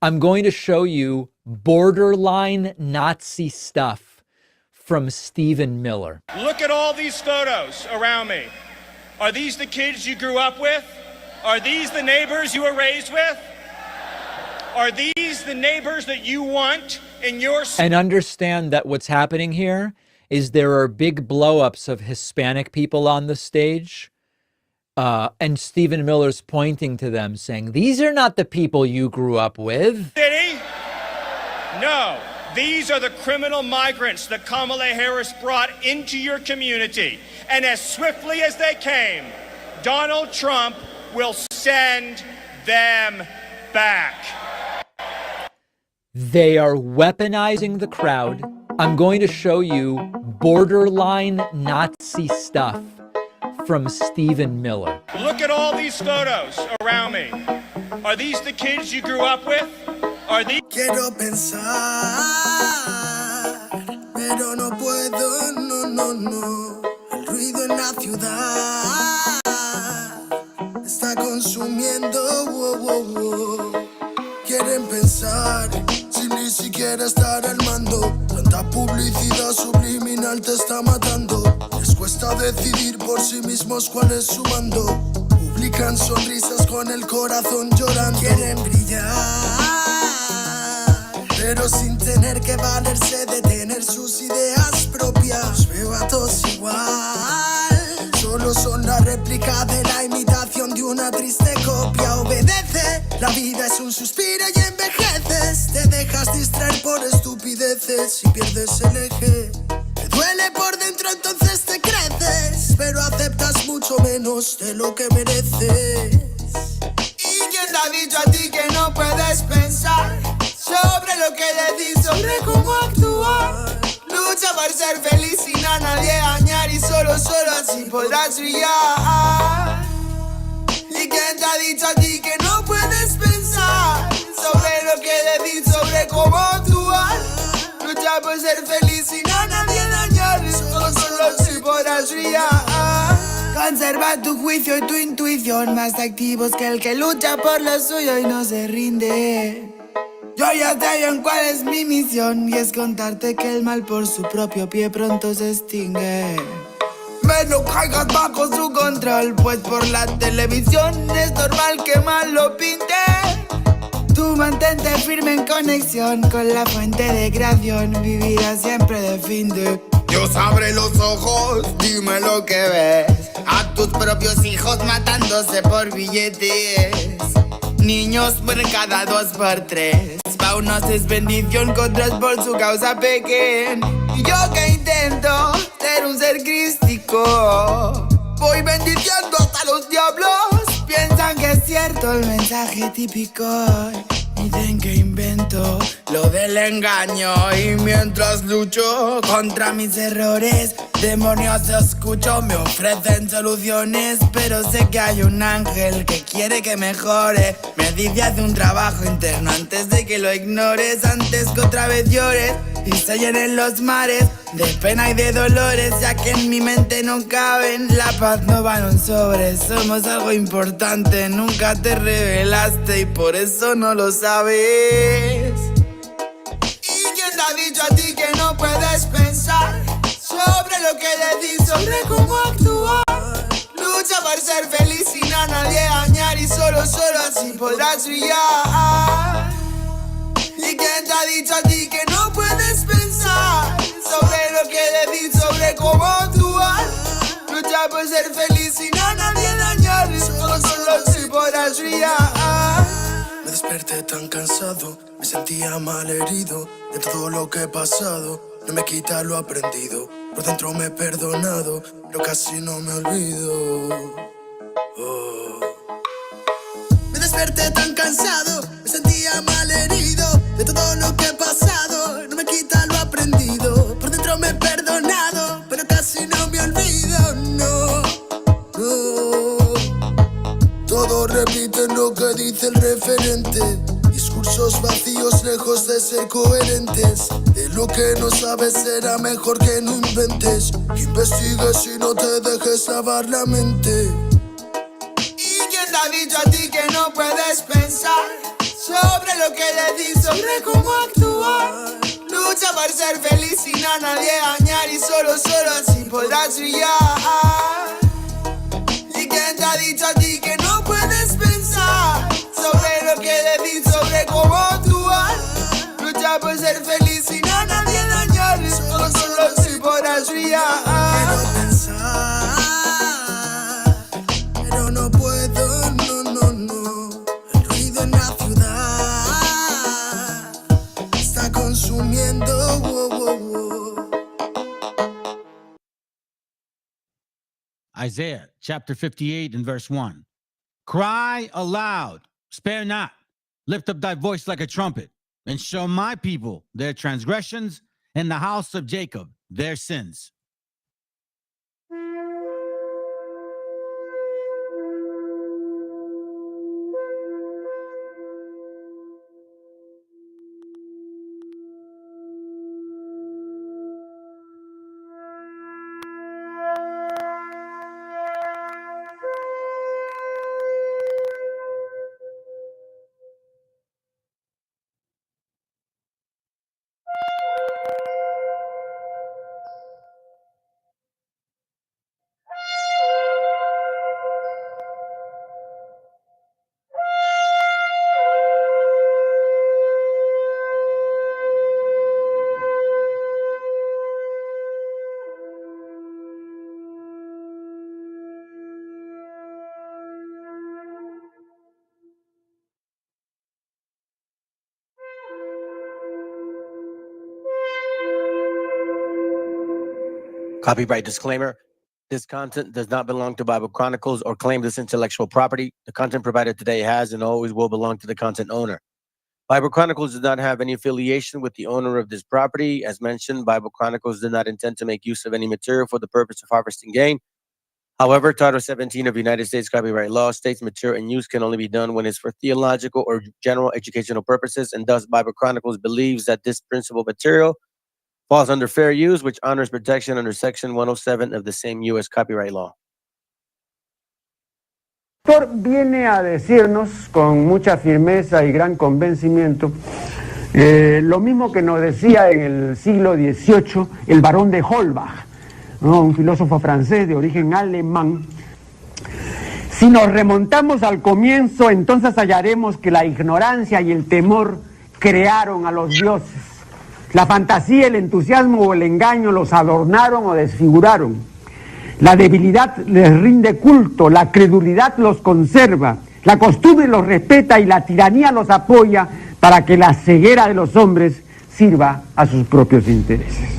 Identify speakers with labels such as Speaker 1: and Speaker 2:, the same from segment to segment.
Speaker 1: I'm going to show you borderline Nazi stuff from Stephen Miller.
Speaker 2: Look at all these photos around me. Are these the kids you grew up with? Are these the neighbors you were raised with? Are these the neighbors that you want in your city?
Speaker 1: And understand that what's happening here is there are big blow-ups of Hispanic people on the stage. And Stephen Miller's pointing to them saying, these are not the people you grew up with.
Speaker 2: City? No, these are the criminal migrants that Kamala Harris brought into your community. And as swiftly as they came, Donald Trump will send them back.
Speaker 1: They are weaponizing the crowd. I'm going to show you borderline Nazi stuff from Stephen Miller.
Speaker 2: Look at all these photos around me. Are these the kids you grew up with? Are these...
Speaker 3: Quiero pensar, pero no puedo, no. El ruido en la ciudad está consumiendo, Quieren pensar, sin ni siquiera estar al mando. Tanta publicidad subliminal te está matando. Les cuesta decidir por sí mismos cuál es su mando. Publican sonrisas con el corazón llorando. Quieren brillar, pero sin tener que valerse de tener sus ideas propias. Los veo a todos igual, solo son la réplica de la imitación de una triste copia. Obedece, la vida es un suspiro y envejeces. Te dejas distraer por estupideces y pierdes el eje. Te duele por dentro, entonces te creces, pero aceptas mucho menos de lo que mereces. ¿Y quién te ha dicho a ti que no puedes pensar sobre lo que decís, sobre cómo actuar? Lucha por ser feliz sin a nadie dañar y solo así podrás brillar. ¿Y quién te ha dicho a ti que no puedes pensar sobre lo que decís, sobre cómo actuar? Lucha por ser feliz sin a nadie dañar y solo así podrás brillar. Conserva tu juicio y tu intuición, más activos que el que lucha por lo suyo y no se rinde. Yo ya sé bien cuál es mi misión, y es contarte que el mal por su propio pie pronto se extingue. No caigas bajo su control, pues por la televisión es normal que mal lo pinte. Tú mantente firme en conexión con la fuente de creación, vivirás siempre de fin de. Dios abre los ojos, dime lo que ves. A tus propios hijos matándose por billetes. Niños por cada 2 por 3. Pa' unos es bendición, con otros por su causa pequen. Y yo que intento ser un ser crístico, voy bendiciendo hasta los diablos. Piensan que es cierto el mensaje típico. Dicen que invento lo del engaño, y mientras lucho contra mis errores, demonios escucho, me ofrecen soluciones. Pero sé que hay un ángel que quiere que mejore. Me dice haz un trabajo interno antes de que lo ignores, antes que otra vez llores y se llenen los mares de pena y de dolores, ya que en mi mente no caben. La paz no va en un sobre, somos algo importante. Nunca te revelaste y por eso no lo sabes. ¿Y quién te ha dicho a ti que no puedes pensar sobre lo que decís, sobre cómo actuar? Lucha por ser feliz sin a nadie dañar y solo así podrás brillar. ¿Y quién te ha dicho a ti que no puedes pensar sobre lo que decís, sobre cómo actuar? Lucha por ser feliz sin a nadie dañar y solo así podrás brillar. Me desperté tan cansado, me sentía mal herido de todo lo que he pasado. No me quita lo aprendido, por dentro me he perdonado, pero casi no me olvido. Me desperté tan cansado, me sentía mal herido de todo lo que he pasado. No me quita lo aprendido, por dentro me he perdonado, pero casi no me olvido, no. Todos repiten lo que dice el referente. Discursos vacíos lejos de ser coherentes. De lo que no sabes será mejor que no inventes. Que investigues y no te dejes lavar la mente. ¿Y quién te ha dicho a ti que no puedes pensar sobre lo que le di, sobre cómo actuar. Lucha por ser feliz sin a nadie dañar y solo así podrás brillar. ¿Y quién te ha dicho a ti que no puedes pensar sobre lo que le di, sobre cómo actuar? Lucha por ser feliz sin a nadie dañar y solo así podrás brillar. Quiero pensar, pero no puedo, no. El ruido en la ciudad está consumiendo.
Speaker 4: Isaiah chapter 58 and verse 1. Cry aloud, spare not, lift up thy voice like a trumpet, and show my people their transgressions, and the house of Jacob their sins.
Speaker 5: Copyright disclaimer. This content does not belong to Bible Chronicles or claim this intellectual property. The content provided today has and always will belong to the content owner. Bible Chronicles does not have any affiliation with the owner of this property. As mentioned, Bible Chronicles did not intend to make use of any material for the purpose of harvesting gain. However, Title 17 of United States copyright law states material in use can only be done when it's for theological or general educational purposes, and thus Bible Chronicles believes that this principal material falls under fair use, which honors protection under Section 107 of the same U.S. copyright law.
Speaker 6: El autor viene a decirnos con mucha firmeza y gran convencimiento lo mismo que nos decía en el siglo XVIII el barón de Holbach, ¿no? Un filósofo francés de origen alemán. Si nos remontamos al comienzo, entonces hallaremos que la ignorancia y el temor crearon a los dioses. La fantasía, el entusiasmo o el engaño los adornaron o desfiguraron. La debilidad les rinde culto, la credulidad los conserva, la costumbre los respeta y la tiranía los apoya para que la ceguera de los hombres sirva a sus propios intereses.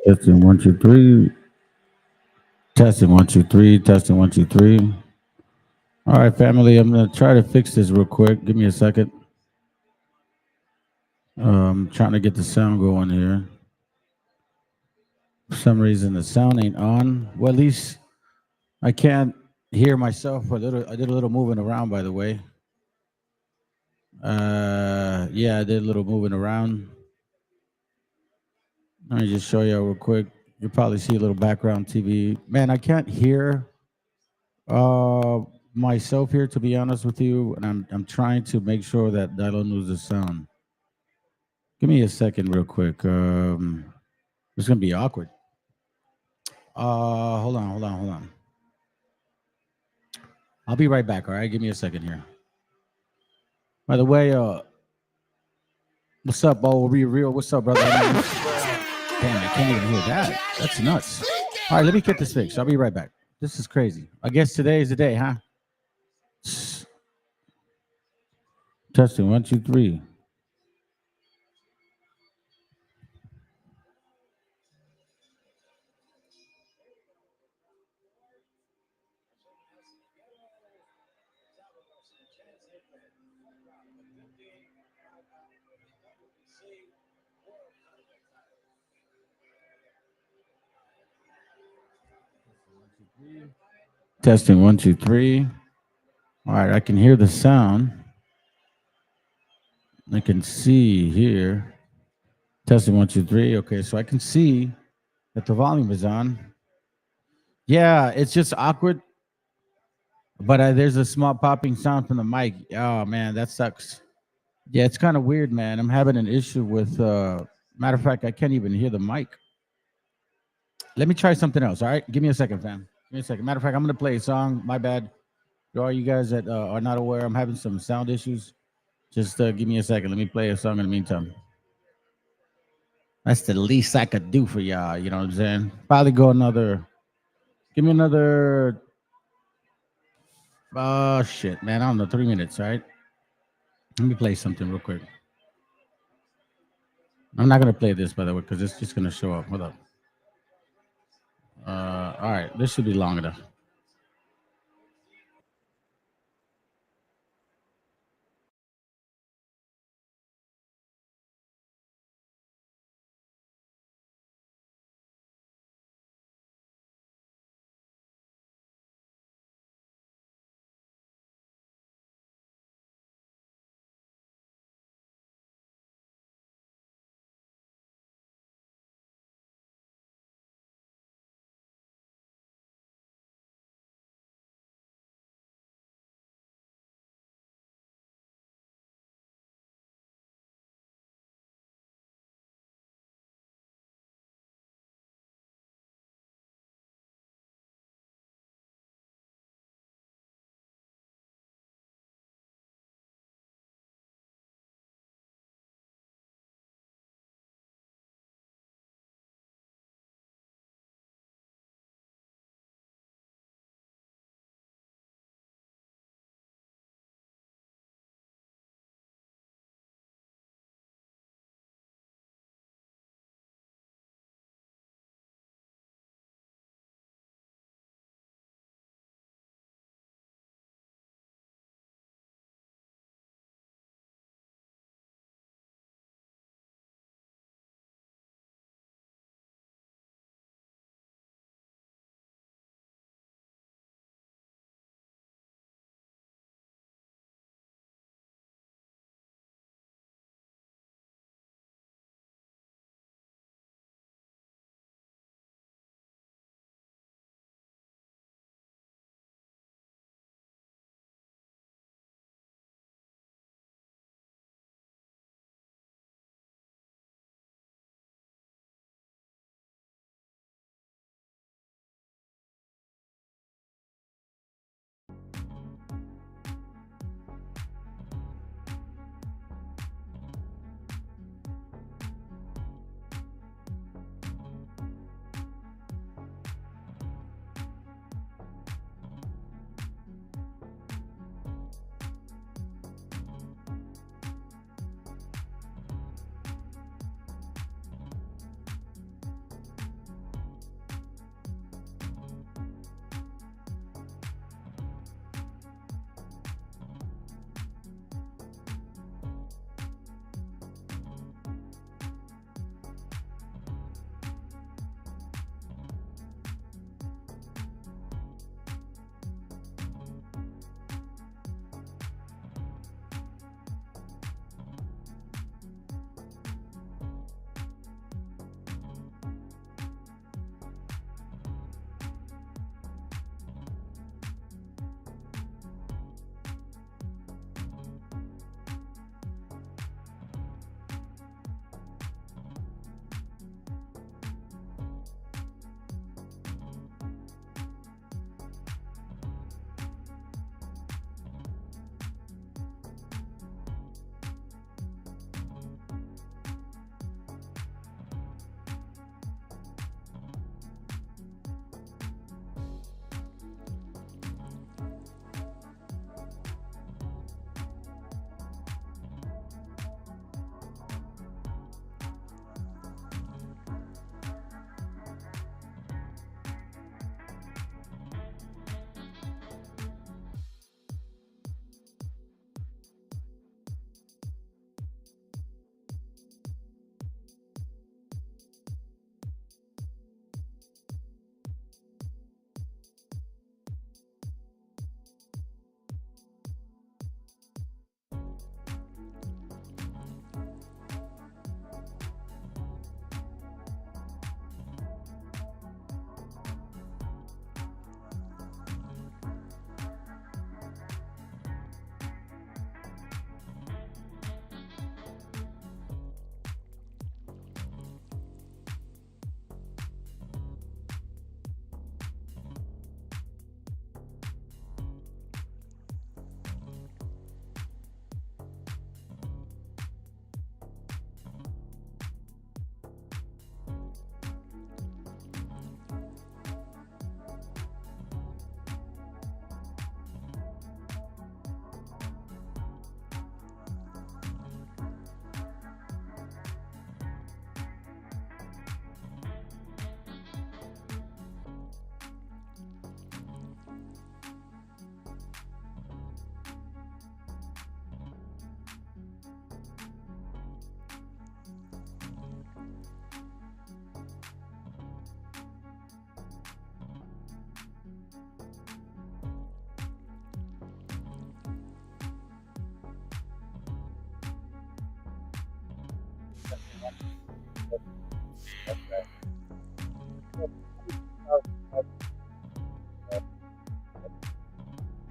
Speaker 4: Testing, 1, 2, 3. Testing, 1, 2, 3. Testing, 1, 2, 3. All right, family, I'm going to try to fix this real quick. Give me a second. I'm trying to get the sound going here. For some reason, the sound ain't on. Well, at least I can't hear myself. I did a little moving around, by the way. Yeah, I did a little moving around. Let me just show you real quick. You'll probably see a little background TV. Man, I can't hear myself here, to be honest with you, and I'm trying to make sure that I don't lose the sound. Give me a second, real quick. It's gonna be awkward. Hold on. I'll be right back. All right, give me a second here. By the way, what's up, Bo? Real. What's up, brother? Damn, I can't even hear that. That's nuts. All right, let me get this fixed. I'll be right back. This is crazy. I guess today is the day, huh? Testing 1, 2, 3. Testing 1, 2, 3. All right, I can hear the sound. I can see here. Testing 1, 2, 3. Okay, so I can see that the volume is on. Yeah, it's just awkward. But there's a small popping sound from the mic. Oh man, that sucks. Yeah, it's kind of weird, man. I'm having an issue with. Matter of fact, I can't even hear the mic. Let me try something else. All right, give me a second, fam. Give me a second. Matter of fact, I'm gonna play a song. My bad. To all you guys that are not aware, I'm having some sound issues. Just give me a second. Let me play a song in the meantime. That's the least I could do for y'all. You know what I'm saying? Probably go another. Give me another. Oh shit, man! I don't know. 3 minutes. All right. Let me play something real quick. I'm not gonna play this by the way because it's just gonna show up. Hold up. All right. This should be long enough.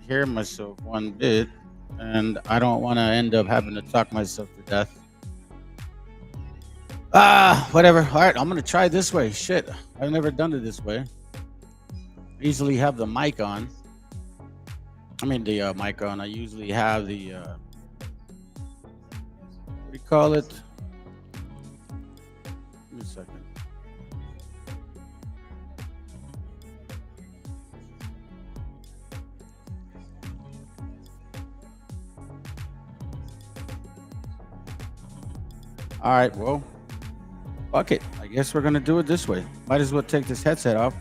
Speaker 4: Hear myself one bit, and I don't want to end up having to talk myself to death. Whatever. All right, I'm gonna try this way. Shit, I've never done it this way. Usually have the mic on. I mean the mic on. I usually have the what do you call it? Give me a second. All right, well, fuck it. I guess we're gonna do it this way. Might as well take this headset off.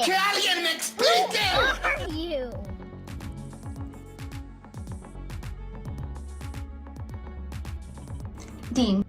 Speaker 3: ¡Que alguien me explique!
Speaker 7: Who are you?
Speaker 8: Dean.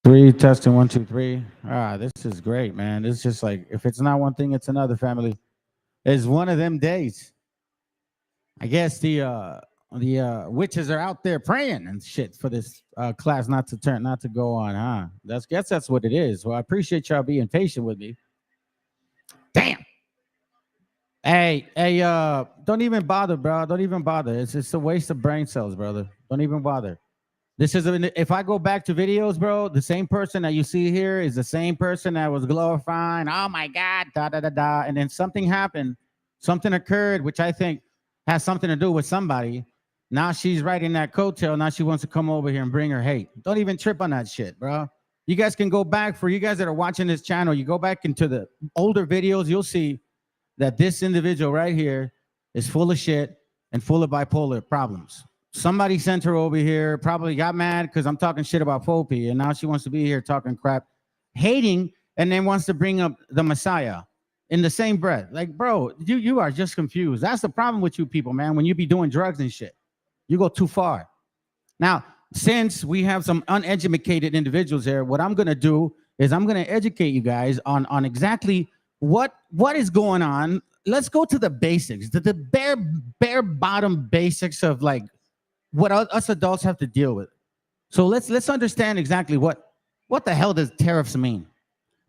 Speaker 4: Three, testing, 1, 2, 3. This is great, man. It's just like, if it's not one thing, it's another, family. It's one of them days. I guess the witches are out there praying and shit for this class not to go on, huh? That's what it is. Well, I appreciate y'all being patient with me. Damn. Hey, don't even bother, bro. Don't even bother. It's just a waste of brain cells, brother. Don't even bother. This is if I go back to videos, bro, the same person that you see here is the same person that was glorifying. Oh my God, da da da da. And then something happened, something occurred, which I think has something to do with somebody. Now she's riding that coattail. Now she wants to come over here and bring her hate. Don't even trip on that shit, bro. You guys can go back, for you guys that are watching this channel, you go back into the older videos, you'll see that this individual right here is full of shit and full of bipolar problems. Somebody sent her over here, probably got mad because I'm talking shit about Fopi, and now she wants to be here talking crap, hating, and then wants to bring up the Messiah in the same breath. Like, bro, you are just confused. That's the problem with you people, man, when you be doing drugs and shit. You go too far. Now, since we have some uneducated individuals here, what I'm going to do is I'm going to educate you guys on exactly what is going on. Let's go to the basics, the bare bottom basics of like what us adults have to deal with. So let's understand exactly what the hell does tariffs mean?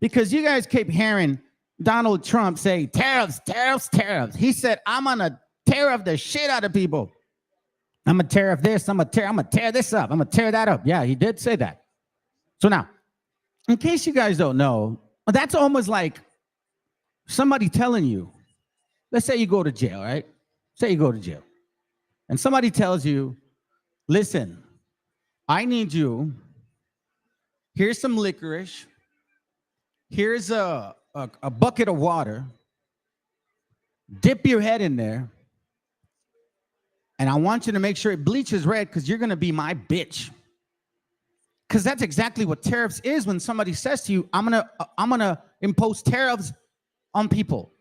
Speaker 4: Because you guys keep hearing Donald Trump say tariffs, tariffs, tariffs. He said, I'm going to tariff the shit out of people. I'm gonna tear up this, I'm gonna tear this up, I'm gonna tear that up. Yeah, he did say that. So now, in case you guys don't know, that's almost like somebody telling you, let's say you go to jail, right? Say you go to jail. And somebody tells you, listen, I need you, here's some licorice, here's a bucket of water, dip your head in there, and I want you to make sure it bleaches red because you're going to be my bitch. Because that's exactly what tariffs is when somebody says to you, I'm gonna impose tariffs on people.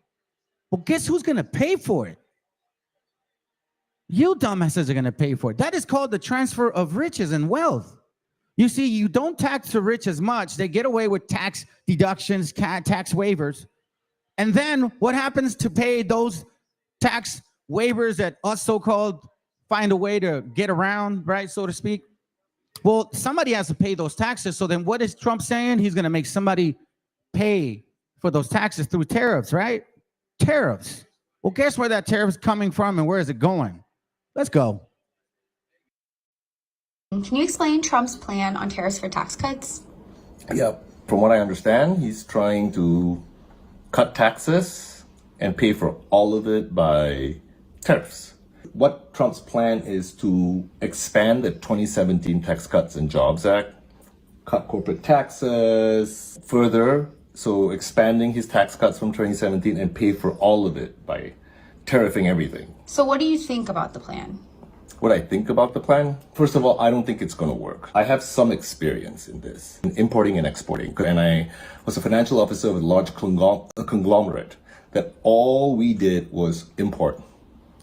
Speaker 4: Well, guess who's going to pay for it? You dumbasses are going to pay for it. That is called the transfer of riches and wealth. You see, you don't tax the rich as much. They get away with tax deductions, tax waivers. And then what happens to pay those tax waivers that us so-called find a way to get around, right, so to speak? Well, somebody has to pay those taxes. So then what is Trump saying? He's going to make somebody pay for those taxes through tariffs, right? Tariffs. Well, guess where that tariff is coming from and where is it going? Let's go.
Speaker 7: Can you explain Trump's plan on tariffs for tax cuts?
Speaker 8: Yeah, from what I understand, he's trying to cut taxes and pay for all of it by tariffs. What Trump's plan is to expand the 2017 Tax Cuts and Jobs Act, cut corporate taxes further, so expanding his tax cuts from 2017 and pay for all of it by tariffing everything.
Speaker 7: So what do you think about the plan?
Speaker 8: What I think about the plan? First of all, I don't think it's going to work. I have some experience in this, in importing and exporting. And I was a financial officer of a large conglomerate that all we did was import.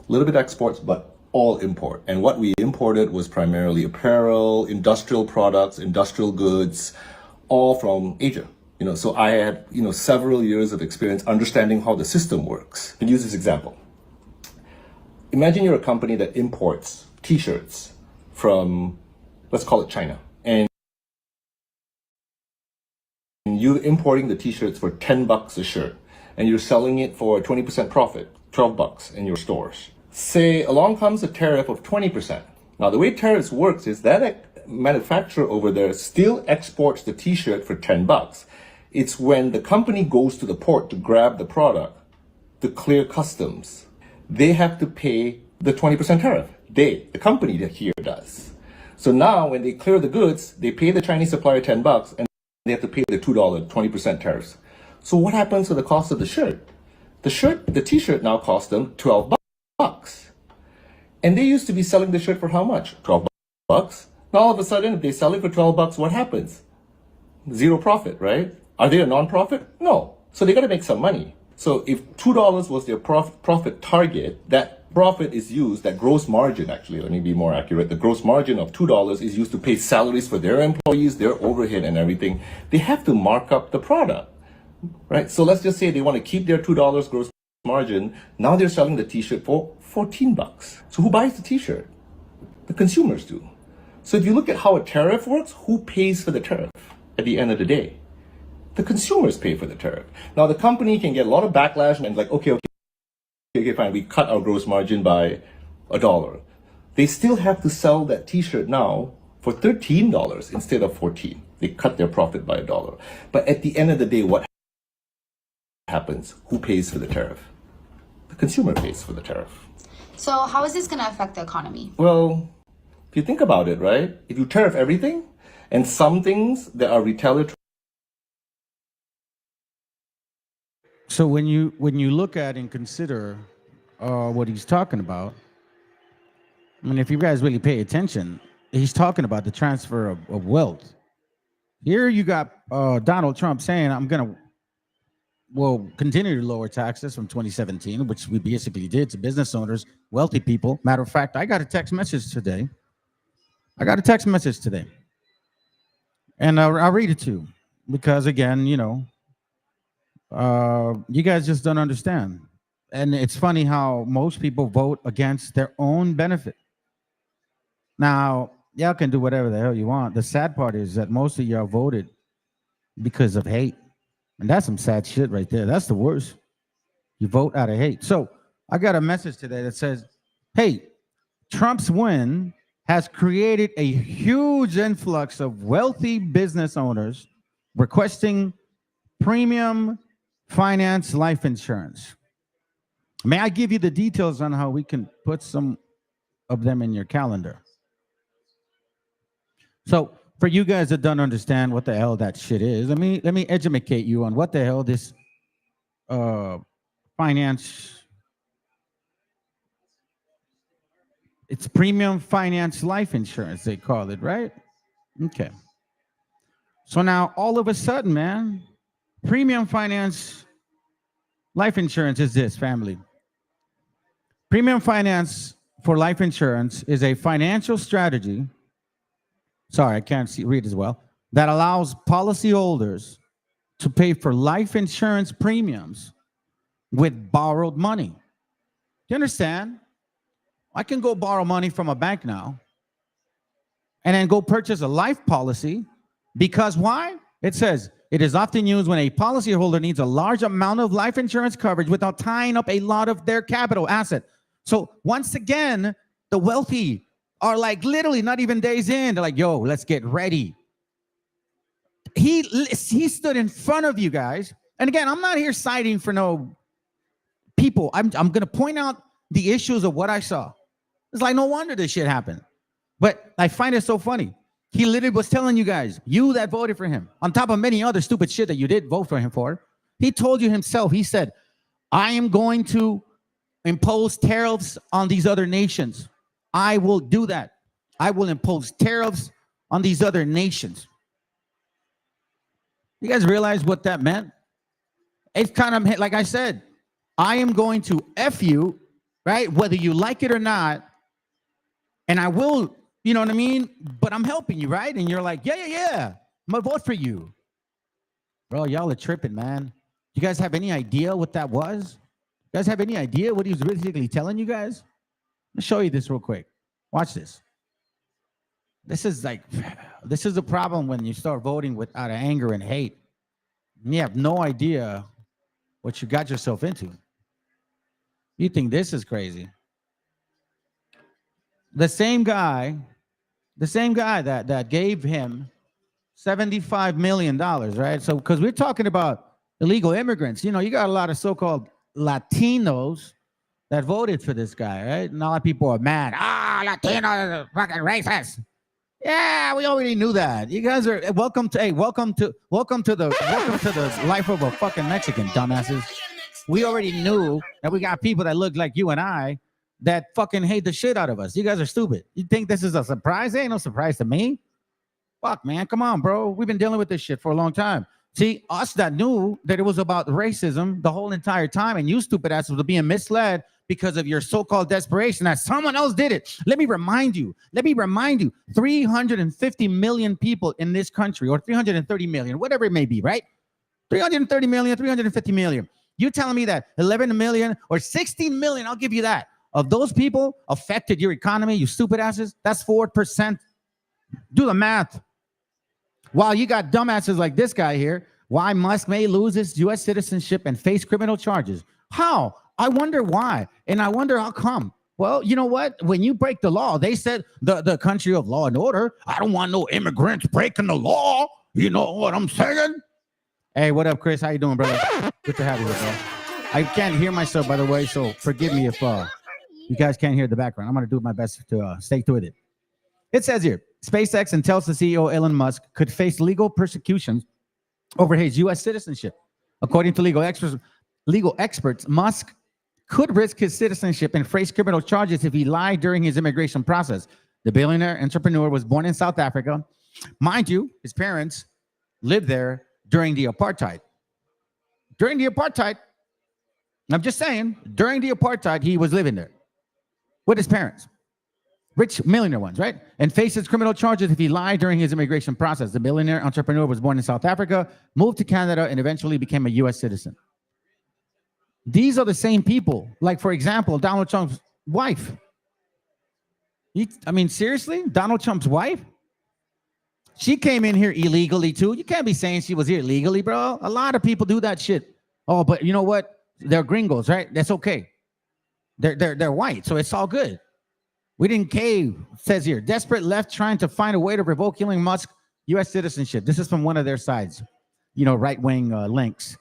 Speaker 8: A little bit exports, but all import. And what we imported was primarily apparel, industrial products, industrial goods, all from Asia. So I had, several years of experience understanding how the system works. I can use this example. Imagine you're a company that imports t-shirts from, let's call it China. And you're importing the t-shirts for $10 a shirt. And you're selling it for a 20% profit, $12 in your stores. Say along comes a tariff of 20%. Now the way tariffs works is that manufacturer over there still exports the t-shirt for $10. It's when the company goes to the port to grab the product, to clear customs, they have to pay the 20% tariff. The company that here does. So now when they clear the goods, they pay the Chinese supplier $10 and they have to pay the $2, 20% tariffs. So what happens to the cost of the shirt? The t-shirt now costs them $12. And they used to be selling the shirt for how much? $12. Now all of a sudden, if they sell it for $12, what happens? Zero profit, right? Are they a non-profit? No. So they got to make some money. So if $2 was their profit target, that profit is used, that gross margin actually, let me be more accurate, the gross margin of $2 is used to pay salaries for their employees, their overhead and everything. They have to mark up the product, right? So let's just say they want to keep their $2 gross margin. Now they're selling the t-shirt for $14. So who buys the t-shirt? The consumers do. So if you look at how a tariff works, who pays for the tariff at the end of the day? The consumers pay for the tariff. Now the company can get a lot of backlash and like, okay, fine, we cut our gross margin by $1. They still have to sell that t-shirt now for $13 instead of $14. They cut their profit by $1. But at the end of the day, what happens? Who pays for the tariff? The The consumer pays for the tariff.
Speaker 7: So how is this going to affect the economy?
Speaker 8: Well, if you think about it, right? If you tariff everything and some things that are retaliatory.
Speaker 4: So when you look at and consider what he's talking about, I mean, if you guys really pay attention, he's talking about the transfer of wealth. Here you got Donald Trump saying, I'm going to continue to lower taxes from 2017, which we basically did to business owners, wealthy people. Matter of fact, I got a text message today. And I'll read it to you because, again, you know, you guys just don't understand. And it's funny how most people vote against their own benefit. Now, y'all can do whatever the hell you want. The sad part is that most of y'all voted because of hate. And that's some sad shit right there. That's the worst. You vote out of hate. So I got a message today that says, hey, Trump's win has created a huge influx of wealthy business owners requesting premium finance life insurance. May I give you the details on how we can put some of them in your calendar? So for you guys that don't understand what the hell that shit is, let me educate you on what the hell this finance, it's premium finance life insurance, they call it, right? Okay. So now all of a sudden, man, premium finance life insurance is this, family. Premium finance for life insurance is a financial strategy. Sorry, I can't read as well. That allows policyholders to pay for life insurance premiums with borrowed money. Do you understand? I can go borrow money from a bank now and then go purchase a life policy because why? It says it is often used when a policyholder needs a large amount of life insurance coverage without tying up a lot of their capital asset. So once again, the wealthy are like literally not even days in. They're like, yo, let's get ready. He stood in front of you guys. And again, I'm not here citing for no people. I'm going to point out the issues of what I saw. It's like, no wonder this shit happened. But I find it so funny. He literally was telling you guys, you that voted for him, on top of many other stupid shit that you did vote for him for, he told you himself, he said, I am going to impose tariffs on these other nations. I will do that. I will impose tariffs on these other nations. You guys realize what that meant? It's kind of like I said, I am going to F you, right? Whether you like it or not. And I will, you know what I mean? But I'm helping you, right? And you're like, yeah. I'm going to vote for you. Bro, y'all are tripping, man. You guys have any idea what that was? You guys have any idea what he was basically telling you guys? Let me show you this real quick. Watch this. This is the problem when you start voting out of anger and hate. And you have no idea what you got yourself into. You think this is crazy. The same guy that gave him $75 million, right? So, because we're talking about illegal immigrants, you know, you got a lot of so-called Latinos that voted for this guy, right? And a lot of people are mad. Latinos are fucking racist. Yeah, we already knew that. You guys are welcome to the life of a fucking Mexican, dumbasses. We already knew that we got people that look like you and I that fucking hate the shit out of us. You guys are stupid. You think this is a surprise? It ain't no surprise to me. Fuck, man. Come on, bro. We've been dealing with this shit for a long time. See, us that knew that it was about racism the whole entire time, and you stupid asses were being misled because of your so-called desperation that someone else did it. Let me remind you, 350 million people in this country, or 330 million, whatever it may be, right? 330 million, 350 million. You telling me that 11 million or 16 million, I'll give you that, of those people affected your economy, you stupid asses? That's 4%. Do the math. While you got dumbasses like this guy here, why Musk may lose his U.S. citizenship and face criminal charges. How? I wonder why. And I wonder how come. Well, you know what? When you break the law, they said the country of law and order. I don't want no immigrants breaking the law. You know what I'm saying? Hey, what up, Chris? How you doing, brother? Good to have you, bro. I can't hear myself, by the way, so forgive me if you guys can't hear the background. I'm going to do my best to stay with it. It says here, SpaceX and Tesla CEO Elon Musk could face legal persecutions over his U.S. citizenship. According to legal experts, Musk could risk his citizenship and face criminal charges if he lied during his immigration process. The billionaire entrepreneur was born in South Africa. Mind you, his parents lived there during the apartheid. During the apartheid, I'm just saying, during the apartheid, he was living there with his parents. Rich millionaire ones, right? And faces criminal charges if he lied during his immigration process. The billionaire entrepreneur was born in South Africa, moved to Canada, and eventually became a U.S. citizen. These are the same people. Like, for example, Donald Trump's wife. I mean, seriously? Donald Trump's wife? She came in here illegally, too. You can't be saying she was here illegally, bro. A lot of people do that shit. Oh, but you know what? They're gringos, right? That's okay. They're white, so it's all good. We didn't cave, says here. Desperate left trying to find a way to revoke Elon Musk U.S. citizenship. This is from one of their sides, right-wing links.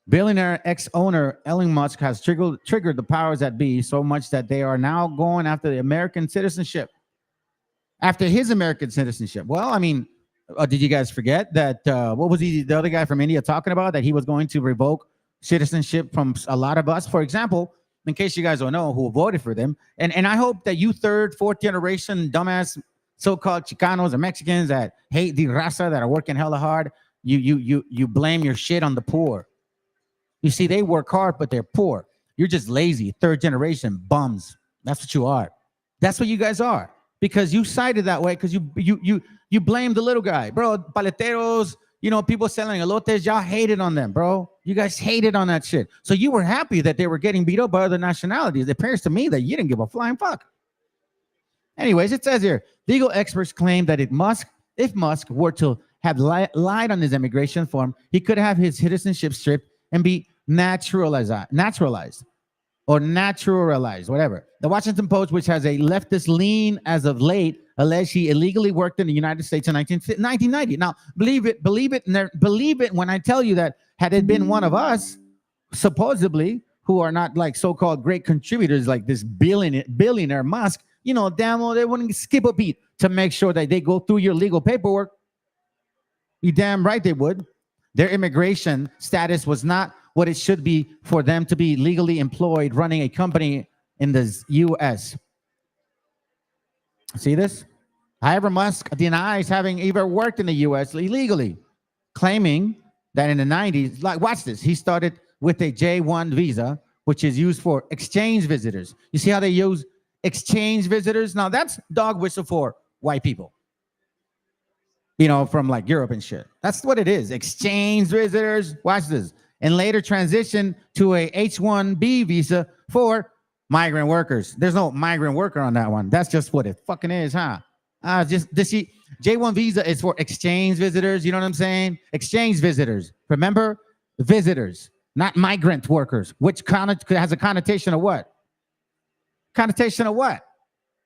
Speaker 4: Billionaire ex-owner Elon Musk has triggered the powers that be so much that they are now going after the American citizenship. After his American citizenship. Well, I mean, did you guys forget that, what was the other guy from India talking about? That he was going to revoke citizenship from a lot of us. For example, in case you guys don't know who voted for them, and I hope that you third, fourth generation dumbass so-called Chicanos or Mexicans that hate the raza that are working hella hard, you blame your shit on the poor. You see, they work hard, but they're poor. You're just lazy, third generation bums. That's what you are. That's what you guys are. Because you sided that way because you blame the little guy. Bro, paleteros, people selling elotes, y'all hated on them, bro. You guys hated on that shit. So you were happy that they were getting beat up by other nationalities. It appears to me that you didn't give a flying fuck. Anyways, it says here, legal experts claim that if Musk were to have lied on his immigration form, he could have his citizenship stripped and be naturalized, whatever. The Washington Post, which has a leftist lean as of late, alleged he illegally worked in the United States in 1990. Now, believe it when I tell you that had it been one of us, supposedly, who are not like so-called great contributors like this billionaire Musk, damn well, they wouldn't skip a beat to make sure that they go through your legal paperwork. You damn right they would. Their immigration status was not what it should be for them to be legally employed running a company in the U.S. See this? However, Musk denies having ever worked in the U.S. illegally, claiming that in the 90s, like, watch this, he started with a J-1 visa, which is used for exchange visitors. You see how they use exchange visitors? Now, that's dog whistle for white people. From like Europe and shit. That's what it is. Exchange visitors. Watch this. And later transition to a H-1B visa for migrant workers. There's no migrant worker on that one. That's just what it fucking is, huh? J-1 visa is for exchange visitors. You know what I'm saying? Exchange visitors. Remember? Visitors, not migrant workers, which has a connotation of what? Connotation of what?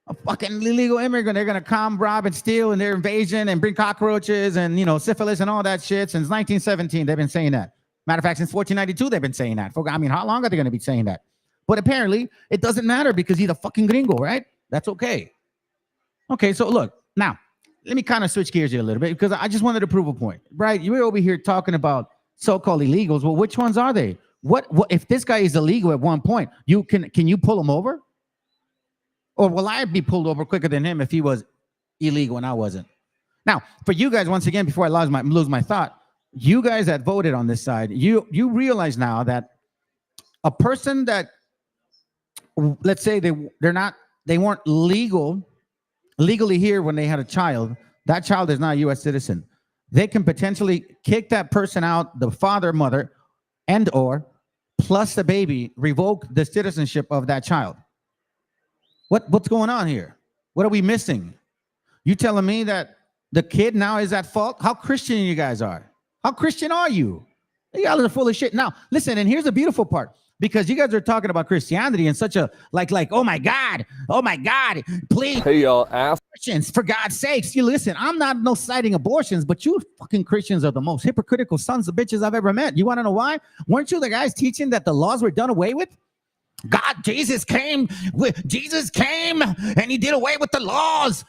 Speaker 4: A fucking illegal immigrant. They're gonna come, rob, and steal, and their invasion, and bring cockroaches, and syphilis, and all that shit. Since 1917, they've been saying that. Matter of fact, since 1492, they've been saying that. I mean, how long are they gonna be saying that? But apparently, it doesn't matter because he's a fucking gringo, right? That's okay. Okay, so look, now let me kind of switch gears here a little bit because I just wanted to prove a point, right? You were over here talking about so-called illegals. Well, which ones are they? What if this guy is illegal at one point? Can you pull him over? Or will I be pulled over quicker than him if he was illegal and I wasn't? Now, for you guys, once again, before I lose my thought, you guys that voted on this side, you realize now that a person that, let's say they weren't legally here when they had a child, that child is not a U.S. citizen. They can potentially kick that person out, the father, mother, and or plus the baby, revoke the citizenship of that child. What's going on here? What are we missing? You telling me that the kid now is at fault? How Christian you guys are? How Christian are you? You guys are full of shit. Now, listen, and here's the beautiful part. because you guys are talking about Christianity in such a like, oh my God, please.
Speaker 9: Hey, y'all, ask
Speaker 4: Christians, for God's sakes, you listen, I'm not citing abortions, but you fucking Christians are the most hypocritical sons of bitches I've ever met. You want to know why? Weren't you the guys teaching that the laws were done away with? Jesus came and he did away with the laws.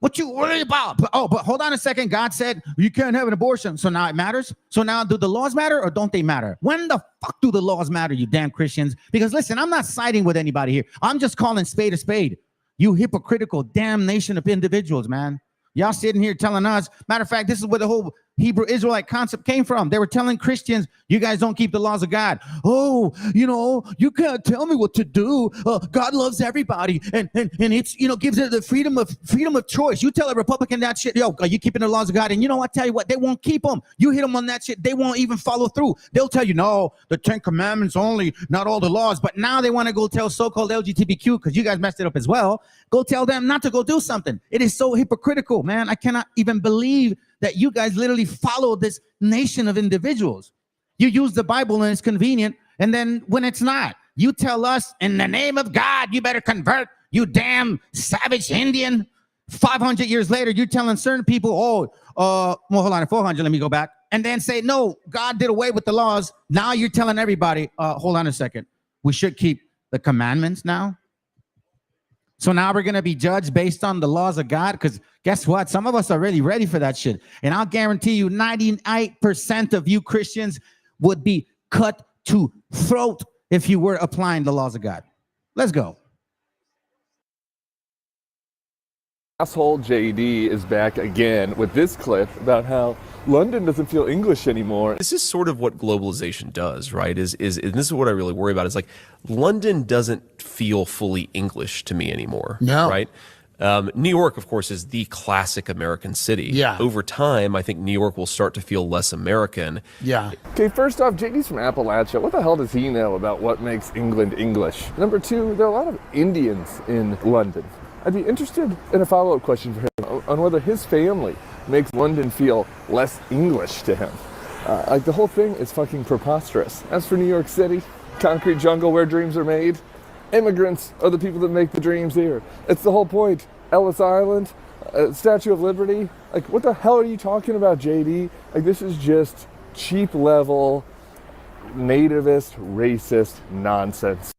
Speaker 4: What you worry about? But hold on a second. God said you can't have an abortion. So now it matters. So now do the laws matter or don't they matter? When the fuck do the laws matter, you damn Christians? Because listen, I'm not siding with anybody here. I'm just calling spade a spade. You hypocritical damn nation of individuals, man. Y'all sitting here telling us, matter of fact, this is where the whole Hebrew Israelite concept came from. They were telling Christians, you guys don't keep the laws of God. Oh, you can't tell me what to do. God loves everybody. And it's, gives it the freedom of choice. You tell a Republican that shit, are you keeping the laws of God? And I tell you what, they won't keep them. You hit them on that shit, they won't even follow through. They'll tell you, no, the 10 Commandments only, not all the laws. But now they want to go tell so-called LGBTQ, because you guys messed it up as well. Go tell them not to go do something. It is so hypocritical, man. I cannot even believe that you guys literally follow this nation of individuals. You use the Bible and it's convenient, and then when it's not, you tell us, in the name of God, you better convert, you damn savage Indian. 500 years later, you're telling certain people, hold on, 400, let me go back, and then say, no, God did away with the laws. Now you're telling everybody, hold on a second, we should keep the commandments now. So now we're going to be judged based on the laws of God, because guess what? Some of us are really ready for that shit. And I'll guarantee you 98% of you Christians would be cut to throat if you were applying the laws of God. Let's go.
Speaker 9: Asshole JD is back again with this clip about how London doesn't feel English anymore.
Speaker 10: This is sort of what globalization does, right? And this is what I really worry about. Is like London doesn't feel fully English to me anymore.
Speaker 11: No.
Speaker 10: Right? New York, of course, is the classic American city.
Speaker 11: Yeah.
Speaker 10: Over time, I think New York will start to feel less American.
Speaker 11: Yeah.
Speaker 9: Okay, first off, JD's from Appalachia. What the hell does he know about what makes England English? Number two, there are a lot of Indians in London. I'd be interested in a follow-up question for him on whether his family makes London feel less English to him. Like the whole thing is fucking preposterous. As for New York City, concrete jungle where dreams are made, immigrants are the people that make the dreams here. It's the whole point. Ellis Island, Statue of Liberty. Like, what the hell are you talking about, JD? Like, this is just cheap level, nativist, racist nonsense.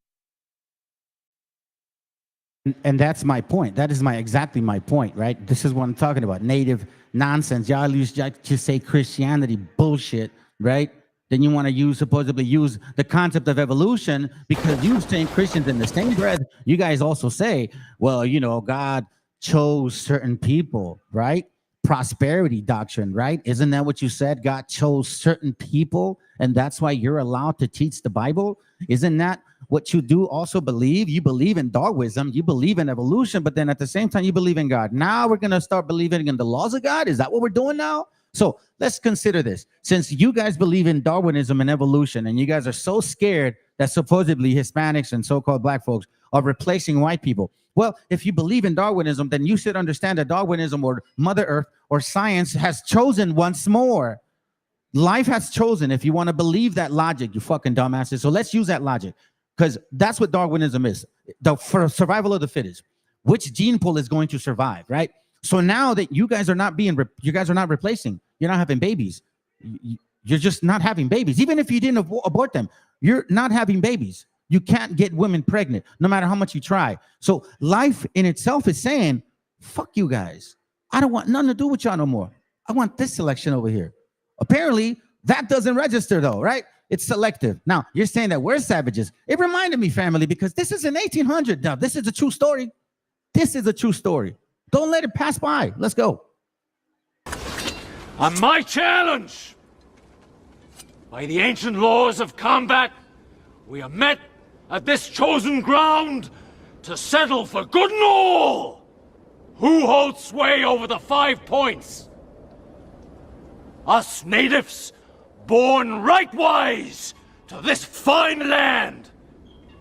Speaker 4: And that's my point. That is exactly my point, right? This is what I'm talking about. Native nonsense. Y'all just say Christianity bullshit, right? Then you want to supposedly use the concept of evolution, because you saying Christians in the same breath, you guys also say, well, God chose certain people, right? Prosperity doctrine, right? Isn't that what you said? God chose certain people, and that's why you're allowed to teach the Bible? Isn't that what you do also believe? You believe in Darwinism, you believe in evolution, but then at the same time, you believe in God. Now we're going to start believing in the laws of God? Is that what we're doing now? So let's consider this. Since you guys believe in Darwinism and evolution, and you guys are so scared that supposedly Hispanics and so-called black folks are replacing white people. Well, if you believe in Darwinism, then you should understand that Darwinism or Mother Earth or science has chosen once more. Life has chosen, if you want to believe that logic, you fucking dumbasses. So let's use that logic, because that's what Darwinism is. For survival of the fittest. Which gene pool is going to survive, right? So now that you guys are not replacing, you're not having babies. You're just not having babies. Even if you didn't abort them, you're not having babies. You can't get women pregnant, no matter how much you try. So life in itself is saying, fuck you guys. I don't want nothing to do with y'all no more. I want this selection over here. Apparently, that doesn't register though, right? It's selective. Now, you're saying that we're savages. It reminded me, family, because this is in 1800. Now, this is a true story. This is a true story. Don't let it pass by. Let's go.
Speaker 12: On my challenge, by the ancient laws of combat, we are met at this chosen ground to settle for good and all. Who holds sway over the 5 points? Us natives, born rightwise to this fine land,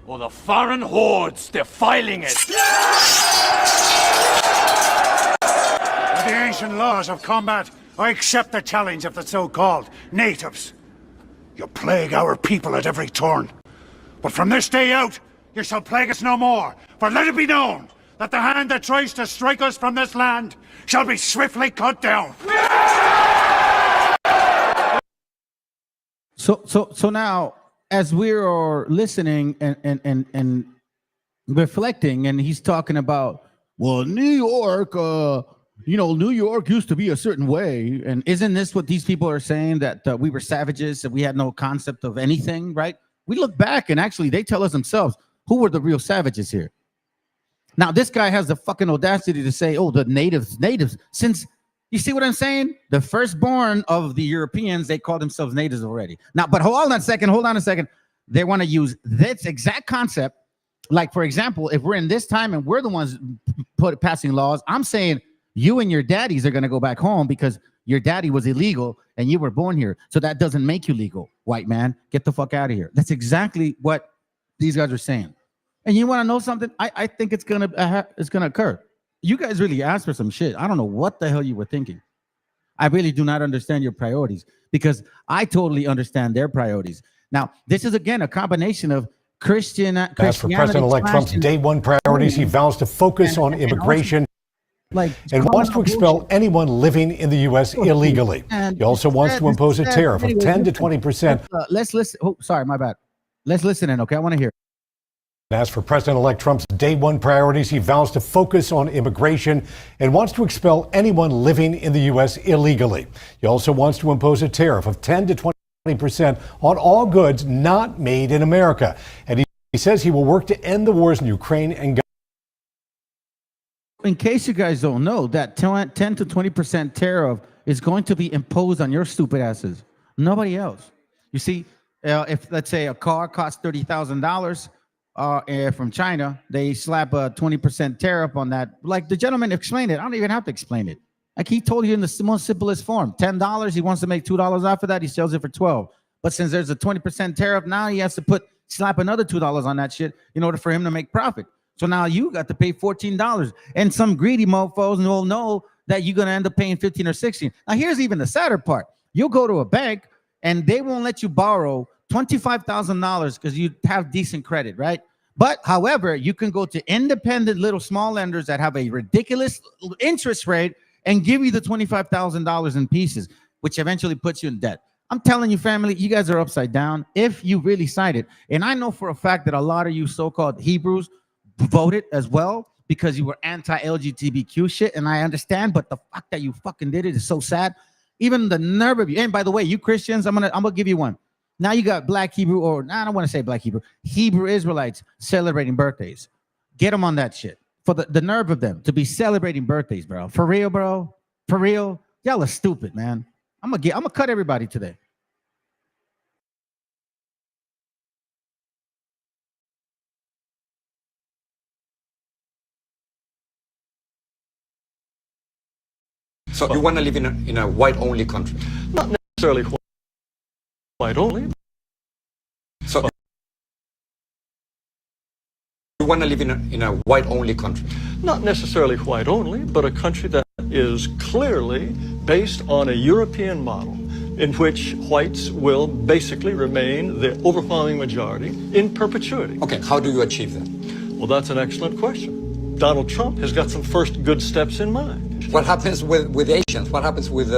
Speaker 12: or the foreign hordes defiling it?
Speaker 13: By the ancient laws of combat, I accept the challenge of the so-called natives. You plague our people at every turn. But from this day out, you shall plague us no more. For let it be known that the hand that tries to strike us from this land shall be swiftly cut down.
Speaker 4: So now, as we are listening and reflecting, and he's talking about, well, New York, New York used to be a certain way, and isn't this what these people are saying, that we were savages, that we had no concept of anything, right? We look back, and actually, they tell us themselves who were the real savages here. Now, this guy has the fucking audacity to say, oh, the natives, since, you see what I'm saying? The firstborn of the Europeans, they call themselves natives already. Now, but hold on a second. They want to use this exact concept. Like, for example, if we're in this time and we're the ones passing laws, I'm saying you and your daddies are going to go back home because your daddy was illegal and you were born here. So that doesn't make you legal, white man. Get the fuck out of here. That's exactly what these guys are saying. And you want to know something? I think it's gonna occur. You guys really asked for some shit. I don't know what the hell you were thinking. I really do not understand your priorities, because I totally understand their priorities. Now, this is, again, a combination of Christianity.
Speaker 11: As for President-elect Trump's day one priorities, he vows to focus on immigration and wants to expel anyone living in the U.S. illegally. He also wants to impose a tariff of 10 to 20%.
Speaker 4: Let's listen. Oh, sorry, my bad. Let's listen in, okay? I want to hear.
Speaker 11: As for President-elect Trump's day one priorities, he vows to focus on immigration and wants to expel anyone living in the U.S. illegally. He also wants to impose a tariff of 10 to 20% on all goods not made in America. And he says he will work to end the wars in Ukraine and Gaza.
Speaker 4: In case you guys don't know, that 10 to 20% tariff is going to be imposed on your stupid asses. Nobody else. You see, if, let's say, a car costs $30,000, from China, they slap a 20% tariff on that. Like the gentleman explained it. I don't even have to explain it. Like he told you in the most simplest form. $10, he wants to make $2 off of that. He sells it for $12. But since there's a 20% tariff, now he has to slap another $2 on that shit in order for him to make profit. So now you got to pay $14. And some greedy mofos will know that you're going to end up paying $15 or $16. Now here's even the sadder part. You'll go to a bank and they won't let you borrow $25,000 because you have decent credit, right? But however, you can go to independent little small lenders that have a ridiculous interest rate and give you the $25,000 in pieces, which eventually puts you in debt. I'm telling you, family, you guys are upside down if you really cite it. And I know for a fact that a lot of you so-called Hebrews voted as well because you were anti-LGBTQ shit. And I understand, but the fact that you fucking did it is so sad. Even the nerve of you. And by the way, you Christians, I'm gonna give you one. Now you got black Hebrew, or I don't want to say black Hebrew Israelites celebrating birthdays. Get them on that shit. For the nerve of them to be celebrating birthdays, bro. For real, bro. For real. Y'all are stupid, man. I'm gonna cut everybody today.
Speaker 14: So you want to live in a white-only country?
Speaker 15: Not necessarily white only.
Speaker 14: So you want to live in a white-only country?
Speaker 15: Not necessarily white only, but a country that is clearly based on a European model in which whites will basically remain the overwhelming majority in perpetuity.
Speaker 14: Okay, how do you achieve that?
Speaker 15: Well, that's an excellent question. Donald Trump has got some first good steps in mind.
Speaker 14: What happens with Asians? What happens with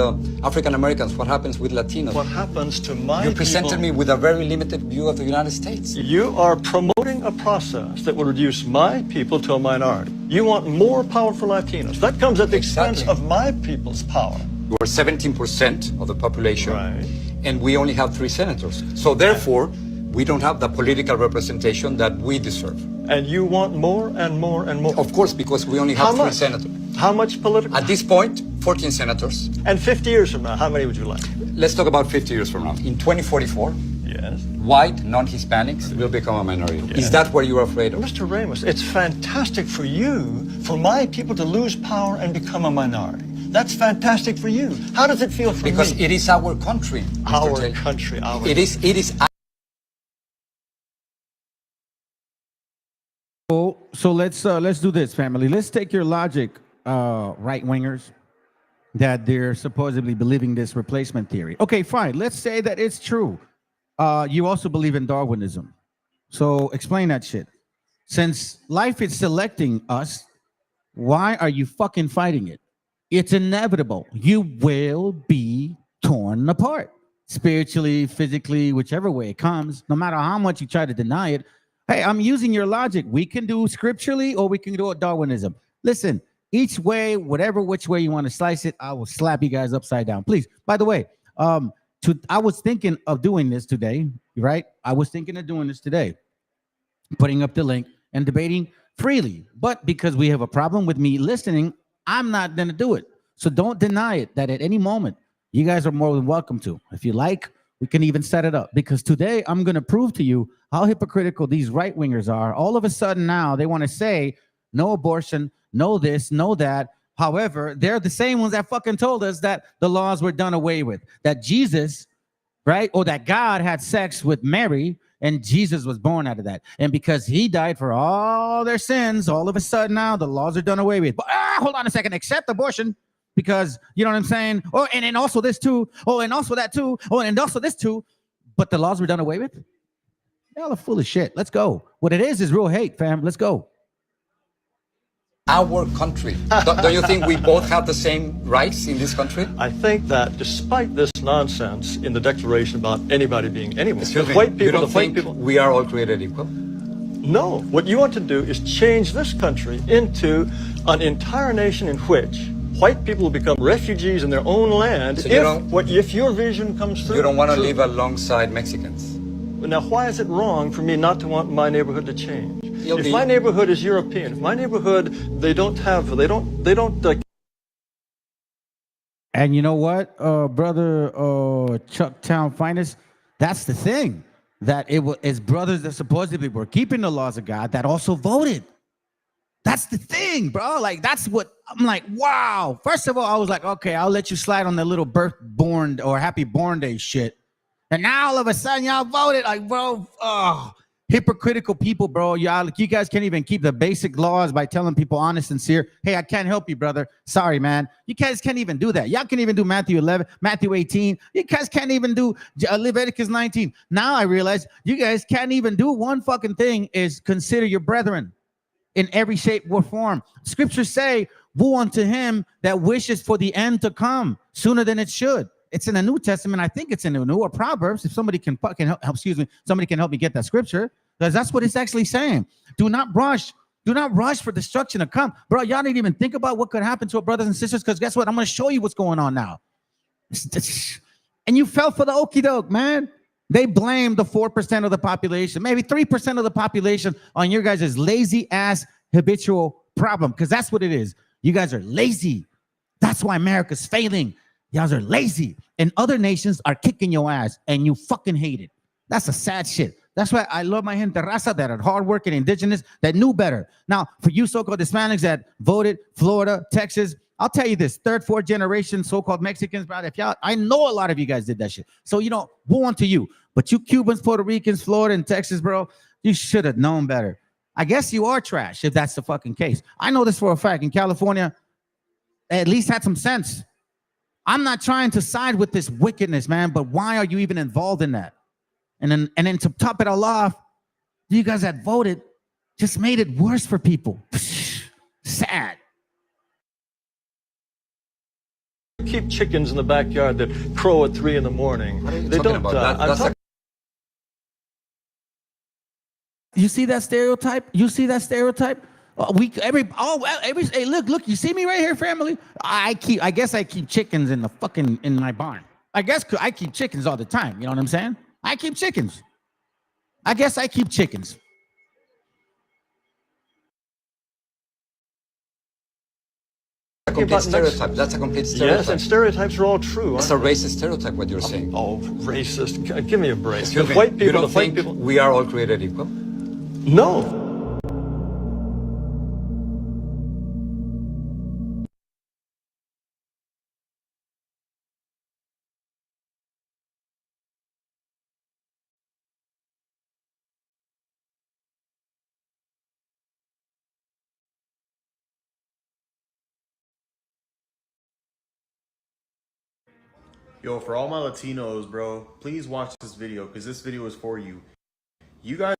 Speaker 14: African Americans? What happens with Latinos?
Speaker 15: What happens to my
Speaker 14: You presented
Speaker 15: people,
Speaker 14: me with a very limited view of the United States.
Speaker 15: You are promoting a process that will reduce my people to a minority. You want more powerful Latinos. That comes at the expense of my people's power.
Speaker 14: You are 17% of the population,
Speaker 15: right,
Speaker 14: and we only have 3 senators. So therefore, we don't have the political representation that we deserve.
Speaker 15: And you want more and more and more.
Speaker 14: Of course, because we only have 3 senators.
Speaker 15: How much political?
Speaker 14: At this point, 14 senators.
Speaker 15: And 50 years from now, how many would you like?
Speaker 14: Let's talk about 50 years from now. In 2044,
Speaker 15: yes,
Speaker 14: white, non-Hispanics will become a minority.
Speaker 15: Yes.
Speaker 14: Is that what you're afraid of?
Speaker 15: Mr. Ramos, it's fantastic for you, for my people to lose power and become a minority. That's fantastic for you. How does it feel for me?
Speaker 14: Because it is our country.
Speaker 15: Our country, our
Speaker 14: It is.
Speaker 4: So let's do this, family. Let's take your logic, right-wingers, that they're supposedly believing this replacement theory. Okay, fine. Let's say that it's true. You also believe in Darwinism. So explain that shit. Since life is selecting us, why are you fucking fighting it? It's inevitable. You will be torn apart spiritually, physically, whichever way it comes, no matter how much you try to deny it. Hey, I'm using your logic. We can do scripturally or we can do it Darwinism. Listen, each way, whatever which way you want to slice it, I will slap you guys upside down. Please, by the way, I was thinking of doing this today, right? I was thinking of doing this today, putting up the link and debating freely. But because we have a problem with me listening, I'm not going to do it. So don't deny it that at any moment, you guys are more than welcome to. If you like, we can even set it up. Because today, I'm going to prove to you how hypocritical these right-wingers are. All of a sudden now, they want to say, no abortion, no this, no that. However, they're the same ones that fucking told us that the laws were done away with. That Jesus, right, or that God had sex with Mary, and Jesus was born out of that. And because he died for all their sins, all of a sudden now the laws are done away with. But hold on a second, except abortion, because you know what I'm saying? Oh, and also this too. Oh, and also that too. Oh, and also this too. But the laws were done away with? Y'all are full of shit. Let's go. What it is real hate, fam. Let's go.
Speaker 14: Our country. Don't you think we both have the same rights in this country?
Speaker 15: I think that despite this nonsense in the Declaration about anybody being anyone,
Speaker 14: Excuse me,
Speaker 15: white people,
Speaker 14: you don't
Speaker 15: the white
Speaker 14: think
Speaker 15: people,
Speaker 14: we are all created equal?
Speaker 15: no. What you want to do is change this country into an entire nation in which white people will become refugees in their own land
Speaker 14: So
Speaker 15: if your vision comes through.
Speaker 14: You don't want to live alongside Mexicans?
Speaker 15: Now, why is it wrong for me not to want my neighborhood to change? If
Speaker 14: be-
Speaker 15: my neighborhood is European, if my neighborhood, they don't.
Speaker 4: And you know what, brother Chuck Town Finest, that's the thing. That it was his brothers that supposedly were keeping the laws of God that also voted. That's the thing, bro. Like, that's what I'm like, wow. First of all, I was like, okay, I'll let you slide on the little born or happy born day shit. And now all of a sudden y'all voted. Like, bro, hypocritical people, bro. You guys can't even keep the basic laws by telling people honest, sincere. Hey, I can't help you, brother. Sorry, man. You guys can't even do that. Y'all can't even do Matthew 11, Matthew 18. You guys can't even do Leviticus 19. Now I realize you guys can't even do one fucking thing is consider your brethren in every shape or form. Scriptures say, woe unto him that wishes for the end to come sooner than it should. It's in the New Testament. I think it's in the New or Proverbs. If somebody can fucking help, somebody can help me get that scripture, because that's what it's actually saying. Do not rush for destruction to come. Bro, y'all didn't even think about what could happen to our brothers and sisters, because guess what? I'm going to show you what's going on now. And you fell for the okie doke, man. They blame the 4% of the population, maybe 3% of the population on your guys' lazy ass habitual problem, because that's what it is. You guys are lazy. That's why America's failing. Y'all are lazy, and other nations are kicking your ass, and you fucking hate it. That's a sad shit. That's why I love my gente raza that are hardworking, indigenous, that knew better. Now, for you so-called Hispanics that voted, Florida, Texas, I'll tell you this, third, fourth generation so-called Mexicans, bro, if y'all, I know a lot of you guys did that shit. So, woe unto you. But you Cubans, Puerto Ricans, Florida, and Texas, bro, you should have known better. I guess you are trash if that's the fucking case. I know this for a fact. In California, they at least had some sense. I'm not trying to side with this wickedness, man, but why are you even involved in that? And then to top it all off, you guys that voted just made it worse for people. Sad.
Speaker 15: Keep chickens in the backyard that crow at 3 in the morning.
Speaker 14: What are you
Speaker 15: They
Speaker 14: talking
Speaker 15: don't.
Speaker 14: about?
Speaker 4: You see that stereotype? Hey, look, you see me right here, family? I guess I keep chickens in my barn. I guess I keep chickens all the time. You know what I'm saying? I keep chickens. I guess I keep chickens.
Speaker 14: A complete stereotype. That's a complete stereotype.
Speaker 15: Yes, and stereotypes are all true.
Speaker 14: It's a racist stereotype, what you're saying.
Speaker 15: Oh, racist. Give me a break.
Speaker 14: Excuse me,
Speaker 15: White people,
Speaker 14: you don't
Speaker 15: the white
Speaker 14: think
Speaker 15: people.
Speaker 14: we are all created equal?
Speaker 15: No.
Speaker 16: Yo, for all my Latinos, bro, please watch this video because this video is for you. You guys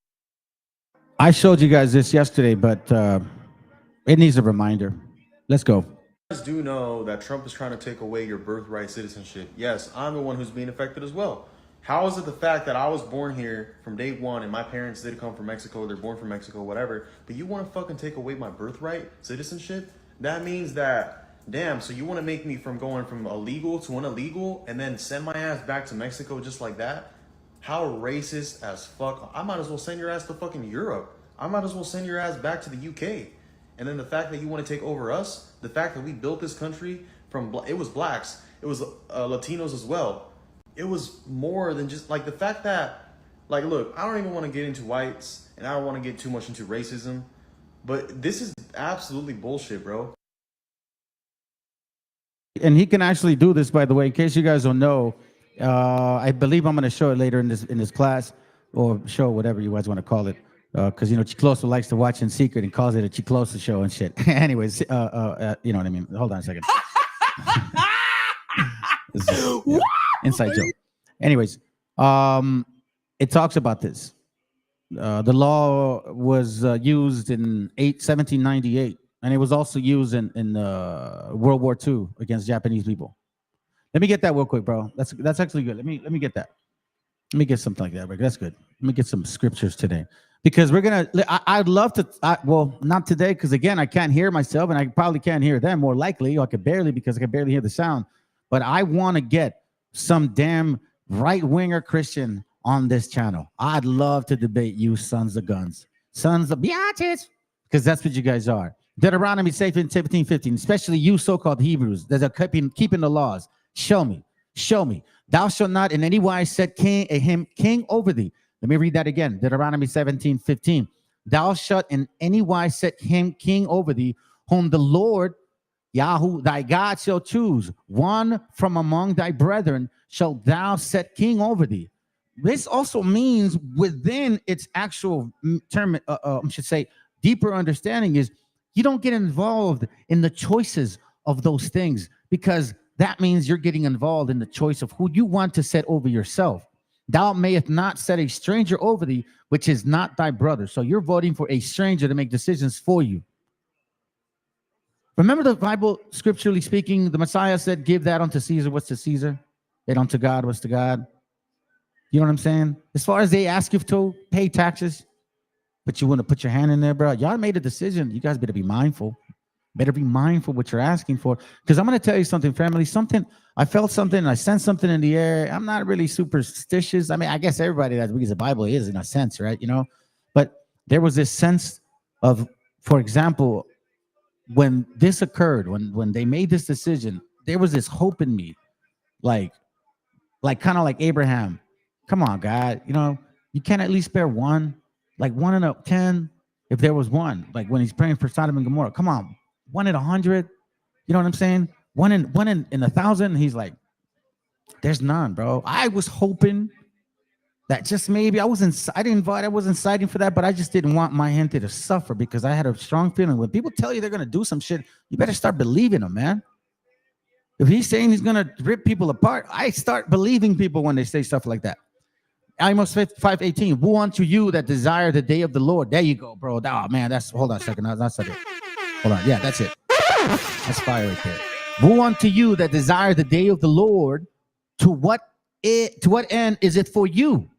Speaker 4: I showed you guys this yesterday, but it needs a reminder. Let's go.
Speaker 16: You guys do know that Trump is trying to take away your birthright citizenship. Yes, I'm the one who's being affected as well. How is it the fact that I was born here from day one and my parents did come from Mexico, they're born from Mexico, whatever, but you want to fucking take away my birthright citizenship? That means that, damn, so you want to make me from going from illegal to an illegal and then send my ass back to Mexico just like that? How racist as fuck. I might as well send your ass to fucking Europe. I might as well send your ass back to the UK. And then the fact that you want to take over us, the fact that we built this country from, it was blacks, it was Latinos as well. It was more than just like the fact that, like, look, I don't even want to get into whites and I don't want to get too much into racism, but this is absolutely bullshit, bro.
Speaker 4: And he can actually do this, by the way, in case you guys don't know. I believe I'm going to show it later in this class, or show whatever you guys want to call it, because you know Chicloso likes to watch in secret and calls it a Chicloso show and shit. Anyways, you know what I mean. Hold on a second. This is, yeah, inside joke. Anyways, it talks about this. The law was used in 1798, and it was also used in World War II against Japanese people. Let me get that real quick, bro. That's actually good. Let me get that. Let me get something like that, Rick. That's good. Let me get some scriptures today, because we're gonna. I'd love to. Well, not today, because again, I can't hear myself, and I probably can't hear them. More likely, I could barely, because I can barely hear the sound. But I want to get some damn right-winger Christian on this channel. I'd love to debate you, sons of guns, sons of biatches, because that's what you guys are. Deuteronomy 17:15, especially you so-called Hebrews that are keeping the laws. Show me. Thou shalt not in any wise set him king over thee. Let me read that again. Deuteronomy 17:15. Thou shalt in any wise set him king over thee, whom the Lord Yahweh thy God shall choose. One from among thy brethren shalt thou set king over thee. This also means, within its actual term, I should say, deeper understanding is you don't get involved in the choices of those things, because that means you're getting involved in the choice of who you want to set over yourself. Thou mayest not set a stranger over thee, which is not thy brother. So you're voting for a stranger to make decisions for you. Remember the Bible, scripturally speaking, the Messiah said, give that unto Caesar what's to Caesar, and unto God what's to God. You know what I'm saying? As far as they ask you to pay taxes, but you want to put your hand in there, bro. Y'all made a decision. You guys better be mindful. Better be mindful what you're asking for. Because I'm going to tell you something, family. I felt something. I sensed something in the air. I'm not really superstitious. I mean, I guess everybody that reads the Bible is, in a sense, right? You know, but there was this sense of, for example, when this occurred, when they made this decision, there was this hope in me, like kind of like Abraham. Come on, God, you know, you can't at least spare one, like 1 in 10. If there was one, like when he's praying for Sodom and Gomorrah, come on, 1 in 100. You know what I'm saying? One in 1,000. He's like, there's none, bro. I was hoping that just maybe I wasn't citing for that, but I just didn't want my gente to suffer, because I had a strong feeling when people tell you they're gonna do some shit, you better start believing them, man. If he's saying he's gonna rip people apart, I start believing people when they say stuff like that. Amos 5:18. Woe unto you that desire the day of the Lord. There you go, bro. Oh man, hold on a second. That's it. Hold on. Yeah, that's it. That's fire right there. Woe unto you that desire the day of the Lord. To what end is it for you?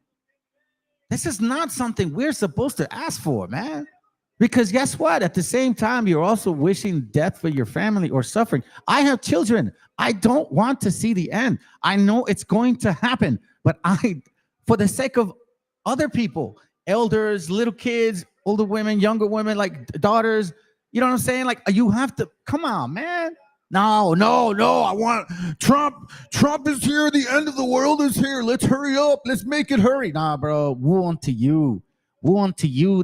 Speaker 4: This is not something we're supposed to ask for, man. Because guess what? At the same time, you're also wishing death for your family or suffering. I have children. I don't want to see the end. I know it's going to happen, but for the sake of other people, elders, little kids, older women, younger women, like daughters, you know what I'm saying? Like, you have to, come on, man. No, I want Trump is here. The end of the world is here. Let's hurry up. Let's make it hurry. Nah, bro. Woe unto you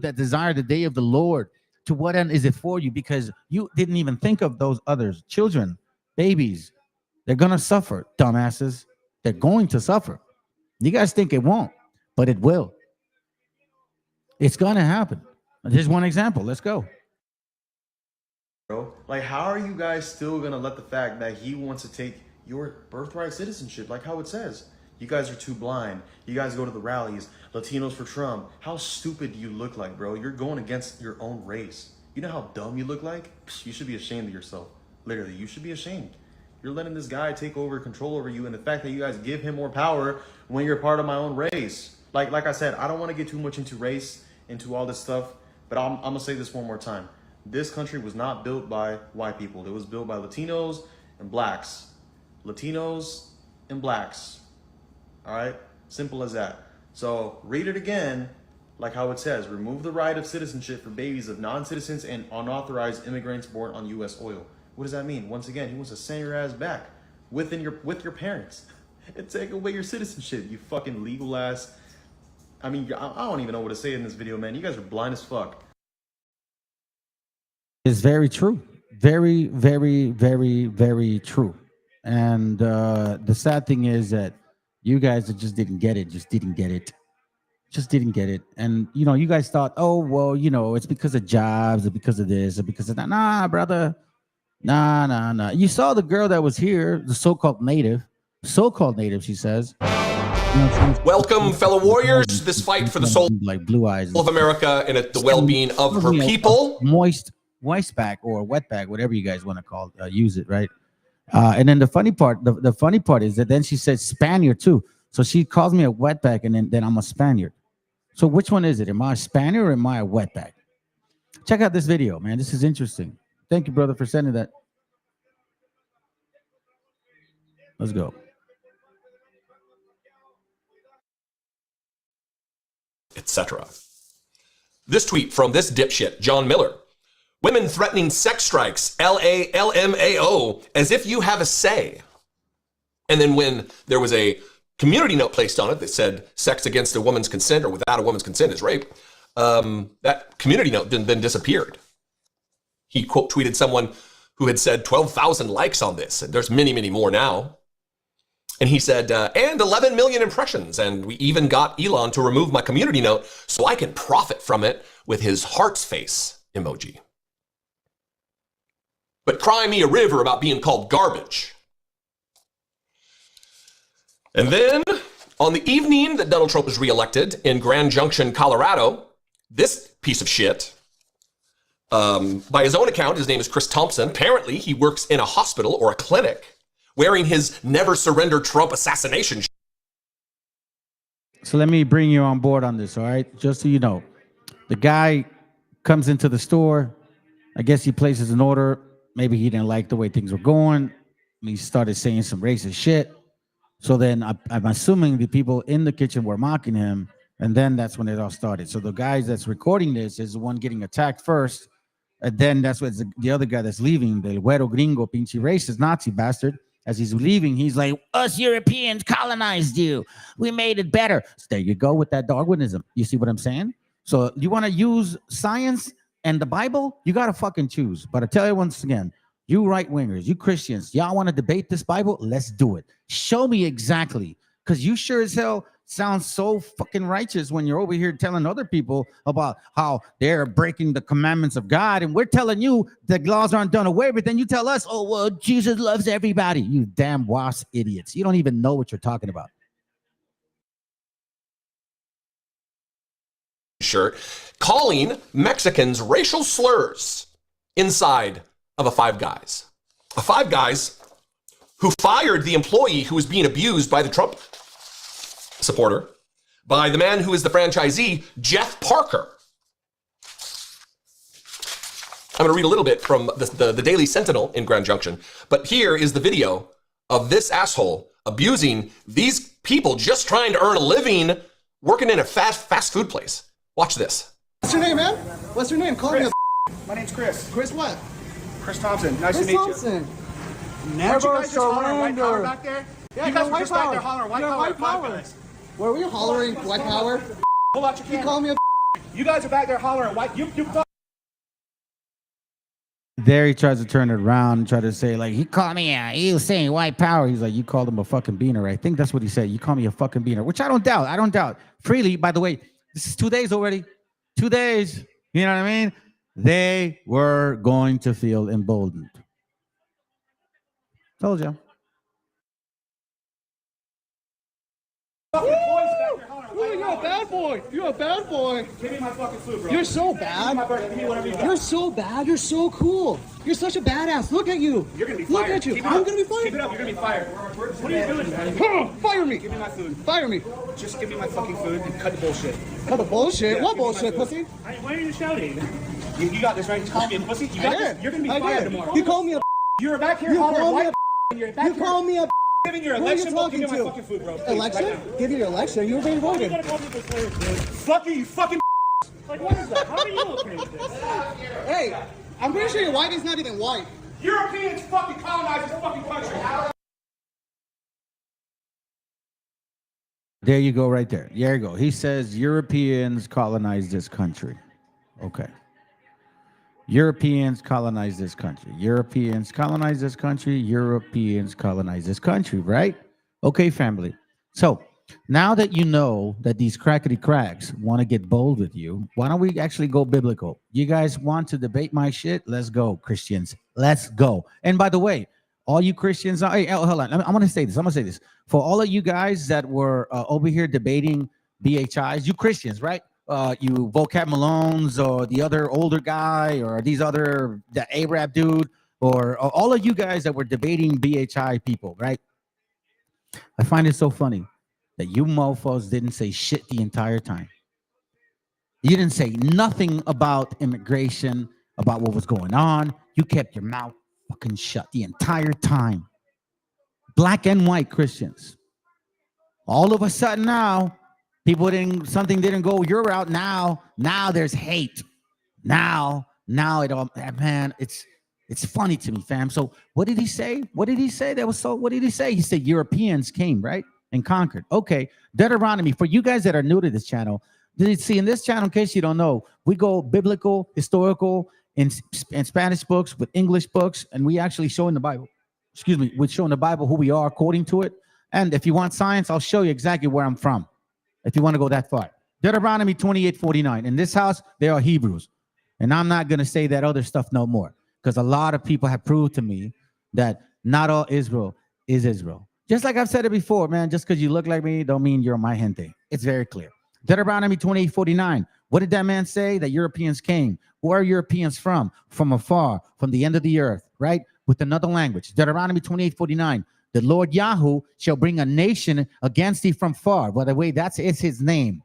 Speaker 4: that desire the day of the Lord. To what end is it for you? Because you didn't even think of those others. Children, babies, they're going to suffer, dumbasses. They're going to suffer. You guys think it won't, but it will. It's going to happen. Here's one example. Let's go.
Speaker 16: Bro, like, how are you guys still gonna let the fact that he wants to take your birthright citizenship, like how it says? You guys are too blind. You guys go to the rallies, Latinos for Trump. How stupid do you look like, bro? You're going against your own race. You know how dumb you look like? You should be ashamed of yourself. Literally, you should be ashamed. You're letting this guy take over control over you, and the fact that you guys give him more power when you're part of my own race. Like I said, I don't want to get too much into race, into all this stuff, but I'm gonna say this one more time. This country was not built by white people. It was built by Latinos and blacks. Latinos and blacks. All right? Simple as that. So read it again, like how it says, remove the right of citizenship for babies of non-citizens and unauthorized immigrants born on U.S. oil. What does that mean? Once again, he wants to send your ass back with your parents and take away your citizenship, you fucking legal ass. I mean, I don't even know what to say in this video, man. You guys are blind as fuck.
Speaker 4: It's very true. Very, very, very, very true. And the sad thing is that you guys just didn't get it. Just didn't get it. Just didn't get it. And, you know, you guys thought, oh, well, you know, it's because of jobs or because of this or because of that. Nah, brother. Nah. You saw the girl that was here, the so-called native, she says.
Speaker 10: Welcome, fellow warriors, to this fight for the soul
Speaker 4: like blue eyes
Speaker 10: of America and the well-being of her people.
Speaker 4: Moist bag or wet bag, whatever you guys want to call it, use it, right? And then the funny part is that then she said Spaniard too. So she calls me a wetback, and then I'm a Spaniard. So which one is it? Am I a Spaniard or am I a wetback? Check out this video, man. This is interesting. Thank you, brother, for sending that. Let's go.
Speaker 10: Etc. This tweet from this dipshit, John Miller. Women threatening sex strikes, LALMAO, as if you have a say. And then when there was a community note placed on it that said sex against a woman's consent or without a woman's consent is rape, that community note then disappeared. He quote tweeted someone who had said 12,000 likes on this, and there's many, many more now. And he said, and 11 million impressions, and we even got Elon to remove my community note so I can profit from it with his heart's face emoji. But cry me a river about being called garbage. And then, on the evening that Donald Trump was reelected in Grand Junction, Colorado, this piece of shit, by his own account, his name is Chris Thompson. Apparently, he works in a hospital or a clinic wearing his Never Surrender Trump assassination.
Speaker 4: So let me bring you on board on this, all right? Just so you know, the guy comes into the store. I guess he places an order. Maybe he didn't like the way things were going. He started saying some racist shit. So then I'm assuming the people in the kitchen were mocking him. And then that's when it all started. So the guy that's recording this is the one getting attacked first. And then that's what the other guy that's leaving, the güero gringo, pinche racist Nazi bastard. As he's leaving, he's like, us Europeans colonized you. We made it better. So there you go with that Darwinism. You see what I'm saying? So you want to use science and the Bible? You got to fucking choose. But I tell you once again, you right-wingers, you Christians, y'all want to debate this Bible? Let's do it. Show me exactly. Because you sure as hell sound so fucking righteous when you're over here telling other people about how they're breaking the commandments of God, and we're telling you the laws aren't done away, but then you tell us, oh, well, Jesus loves everybody. You damn wasp idiots. You don't even know what you're talking about.
Speaker 10: Shirt, calling Mexicans racial slurs inside of a Five Guys. A Five Guys who fired the employee who was being abused by the Trump supporter, by the man who is the franchisee, Jeff Parker. I'm going to read a little bit from the Daily Sentinel in Grand Junction, but here is the video of this asshole abusing these people just trying to earn a living working in a fast food place. Watch this.
Speaker 17: What's your name, man? What's your name? Call me a
Speaker 18: My name's Chris.
Speaker 17: Chris what?
Speaker 18: Chris Thompson. Nice
Speaker 17: Chris
Speaker 18: to meet
Speaker 17: Thompson.
Speaker 18: you.
Speaker 17: Never
Speaker 18: Aren't you guys just hollering white power
Speaker 17: surrender.
Speaker 18: back there?
Speaker 17: Yeah,
Speaker 18: you
Speaker 17: got
Speaker 18: guys were
Speaker 17: white
Speaker 18: just back
Speaker 17: power.
Speaker 18: there hollering white
Speaker 17: You got
Speaker 18: power.
Speaker 17: white
Speaker 18: at Five
Speaker 17: power.
Speaker 18: Guys.
Speaker 17: Were we hollering white power?
Speaker 18: Pull out your
Speaker 17: You
Speaker 18: camera.
Speaker 17: call me a
Speaker 18: You guys are back there hollering white. You
Speaker 4: There he tries to turn it around and try to say, like, he called me he was saying white power. He's like, you called him a fucking beaner. I think that's what he said. You call me a fucking beaner, which I don't doubt. I don't doubt. Freely, by the way, this is 2 days already. 2 days. You know what I mean? They were going to feel emboldened. Told you.
Speaker 18: Fucking boys back there hollering,
Speaker 17: Ooh, you're a bad boy. You're a bad boy.
Speaker 18: Give me my fucking food, bro.
Speaker 17: You're so bad.
Speaker 18: Give me whatever you got.
Speaker 17: You're so bad. You're so cool. You're such a badass. Look at you.
Speaker 18: You're gonna be
Speaker 17: Look
Speaker 18: fired.
Speaker 17: at you.
Speaker 18: Keep it
Speaker 17: I'm
Speaker 18: up.
Speaker 17: gonna be fired.
Speaker 18: Keep it up. You're gonna be fired. What are you doing, man?
Speaker 17: Fire me.
Speaker 18: Give me my food.
Speaker 17: Fire me.
Speaker 18: Just give me my fucking food and cut the bullshit.
Speaker 17: Cut the bullshit?
Speaker 18: Yeah,
Speaker 17: What
Speaker 18: give me my
Speaker 17: bullshit,
Speaker 18: food.
Speaker 17: pussy?
Speaker 18: Why are you shouting? You got this, right? Just call me a pussy. You got this. You're gonna be fired tomorrow.
Speaker 17: You called me a.
Speaker 18: You're back here
Speaker 17: You
Speaker 18: hollering
Speaker 17: called me
Speaker 18: white. You're back
Speaker 17: You
Speaker 18: here
Speaker 17: called me a.
Speaker 18: giving your
Speaker 17: Who are you
Speaker 18: election book. Give me
Speaker 17: talking
Speaker 18: my
Speaker 17: to?
Speaker 18: fucking food, bro. Please,
Speaker 17: Election?
Speaker 18: right now.
Speaker 17: Give you your election. You were being voted.
Speaker 18: Fuck you, you fucking. Like, what is that? How are you okay with this?
Speaker 17: Hey, I'm pretty sure your white is not even white.
Speaker 18: Europeans fucking colonized this fucking country.
Speaker 4: There you go, right there. There you go. He says Europeans colonized this country. Okay. Europeans colonized this country. Europeans colonized this country. Europeans colonized this country, right? Okay, family. So now that you know that these crackety cracks want to get bold with you, why don't we actually go biblical? You guys want to debate my shit? Let's go, Christians. Let's go. And by the way, all you Christians, hey, hold on. I'm going to say this. I'm going to say this. For all of you guys that were over here debating BHIs, you Christians, right? You Vocab Malones or the other older guy or the Arab dude or all of you guys that were debating BHI people, right? I find it so funny that you mofos didn't say shit the entire time. You didn't say nothing about immigration, about what was going on. You kept your mouth fucking shut the entire time. Black and white Christians. All of a sudden now, something didn't go your route. Now there's hate. Now it all, man, it's funny to me, fam. So what did he say? What did he say? What did he say? He said Europeans came, right? And conquered. Okay. Deuteronomy, for you guys that are new to this channel, see in this channel, in case you don't know, we go biblical, historical, in Spanish books with English books, and we actually show in the Bible. We're showing the Bible who we are according to it. And if you want science, I'll show you exactly where I'm from. If you want to go that far. Deuteronomy 28:49. In this house, there are Hebrews. And I'm not going to say that other stuff no more, because a lot of people have proved to me that not all Israel is Israel. Just like I've said it before, man, just because you look like me don't mean you're my gente. It's very clear. Deuteronomy 28:49. What did that man say? That Europeans came. Where are Europeans from? From afar, from the end of the earth, right? With another language. Deuteronomy 28:49. The Lord Yahoo shall bring a nation against thee from far. By the way, it's his name.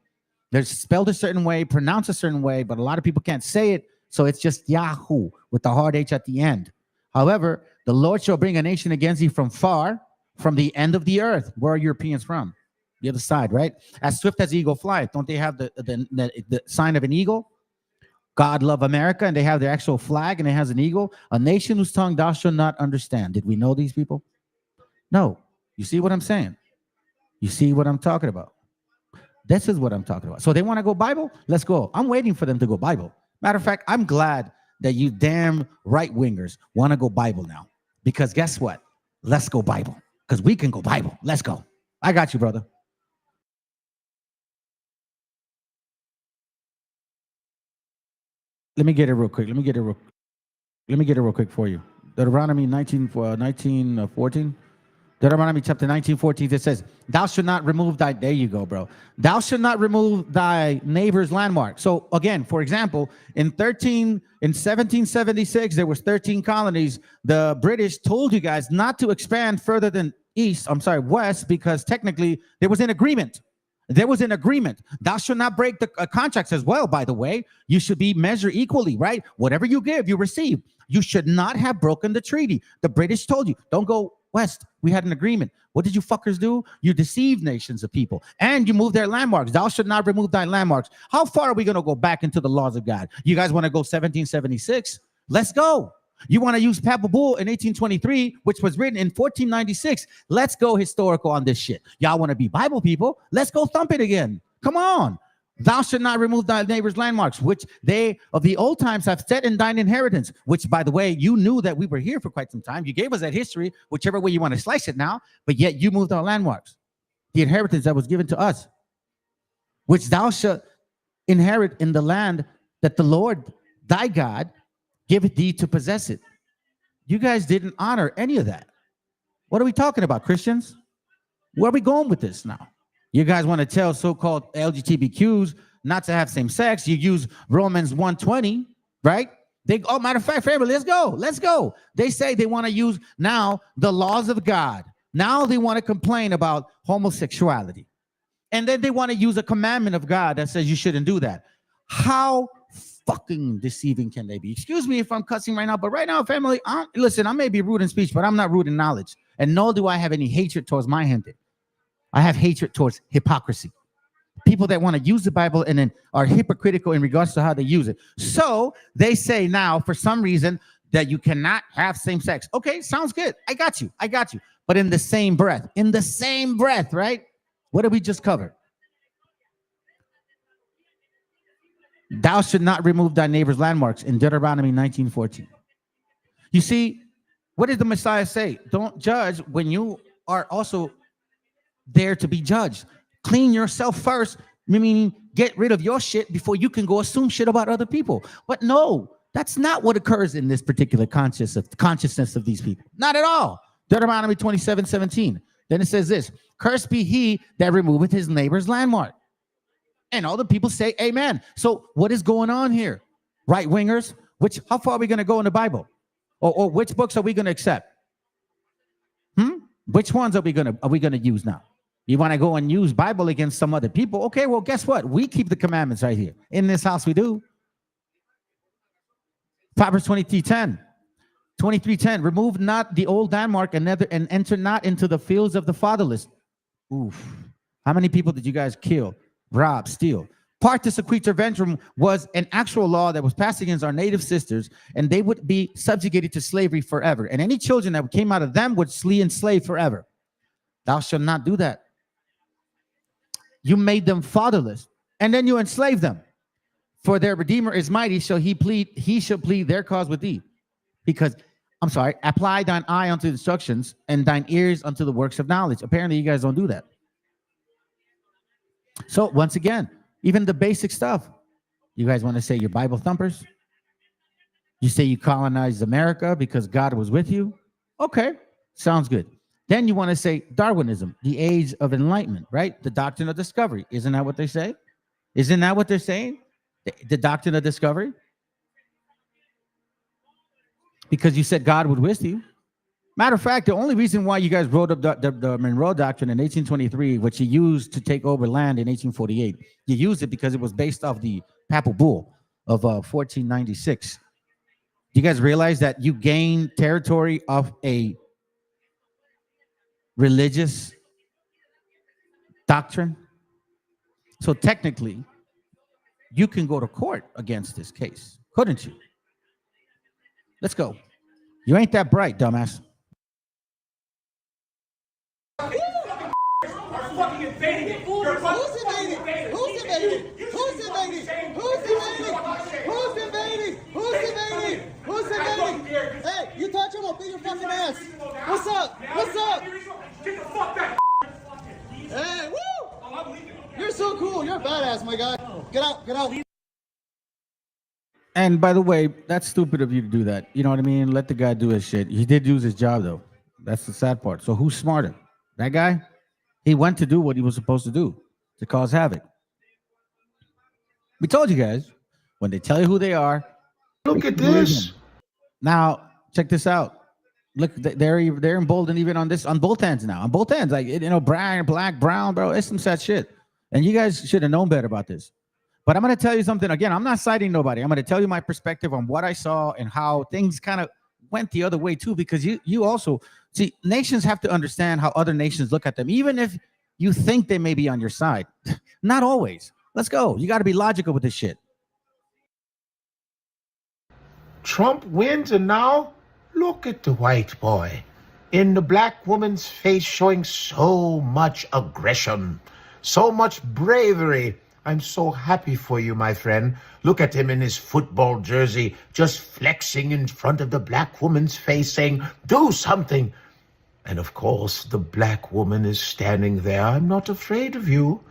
Speaker 4: They're spelled a certain way, pronounced a certain way, but a lot of people can't say it. So it's just Yahoo with the hard H at the end. However, the Lord shall bring a nation against thee from far, from the end of the earth. Where are Europeans from? The other side, right? As swift as the eagle flieth. Don't they have the sign of an eagle? God love America, and they have their actual flag, and it has an eagle. A nation whose tongue thou shalt not understand. Did we know these people? No. You see what I'm saying? You see what I'm talking about? This is what I'm talking about. So they want to go Bible? Let's go. I'm waiting for them to go Bible. Matter of fact, I'm glad that you damn right-wingers want to go Bible now. Because guess what? Let's go Bible. Because we can go Bible. Let's go. I got you, brother. Let me get it real quick. Let me get it real quick for you. Deuteronomy 19:14. Deuteronomy chapter 19:14. It says, "Thou shalt not remove thy." There you go, bro. "Thou shalt not remove thy neighbor's landmark." So again, for example, in 1776, there was 13 colonies. The British told you guys not to expand further than west, because technically there was an agreement. There was an agreement. Thou shalt not break the contracts as well, by the way. You should be measured equally, right? Whatever you give, you receive. You should not have broken the treaty. The British told you, don't go west. We had an agreement. What did you fuckers do? You deceived nations of people, and you moved their landmarks. Thou shalt not remove thy landmarks. How far are we going to go back into the laws of God? You guys want to go 1776? Let's go. You want to use Papal Bull in 1823, which was written in 1496. Let's go historical on this shit. Y'all want to be Bible people? Let's go thump it again. Come on. Thou shalt not remove thy neighbor's landmarks, which they of the old times have set in thine inheritance, which, by the way, you knew that we were here for quite some time. You gave us that history, whichever way you want to slice it now, but yet you moved our landmarks, the inheritance that was given to us, which thou shalt inherit in the land that the Lord thy God giveth thee to possess it. You guys didn't honor any of that. What are we talking about, Christians? Where are we going with this now? You guys want to tell so-called LGBTQs not to have same sex. You use Romans 1:20, right? Matter of fact, family, let's go. They say they want to use now the laws of God. Now they want to complain about homosexuality. And then they want to use a commandment of God that says you shouldn't do that. How fucking deceiving can they be? Excuse me if I'm cussing right now, but right now, family, listen, I may be rude in speech, but I'm not rude in knowledge. And nor do I have any hatred towards my gente. I have hatred towards hypocrisy. People that want to use the Bible and then are hypocritical in regards to how they use it. So they say now, for some reason, that you cannot have same sex. Okay, sounds good. I got you. But in the same breath, right? What did we just cover? Thou should not remove thy neighbor's landmarks in Deuteronomy 19:14. You see, what did the Messiah say? Don't judge when you are also there to be judged. Clean yourself first, meaning get rid of your shit before you can go assume shit about other people. But no, that's not what occurs in this particular consciousness of these people. Not at all. Deuteronomy 27:17. Then it says this: cursed be he that removeth his neighbor's landmark. And all the people say amen. So what is going on here? Right wingers, how far are we going to go in the Bible? Or which books are we going to accept? Which ones are we going to use now? You want to go and use Bible against some other people? Okay, well, guess what? We keep the commandments right here. In this house, we do. Proverbs 23:10. Remove not the old landmark and enter not into the fields of the fatherless. Oof. How many people did you guys kill, rob, steal? Partus Equitur Ventrum was an actual law that was passed against our native sisters, and they would be subjugated to slavery forever. And any children that came out of them would be enslaved forever. Thou shalt not do that. You made them fatherless, and then you enslaved them. For their Redeemer is mighty, he shall plead their cause with thee. Because, apply thine eye unto the instructions and thine ears unto the works of knowledge. Apparently, you guys don't do that. So, once again, even the basic stuff. You guys want to say you're Bible thumpers? You say you colonized America because God was with you? Okay, sounds good. Then you want to say Darwinism, the age of enlightenment, right? The doctrine of discovery. Isn't that what they say? Isn't that what they're saying? The doctrine of discovery? Because you said God would with you. Matter of fact, the only reason why you guys wrote up the Monroe Doctrine in 1823, which you used to take over land in 1848, you used it because it was based off the Papal Bull of 1496. Do you guys realize that you gain territory of a religious doctrine? So technically, you can go to court against this case, couldn't you? Let's go. You ain't that bright, dumbass.
Speaker 17: Hey, you touch him, I'll beat your fucking ass. What's up? Get the fuck back. Hey, woo! You're so cool. You're a badass, my guy. Get out.
Speaker 4: And by the way, that's stupid of you to do that. You know what I mean? Let the guy do his shit. He did use his job, though. That's the sad part. So who's smarter? That guy? He went to do what he was supposed to do, to cause havoc. We told you guys, when they tell you who they are.
Speaker 19: Look at this.
Speaker 4: Now, check this out. Look, they're emboldened even on both ends now. On both ends. Like, black, brown, bro. It's some sad shit. And you guys should have known better about this. But I'm going to tell you something. Again, I'm not citing nobody. I'm going to tell you my perspective on what I saw and how things kind of went the other way too, because you also see, nations have to understand how other nations look at them, even if you think they may be on your side. Not always. Let's go. You got to be logical with this shit.
Speaker 19: Trump wins, and now look at the white boy in the black woman's face, showing so much aggression, so much bravery. I'm so happy for you, my friend. Look at him in his football jersey, just flexing in front of the black woman's face, saying, do something. And of course, the black woman is standing there. I'm not afraid of you.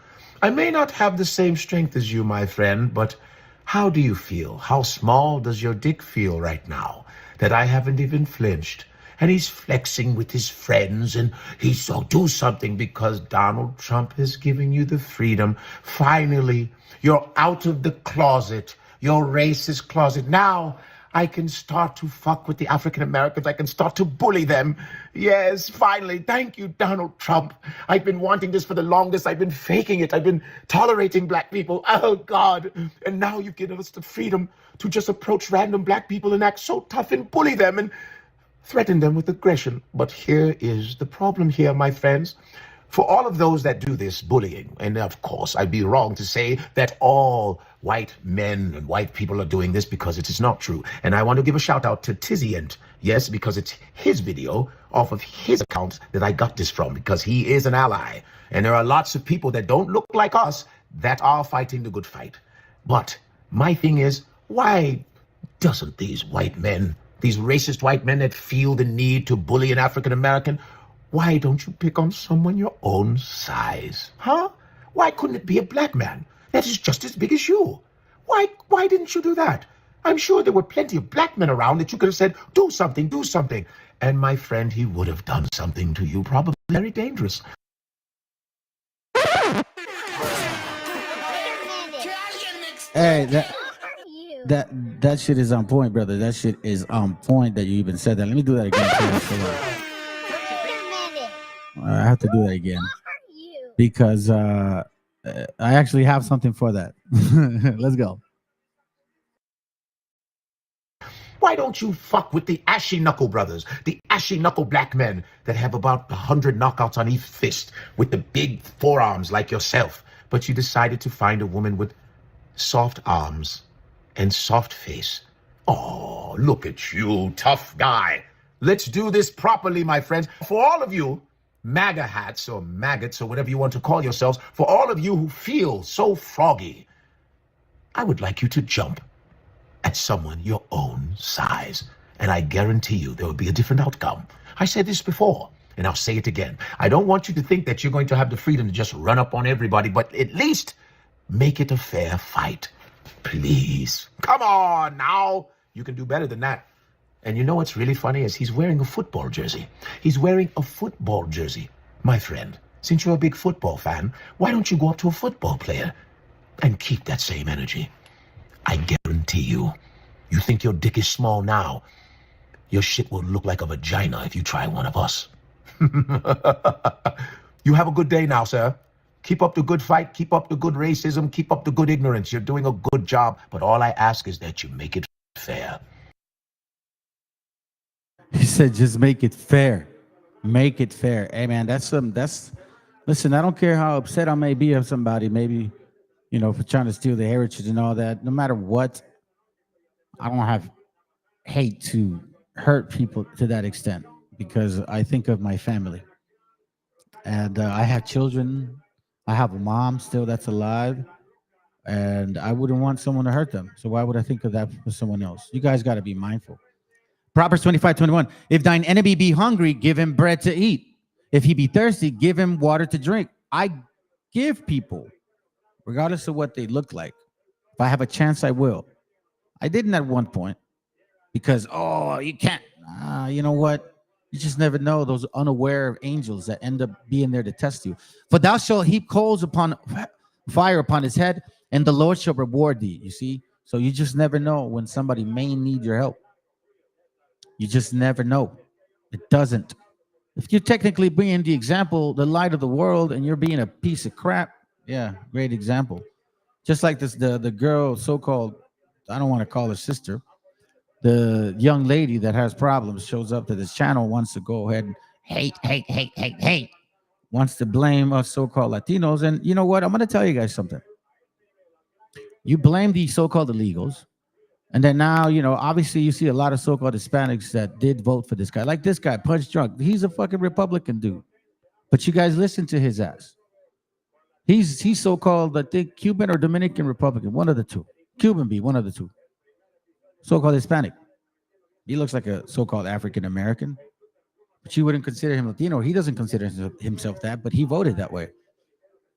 Speaker 19: I may not have the same strength as you, my friend, but how do you feel? How small does your dick feel right now that I haven't even flinched? and he's flexing with his friends, and he's so do something because Donald Trump is giving you the freedom. Finally, you're out of the closet, your racist closet. Now I can start to fuck with the African Americans. I can start to bully them. Yes, finally. Thank you, Donald Trump. I've been wanting this for the longest. I've been faking it. I've been tolerating black people. Oh, God. And now you've given us the freedom to just approach random black people and act so tough and bully them and threaten them with aggression. But here is the problem here, my friends. For all of those that do this bullying, and of course, I'd be wrong to say that all white men and white people are doing this, because it is not true. And I want to give a shout out to Tizient, yes, because it's his video off of his account that I got this from, because he is an ally. And there are lots of people that don't look like us that are fighting the good fight. But my thing is, why doesn't these white men, these racist white men that feel the need to bully an African American, why don't you pick on someone your own size? Huh? Why couldn't it be a black man that is just as big as you? Why didn't you do that? I'm sure there were plenty of black men around that you could have said, do something, do something. And my friend, he would have done something to you, probably very dangerous.
Speaker 4: Hey, that shit is on point, brother. That shit is on point that you even said that. Let me do that again. I have to do that again because I actually have something for that. Let's go.
Speaker 19: Why don't you fuck with the ashy knuckle brothers, the ashy knuckle black men that have about 100 knockouts on each fist with the big forearms like yourself? But you decided to find a woman with soft arms and soft face. Oh, look at you, tough guy. Let's do this properly, my friends. For all of you MAGA hats or maggots or whatever you want to call yourselves, for all of you who feel so froggy, I would like you to jump at someone your own size. And I guarantee you there will be a different outcome. I said this before, and I'll say it again. I don't want you to think that you're going to have the freedom to just run up on everybody, but at least make it a fair fight. Please. Come on now. You can do better than that. And you know what's really funny is he's wearing a football jersey. He's wearing a football jersey. My friend, since you're a big football fan, why don't you go up to a football player and keep that same energy? I guarantee you, you think your dick is small now. Your shit will look like a vagina if you try one of us. You have a good day now, sir. Keep up the good fight. Keep up the good racism. Keep up the good ignorance. You're doing a good job. But all I ask is that you make it fair.
Speaker 4: He said, just make it fair. Make it fair. Hey, man, listen, I don't care how upset I may be of somebody, maybe, for trying to steal the heritage and all that. No matter what, I don't have hate to hurt people to that extent because I think of my family. And I have children. I have a mom still that's alive. And I wouldn't want someone to hurt them. So why would I think of that for someone else? You guys got to be mindful. Proverbs 25:21. If thine enemy be hungry, give him bread to eat. If he be thirsty, give him water to drink. I give people, regardless of what they look like. If I have a chance, I will. I didn't at one point because, you can't. You know what? You just never know those unaware angels that end up being there to test you. For thou shalt heap coals upon fire upon his head, and the Lord shall reward thee. You see? So you just never know when somebody may need your help. You just never know. It doesn't. If you're technically being the example, the light of the world, and you're being a piece of crap, yeah, great example. Just like this, the girl, so-called, I don't want to call her sister, the young lady that has problems shows up to this channel, wants to go ahead and hate, wants to blame us so-called Latinos. And you know what? I'm going to tell you guys something. You blame the so-called illegals. And then now, obviously you see a lot of so-called Hispanics that did vote for this guy. Like this guy, Punch Drunk. He's a fucking Republican dude. But you guys listen to his ass. He's so-called, I think, Cuban or Dominican Republican. One of the two. Cuban be one of the two. So-called Hispanic. He looks like a so-called African American. But you wouldn't consider him Latino. He doesn't consider himself that, but he voted that way.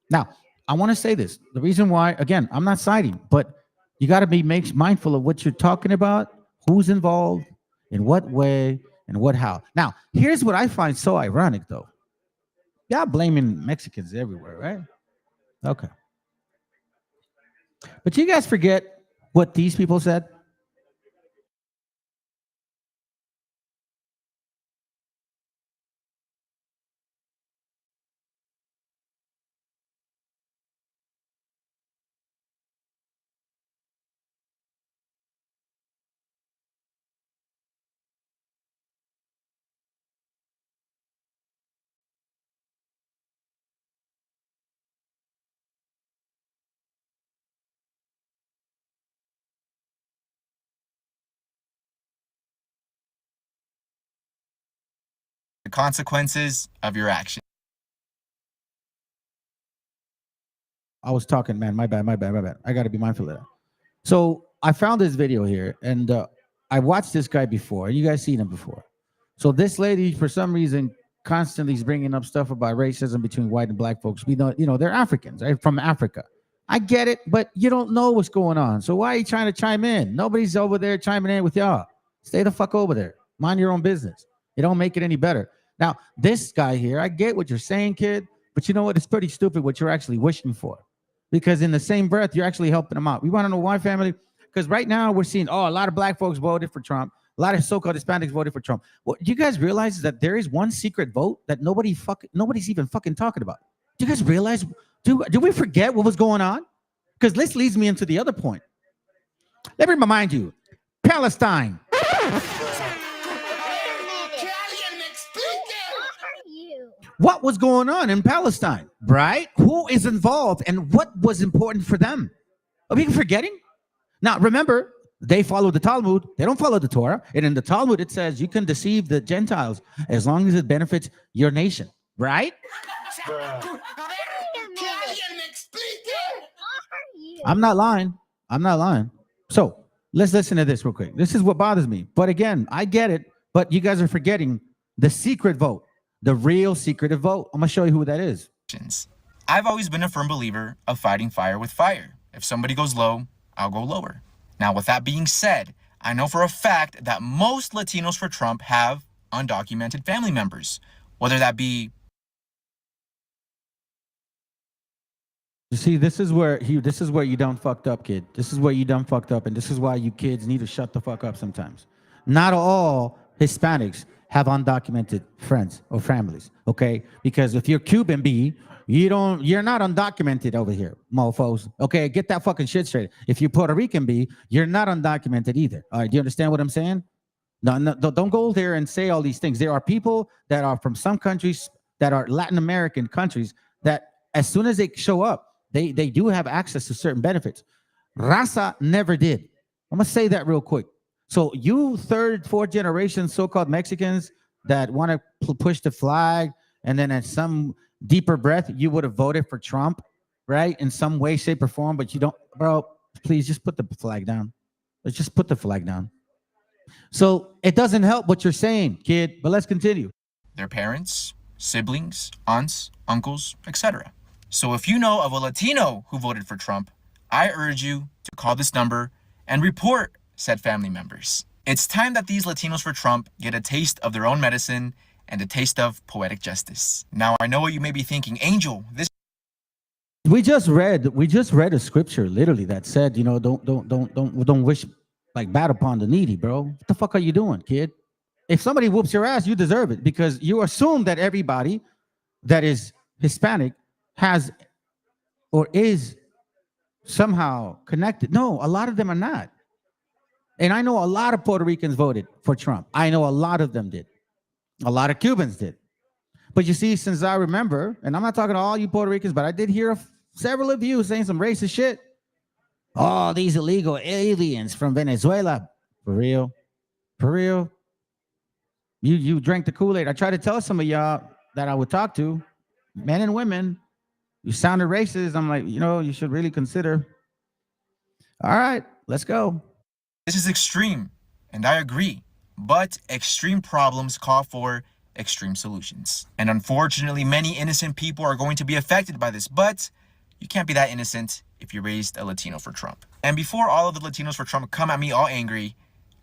Speaker 4: Now, I want to say this. The reason why, again, I'm not siding, but you got to be mindful of what you're talking about, who's involved, in what way, and what how. Now, here's what I find so ironic, though. Y'all blaming Mexicans everywhere, right? Okay. But you guys forget what these people said?
Speaker 20: The consequences of your actions.
Speaker 4: I was talking, man. My bad. I got to be mindful of that. So I found this video here, and I watched this guy before. You guys seen him before. So this lady, for some reason, constantly is bringing up stuff about racism between white and black folks. We know, they're Africans, right? From Africa. I get it, but you don't know what's going on. So why are you trying to chime in? Nobody's over there chiming in with y'all. Stay the fuck over there. Mind your own business. It don't make it any better. Now, this guy here, I get what you're saying, kid, but you know what? It's pretty stupid what you're actually wishing for. Because in the same breath, you're actually helping them out. We want to know why, family? Because right now we're seeing, a lot of black folks voted for Trump. A lot of so-called Hispanics voted for Trump. What do you guys realize is that there is one secret vote that nobody's even fucking talking about? Do you guys realize? Do we forget what was going on? Because this leads me into the other point. Let me remind you, Palestine. What was going on in Palestine, right? Who is involved and what was important for them? Are we forgetting? Now, remember, they follow the Talmud. They don't follow the Torah. And in the Talmud, it says you can deceive the Gentiles as long as it benefits your nation, right? I'm not lying. So let's listen to this real quick. This is what bothers me. But again, I get it. But you guys are forgetting the secret vote. The real secretive vote. I'm going to show you who that is.
Speaker 20: I've always been a firm believer of fighting fire with fire. If somebody goes low, I'll go lower. Now, with that being said, I know for a fact that most Latinos for Trump have undocumented family members, whether that be...
Speaker 4: You see, this is where you done fucked up, kid. This is where you done fucked up, and this is why you kids need to shut the fuck up sometimes. Not all Hispanics have undocumented friends or families, okay? Because if you're Cuban, you're not undocumented over here, mofos. Okay, get that fucking shit straight. If you're Puerto Rican, you're not undocumented either. All right, do you understand what I'm saying? No, don't go there and say all these things. There are people that are from some countries that are Latin American countries that as soon as they show up, they do have access to certain benefits. Raza never did. I'm gonna say that real quick. So you third, fourth generation so-called Mexicans that want to push the flag, and then at some deeper breath, you would have voted for Trump, right? In some way, shape, or form, but you don't, bro, please just put the flag down. Let's just put the flag down. So it doesn't help what you're saying, kid, but let's continue.
Speaker 20: Their parents, siblings, aunts, uncles, etc. So if you know of a Latino who voted for Trump, I urge you to call this number and report said family members. It's time that these Latinos for Trump get a taste of their own medicine and a taste of poetic justice. Now, I know what you may be thinking, Angel, this...
Speaker 4: We just read a scripture literally that said, don't wish like bad upon the needy, bro. What the fuck are you doing, kid? If somebody whoops your ass, you deserve it, because you assume that everybody that is Hispanic has or is somehow connected. No, a lot of them are not. And I know a lot of Puerto Ricans voted for Trump. I know a lot of them did. A lot of Cubans did. But you see, since I remember, and I'm not talking to all you Puerto Ricans, but I did hear several of you saying some racist shit. Oh, these illegal aliens from Venezuela. For real? For real? You drank the Kool-Aid. I tried to tell some of y'all that I would talk to, men and women, you sounded racist. I'm like, you should really consider. All right, let's go.
Speaker 20: This is extreme, and I agree. But extreme problems call for extreme solutions. And unfortunately, many innocent people are going to be affected by this, but you can't be that innocent if you raised a Latino for Trump. And before all of the Latinos for Trump come at me all angry,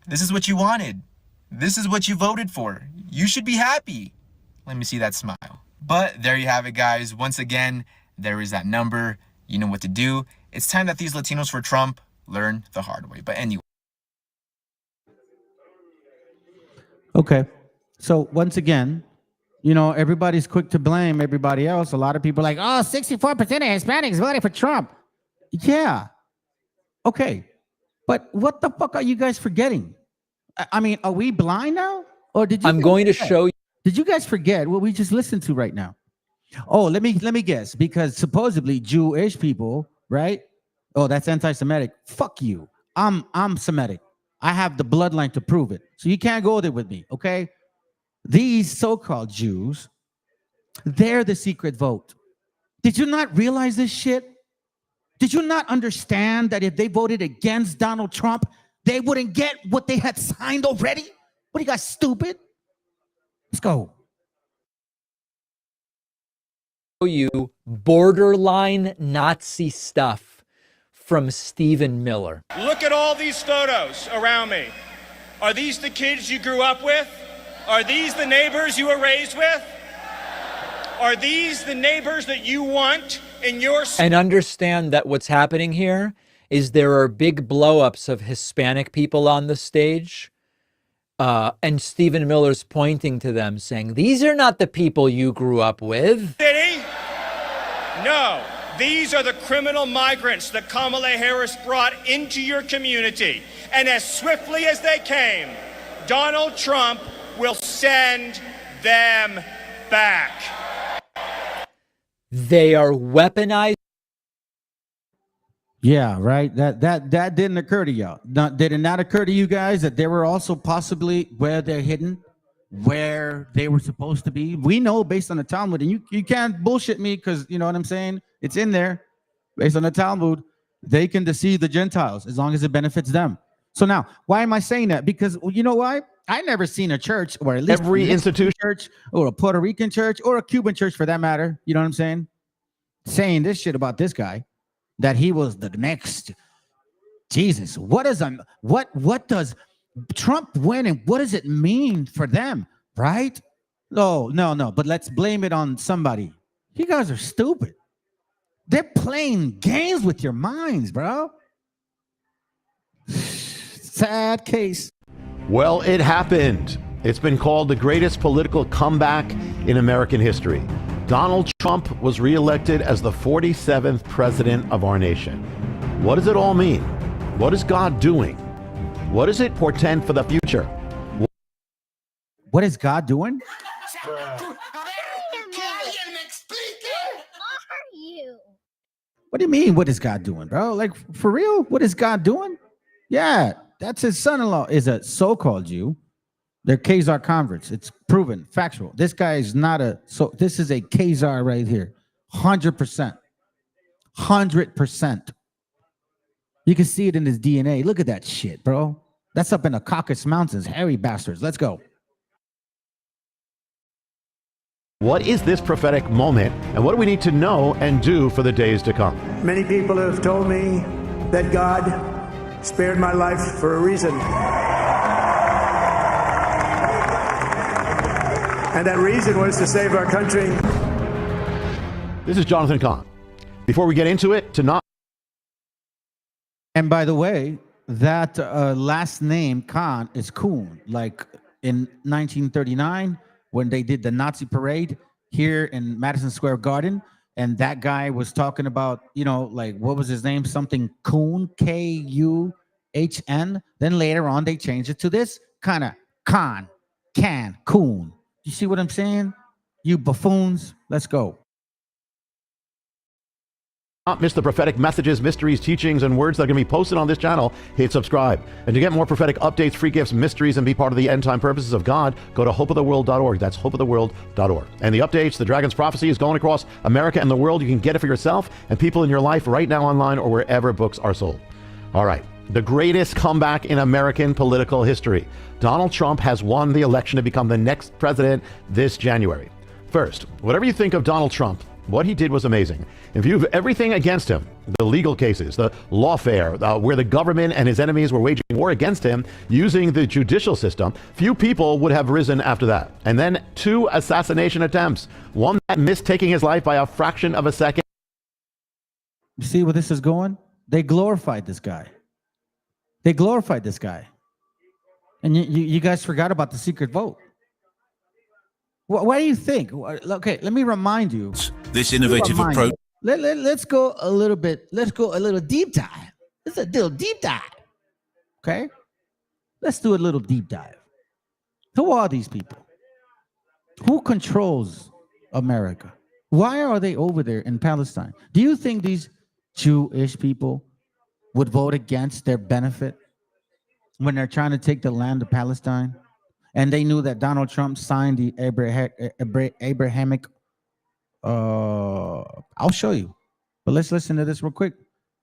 Speaker 20: this is what you wanted. This is what you voted for. You should be happy. Let me see that smile. But there you have it, guys. Once again, there is that number. You know what to do. It's time that these Latinos for Trump learn the hard way. But anyway.
Speaker 4: Okay. So once again, you know, everybody's quick to blame everybody else. A lot of people are like, oh, 64% of Hispanics voted for Trump. Yeah. Okay. But what the fuck are you guys forgetting? I mean, are we blind now? Or did you
Speaker 1: I'm going to show you.
Speaker 4: Did you guys forget what we just listened to right now? Oh, let me guess, because supposedly Jewish people, right? Oh, that's anti-Semitic. Fuck you. I'm Semitic. I have the bloodline to prove it. So you can't go there with me, okay? These so-called Jews, they're the secret vote. Did you not realize this shit? Did you not understand that if they voted against Donald Trump, they wouldn't get what they had signed already? What are you guys, stupid? Let's go.
Speaker 1: You borderline Nazi stuff from Stephen Miller.
Speaker 2: Look at all these photos around me. Are these the kids you grew up with? Are these the neighbors you were raised with? Are these the neighbors that you want in your...
Speaker 1: And understand that what's happening here is there are big blow-ups of Hispanic people on the stage. And Stephen Miller's pointing to them saying, these are not the people you grew up with.
Speaker 2: City? No, these are the criminal migrants that Kamala Harris brought into your community. And as swiftly as they came, Donald Trump will send them back.
Speaker 1: They are weaponized.
Speaker 4: Yeah, right. That didn't occur to y'all. Did it not occur to you guys that they were also possibly where they're hidden, where they were supposed to be? We know based on the Talmud, and you can't bullshit me because you know what I'm saying. It's in there, based on the Talmud. They can deceive the Gentiles as long as it benefits them. So now, why am I saying that? Because you know why? I never seen a church, or at least
Speaker 21: every institution,
Speaker 4: church, or a Puerto Rican church, or a Cuban church for that matter. You know what I'm saying? Saying this shit about this guy. That he was the next Jesus. What does Trump win, and what does it mean for them? Right? No. But let's blame it on somebody. You guys are stupid. They're playing games with your minds, bro. Sad case.
Speaker 21: Well, it happened. It's been called the greatest political comeback in American history. Donald Trump was reelected as the 47th president of our nation. What does it all mean? What is God doing? What does it portend for the future?
Speaker 4: What is God doing? What do you mean, what is God doing, bro? Like, for real? What is God doing? Yeah, that's his son-in-law is a so-called Jew. They're Khazar converts. It's proven, factual. This guy is not this is a Khazar right here. 100%. 100%. You can see it in his DNA. Look at that shit, bro. That's up in the Caucasus Mountains. Hairy bastards. Let's go.
Speaker 21: What is this prophetic moment, and what do we need to know and do for the days to come?
Speaker 6: Many people have told me that God spared my life for a reason. And that reason was to save our country.
Speaker 21: This is Jonathan Cahn. Before we get into it,
Speaker 4: And by the way, that last name, Khan, is Kuhn. Like in 1939, when they did the Nazi parade here in Madison Square Garden, and that guy was talking about, you know, like, what was his name? Something Kuhn, K-U-H-N. Then later on, they changed it to this kind of Khan, Kuhn. You see what I'm saying? You buffoons. Let's go.
Speaker 21: Not miss the prophetic messages, mysteries, teachings, and words that are going to be posted on this channel. Hit subscribe. And to get more prophetic updates, free gifts, mysteries, and be part of the end time purposes of God, go to hopeoftheworld.org. That's hopeoftheworld.org. And the updates, the dragon's prophecy is going across America and the world. You can get it for yourself and people in your life right now online or wherever books are sold. All right. The greatest comeback in American political history. Donald Trump has won the election to become the next president this January. First, whatever you think of Donald Trump, What he did was amazing. In view of everything against him, the legal cases, the lawfare, where the government and his enemies were waging war against him using the judicial system, few people would have risen after that. And then 2 assassination attempts, one that missed taking his life by a fraction of a second.
Speaker 4: You see where this is going? They glorified this guy. They glorified this guy. And you guys forgot about the secret vote. What do you think? Okay, let me remind you.
Speaker 5: This innovative approach.
Speaker 4: Let's go a little bit. Let's go a little deep dive. This is a little deep dive. Okay? Let's do a little deep dive. Who are these people? Who controls America? Why are they over there in Palestine? Do you think these Jewish people would vote against their benefit when they're trying to take the land of Palestine? And they knew that Donald Trump signed the Abrahamic. I'll show you. But let's listen to this real quick.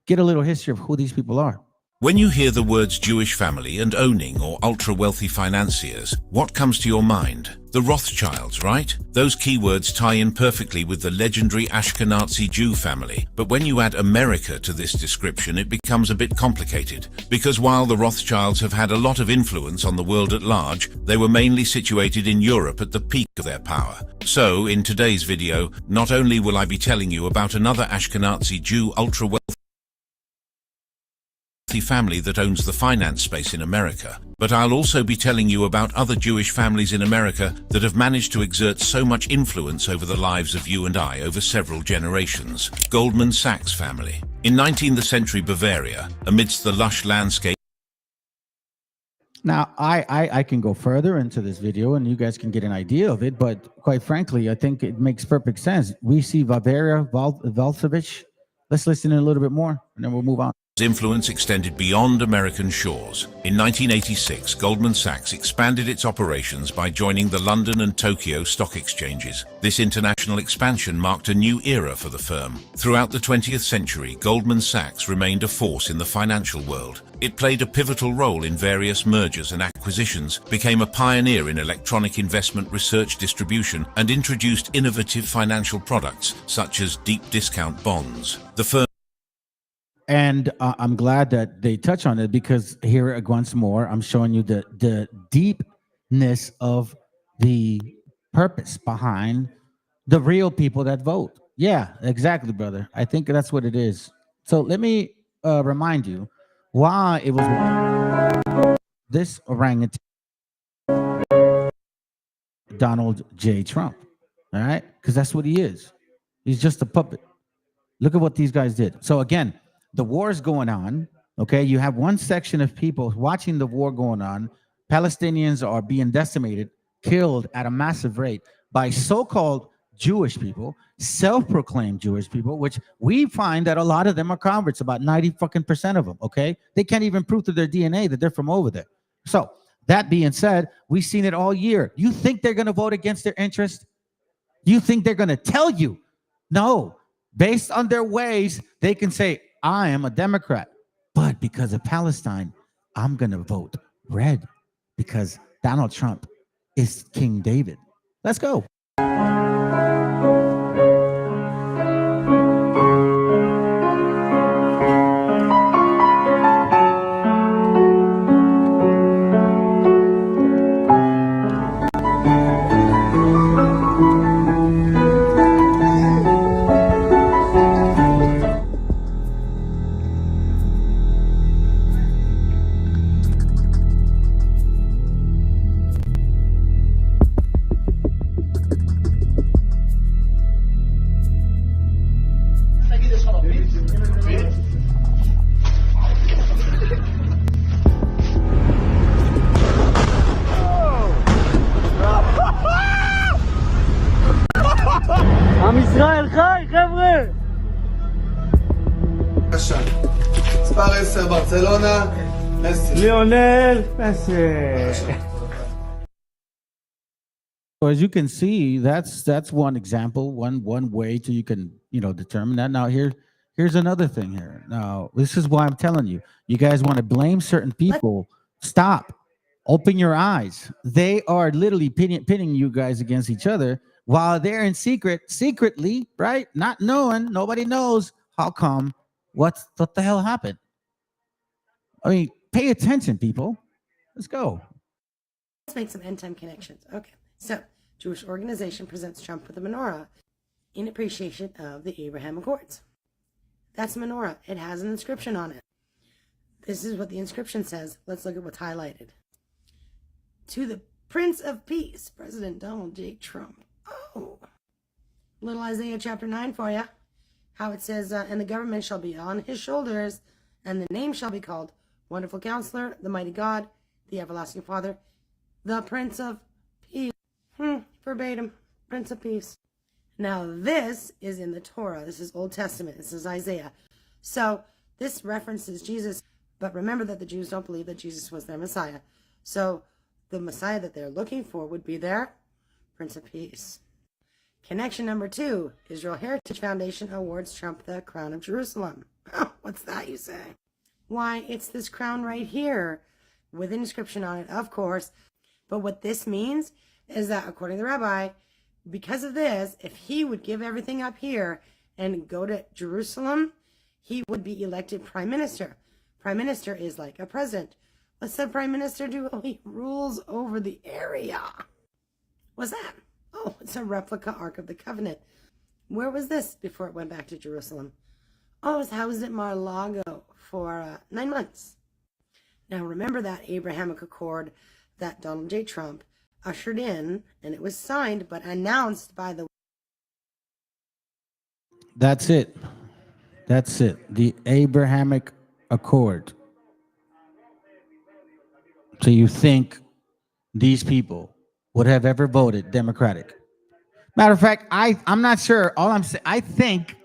Speaker 4: Get a little history of who these people are.
Speaker 5: When you hear the words Jewish family and owning or ultra-wealthy financiers, what comes to your mind? The Rothschilds, right? Those keywords tie in perfectly with the legendary Ashkenazi Jew family. But when you add America to this description, it becomes a bit complicated. Because while the Rothschilds have had a lot of influence on the world at large, they were mainly situated in Europe at the peak of their power. So, in today's video, not only will I be telling you about another Ashkenazi Jew ultra-wealthy family that owns the finance space in America, but I'll also be telling you about other Jewish families in America that have managed to exert so much influence over the lives of you and I over several generations. Goldman Sachs family. In 19th century Bavaria, amidst the lush landscape.
Speaker 4: Now, I can go further into this video and you guys can get an idea of it, but quite frankly, I think it makes perfect sense. We see Bavaria, Valsevich. Let's listen in a little bit more and then we'll move on.
Speaker 5: Influence extended beyond American shores. In 1986, Goldman Sachs expanded its operations by joining the London and Tokyo stock exchanges. This international expansion marked a new era for the firm. Throughout the 20th century, Goldman Sachs remained a force in the financial world. It played a pivotal role in various mergers and acquisitions, became a pioneer in electronic investment research distribution, and introduced innovative financial products such as deep discount bonds. The firm
Speaker 4: And I'm glad that they touch on it because here once more, I'm showing you the deepness of the purpose behind the real people that vote. Yeah, exactly, brother. I think that's what it is. So let me remind you why it was this orangutan, Donald J. Trump. All right, because that's what he is. He's just a puppet. Look at what these guys did. So again, the war is going on, okay? You have one section of people watching the war going on. Palestinians are being decimated, killed at a massive rate by so-called Jewish people, self-proclaimed Jewish people, which we find that a lot of them are converts, about 90% of them, okay? They can't even prove to their DNA that they're from over there. So that being said, we've seen it all year. You think they're going to vote against their interest? You think they're going to tell you? No. Based on their ways, they can say, I am a Democrat, but because of Palestine, I'm going to vote red because Donald Trump is King David. Let's go.
Speaker 18: עם ישראל חי, חבר'ה!
Speaker 22: בבקשה. מספר 10 ברצלונה, מסי.
Speaker 18: ליונל מסי.
Speaker 4: So as you can see, that's one example, one way to you can determine that. Now here's another thing here. Now this is why I'm telling you, you guys want to blame certain people. Stop. Open your eyes. They are literally pitting you guys against each other while they're in secretly, right? Not knowing, nobody knows how come, what the hell happened. I mean, pay attention, people. Let's go.
Speaker 3: Let's make some end-time connections. Okay, so Jewish organization presents Trump with a menorah in appreciation of the Abraham Accords. That's a menorah. It has an inscription on it. This is what the inscription says. Let's look at what's highlighted. To the Prince of Peace, President Donald J. Trump. Oh, little Isaiah chapter 9 for you. How it says, and the government shall be on his shoulders, and the name shall be called Wonderful Counselor, the Mighty God, the Everlasting Father, the Prince of Peace. Verbatim, Prince of Peace. Now this is in the Torah. This is Old Testament. This is Isaiah. So this references Jesus, but remember that the Jews don't believe that Jesus was their Messiah. So the Messiah that they're looking for would be their Prince of Peace. Connection number 2, Israel Heritage Foundation awards Trump the Crown of Jerusalem. Oh, what's that, you say? Why, it's this crown right here with an inscription on it, of course. But what this means is that, according to the rabbi, because of this, if he would give everything up here and go to Jerusalem, he would be elected prime minister. Prime minister is like a president. What's the prime minister do? Oh, he rules over the area. What's that? Oh, it's a replica Ark of the Covenant. Where was this before it went back to Jerusalem? Oh, it was housed at Mar-a-Lago for 9 months. Now, remember that Abrahamic Accord that Donald J. Trump ushered in, and it was signed but announced by the...
Speaker 4: That's it. That's it. The Abrahamic Accord. So you think these people would have ever voted Democratic? Matter of fact, I'm not sure. All I'm saying, I think,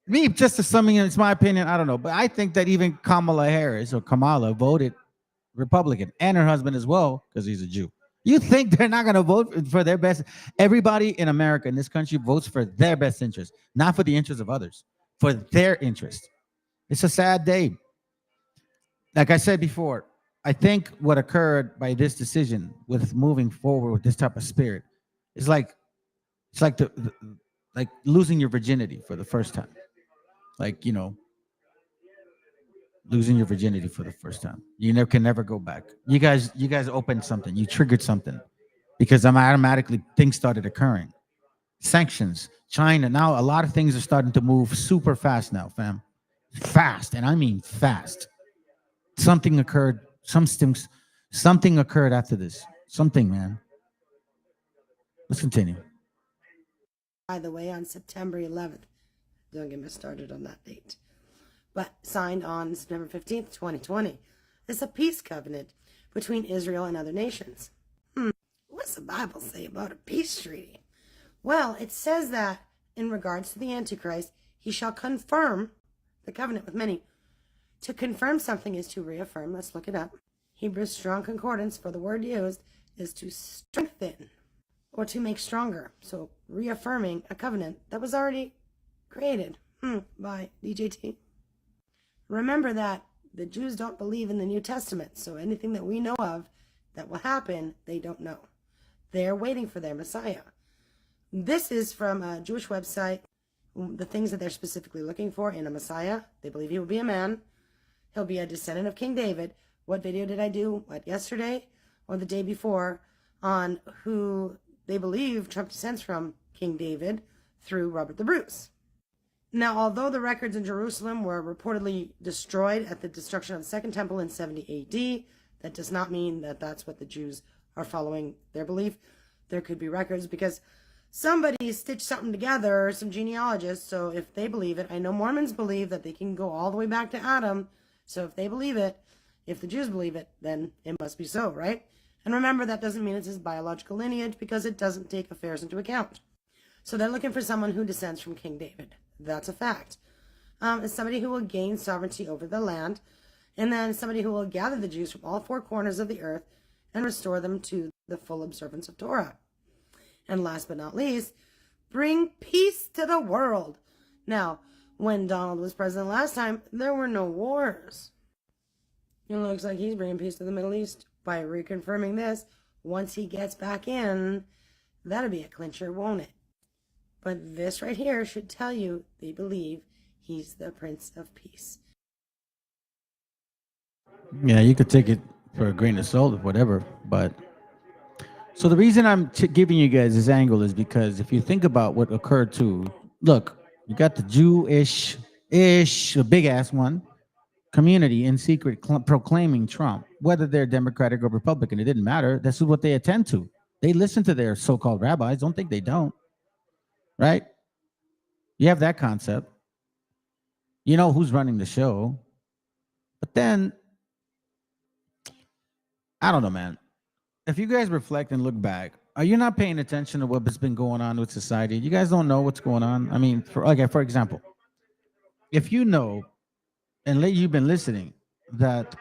Speaker 4: me just assuming it's my opinion, I don't know, but I think that even Kamala Harris or Kamala voted Republican, and her husband as well, because he's a Jew. You think they're not going to vote for their best? Everybody in America, in this country, votes for their best interest, not for the interest of others, for their interest. It's a sad day. Like I said before, I think what occurred by this decision with moving forward with this type of spirit is like, it's like like losing your virginity for the first time. Like, you know, losing your virginity for the first time. You can never go back. You guys opened something. You triggered something because automatically things started occurring. Sanctions, China. Now a lot of things are starting to move super fast now, fam. Fast, and I mean fast. Something occurred. Something occurred after this. Something, man. Let's continue.
Speaker 3: By the way, on September 11th. Don't get me started on that date. But signed on September 15th, 2020. It's a peace covenant between Israel and other nations. What's the Bible say about a peace treaty? Well, it says that in regards to the Antichrist, he shall confirm the covenant with many. To confirm something is to reaffirm. Let's look it up. Hebrew's strong concordance for the word used is to strengthen or to make stronger. So reaffirming a covenant that was already created by DJT. Remember that the Jews don't believe in the New Testament, so anything that we know of that will happen, they don't know. They're waiting for their Messiah. This is from a Jewish website, the things that they're specifically looking for in a Messiah. They believe he will be a man. He'll be a descendant of King David. What video did I do? Yesterday or the day before on who they believe Trump descends from King David through Robert the Bruce. Now, although the records in Jerusalem were reportedly destroyed at the destruction of the Second Temple in 70 AD, that does not mean that that's what the Jews are following their belief. There could be records because somebody stitched something together, some genealogists, so if they believe it, I know Mormons believe that they can go all the way back to Adam, so if they believe it, if the Jews believe it, then it must be so, right? And remember, that doesn't mean it's his biological lineage because it doesn't take affairs into account. So they're looking for someone who descends from King David. That's a fact. It's somebody who will gain sovereignty over the land, and then somebody who will gather the Jews from all four corners of the earth and restore them to the full observance of Torah. And last but not least, bring peace to the world. Now, when Donald was president last time, there were no wars. It looks like he's bringing peace to the Middle East by reconfirming this. Once he gets back in, that'll be a clincher, won't it? But this right here should tell you they believe he's the Prince of Peace.
Speaker 4: Yeah, you could take it for a grain of salt or whatever, but so the reason I'm giving you guys this angle is because if you think about what occurred to, look, you got the Jewish, a big ass one, community in secret proclaiming Trump, whether they're Democratic or Republican, it didn't matter. This is what they attend to. They listen to their so-called rabbis. Don't think they don't, right? You have that concept. You know who's running the show. But then, I don't know, man. If you guys reflect and look back, are you not paying attention to what's been going on with society? You guys don't know what's going on. I mean, for example, if you know, and you've been listening, that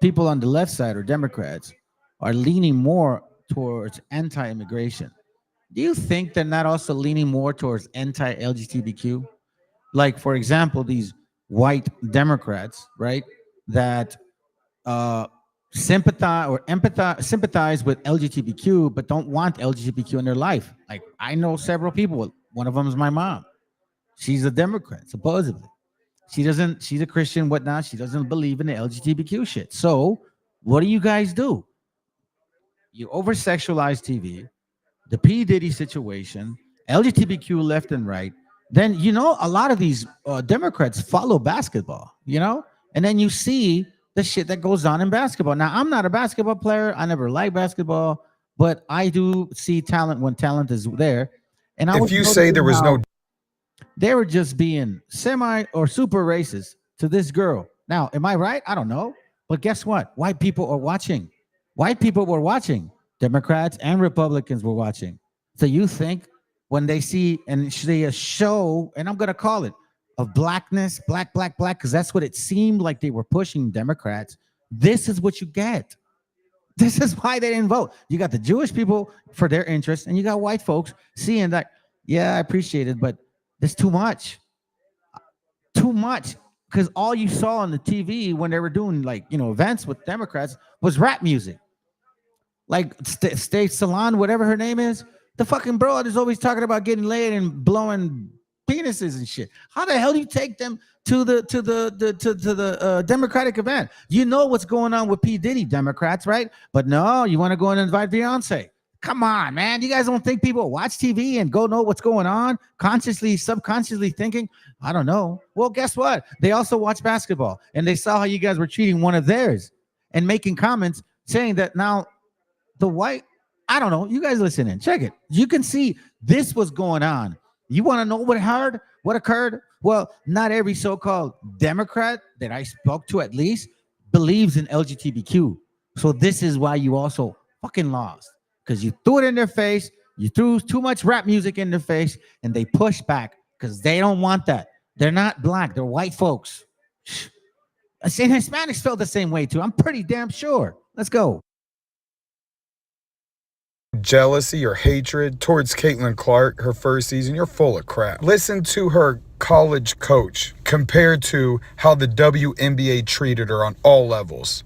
Speaker 4: people on the left side or Democrats are leaning more towards anti-immigration. Do you think they're not also leaning more towards anti-LGBTQ? Like, for example, these white Democrats, right, that sympathize with LGBTQ, but don't want LGBTQ in their life. Like, I know several people. One of them is my mom. She's a Democrat, supposedly. She's a Christian, whatnot. She doesn't believe in the LGBTQ shit. So what do you guys do? You over-sexualize TV, the P. Diddy situation, LGBTQ left and right. Then, a lot of these Democrats follow basketball, and then you see the shit that goes on in basketball. Now, I'm not a basketball player. I never liked basketball, but I do see talent when talent is there. And
Speaker 7: if you say there was no,
Speaker 4: they were just being semi or super racist to this girl. Now, am I right? I don't know. But guess what? White people are watching. White people were watching. Democrats and Republicans were watching. So you think when they see a show, and I'm going to call it, of blackness, black, because that's what it seemed like they were pushing Democrats. This is what you get. This is why they didn't vote. You got the Jewish people for their interest, and you got white folks seeing that, yeah, I appreciate it, but there's too much. Too much. Because all you saw on the TV when they were doing events with Democrats was rap music. Like State Salon, whatever her name is, the fucking broad is always talking about getting laid and blowing penises and shit. How the hell do you take them to the Democratic event? You know what's going on with P. Diddy, Democrats, right? But no, you want to go and invite Beyonce. Come on, man. You guys don't think people watch TV and go know what's going on? Consciously, subconsciously thinking, I don't know. Well, guess what? They also watch basketball, and they saw how you guys were treating one of theirs and making comments saying that now the white, I don't know. You guys listen in. Check it. You can see this was going on. You want to know what occurred? Well, not every so-called Democrat that I spoke to at least believes in LGBTQ. So this is why you also fucking lost. Because you threw it in their face, you threw too much rap music in their face, and they pushed back because they don't want that. They're not black, they're white folks. I say Hispanics felt the same way too. I'm pretty damn sure. Let's go.
Speaker 7: jealousy or hatred towards Caitlin Clark her first season, you're full of crap. Listen to her college coach compared to how the WNBA treated her on all levels.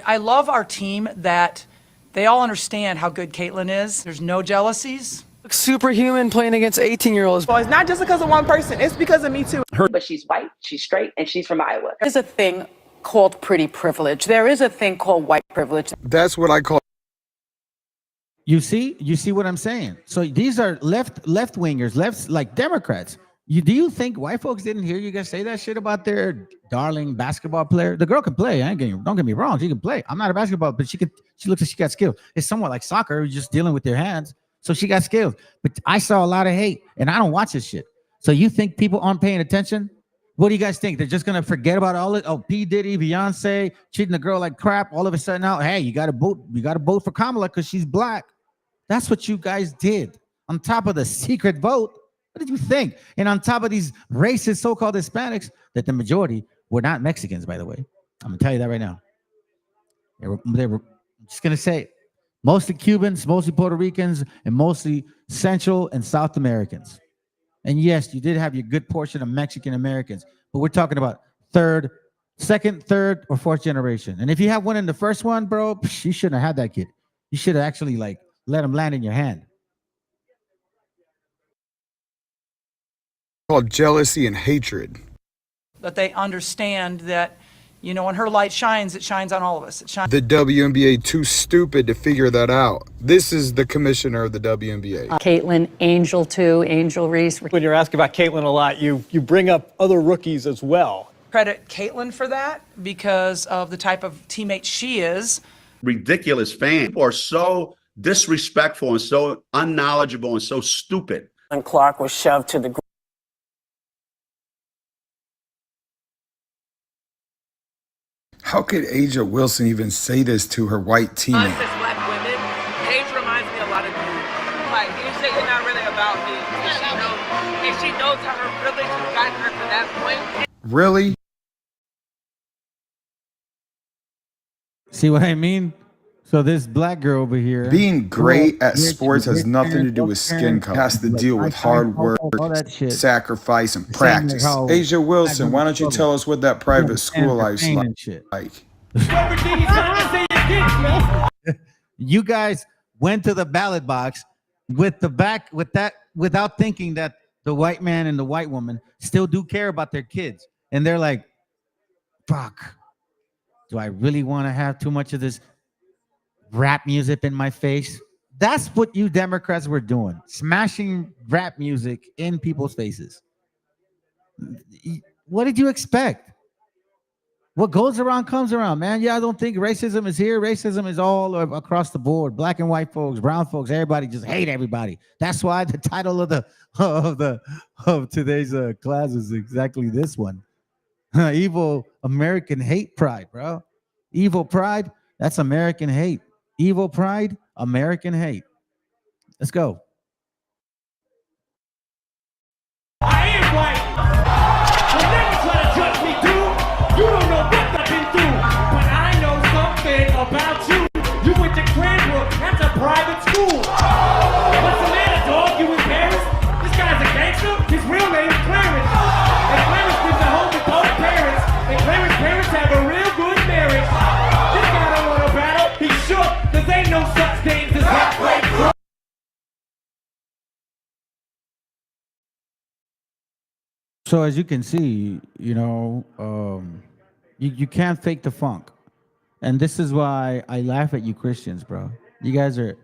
Speaker 8: I love our team that they all understand how good Caitlin is. There's no jealousies.
Speaker 23: Superhuman playing against 18-year-olds.
Speaker 24: Well, it's not just because of one person. It's because of me too.
Speaker 25: But she's white, she's straight, and she's from Iowa.
Speaker 26: There's a thing called pretty privilege. There is a thing called white privilege.
Speaker 7: That's what I call.
Speaker 4: You see what I'm saying? So these are left wingers, like Democrats. Do you think white folks didn't hear you guys say that shit about their darling basketball player? The girl can play. Don't get me wrong. She can play. I'm not a basketball, but she looks like she got skills. It's somewhat like soccer, you're just dealing with your hands. So she got skills. But I saw a lot of hate, and I don't watch this shit. So you think people aren't paying attention? What do you guys think? They're just gonna forget about all it? Oh, P. Diddy, Beyonce treating the girl like crap. All of a sudden now, hey, you gotta vote for Kamala because she's black. That's what you guys did. On top of the secret vote, what did you think? And on top of these racist so-called Hispanics, that the majority were not Mexicans, by the way. I'm gonna tell you that right now. They were just gonna say it. Mostly Cubans, mostly Puerto Ricans, and mostly Central and South Americans. And yes, you did have your good portion of Mexican Americans, but we're talking about second, third, or fourth generation. And if you have one in the first one, bro, you shouldn't have had that kid. You should have actually let him land in your hand.
Speaker 7: Called jealousy and hatred.
Speaker 8: That they understand that, you know, when her light shines, it shines on all of us. It shines.
Speaker 7: The WNBA too stupid to figure that out. This is the commissioner of the WNBA.
Speaker 26: Caitlin, Angel too, Angel Reese.
Speaker 18: When you're asking about Caitlin a lot, you bring up other rookies as well.
Speaker 8: Credit Caitlin for that because of the type of teammate she is.
Speaker 9: Ridiculous fans. People are so disrespectful and so unknowledgeable and so stupid.
Speaker 26: And Clark was shoved to the ground.
Speaker 7: How could Asia Wilson even say this to her white teammate?
Speaker 24: Us as black women, Paige reminds me a lot of you. Like, you say you're not really about me. And she knows how her privilege has gotten her to that point.
Speaker 7: Really?
Speaker 4: See what I mean? So this black girl over here,
Speaker 7: Being great at sports has nothing to do with skin color. It has to deal with hard work, sacrifice, and practice. Asia Wilson, why don't you tell us what that private school life's like?
Speaker 4: you guys went to the ballot box without thinking that the white man and the white woman still do care about their kids. And they're like, fuck, do I really want to have too much of this rap music in my face? That's what you Democrats were doing, smashing rap music in people's faces. What did you expect? What goes around comes around, man. Yeah, I don't think racism is here. Racism is all across the board. Black and white folks, brown folks, everybody just hate everybody. That's why the title of today's class is exactly this one. Evil American hate pride, bro. Evil pride, that's American hate. Evil pride, American hate. Let's go.
Speaker 18: I am white. You'll never try to judge me, dude. You don't know what I've been through. But I know something about you. You went to Cranbrook. That's a private school. What's the matter, dog? You in Paris? This guy's a gangster. His real name is Clarence. And Clarence lives at home with both parents. And Clarence's parents have a real good marriage. This guy don't want to battle. He's shook. Cause ain't no such thing as halfway crook.
Speaker 4: So as you can see, you know, you can't fake the funk. And this is why I laugh at you Christians, bro. You guys are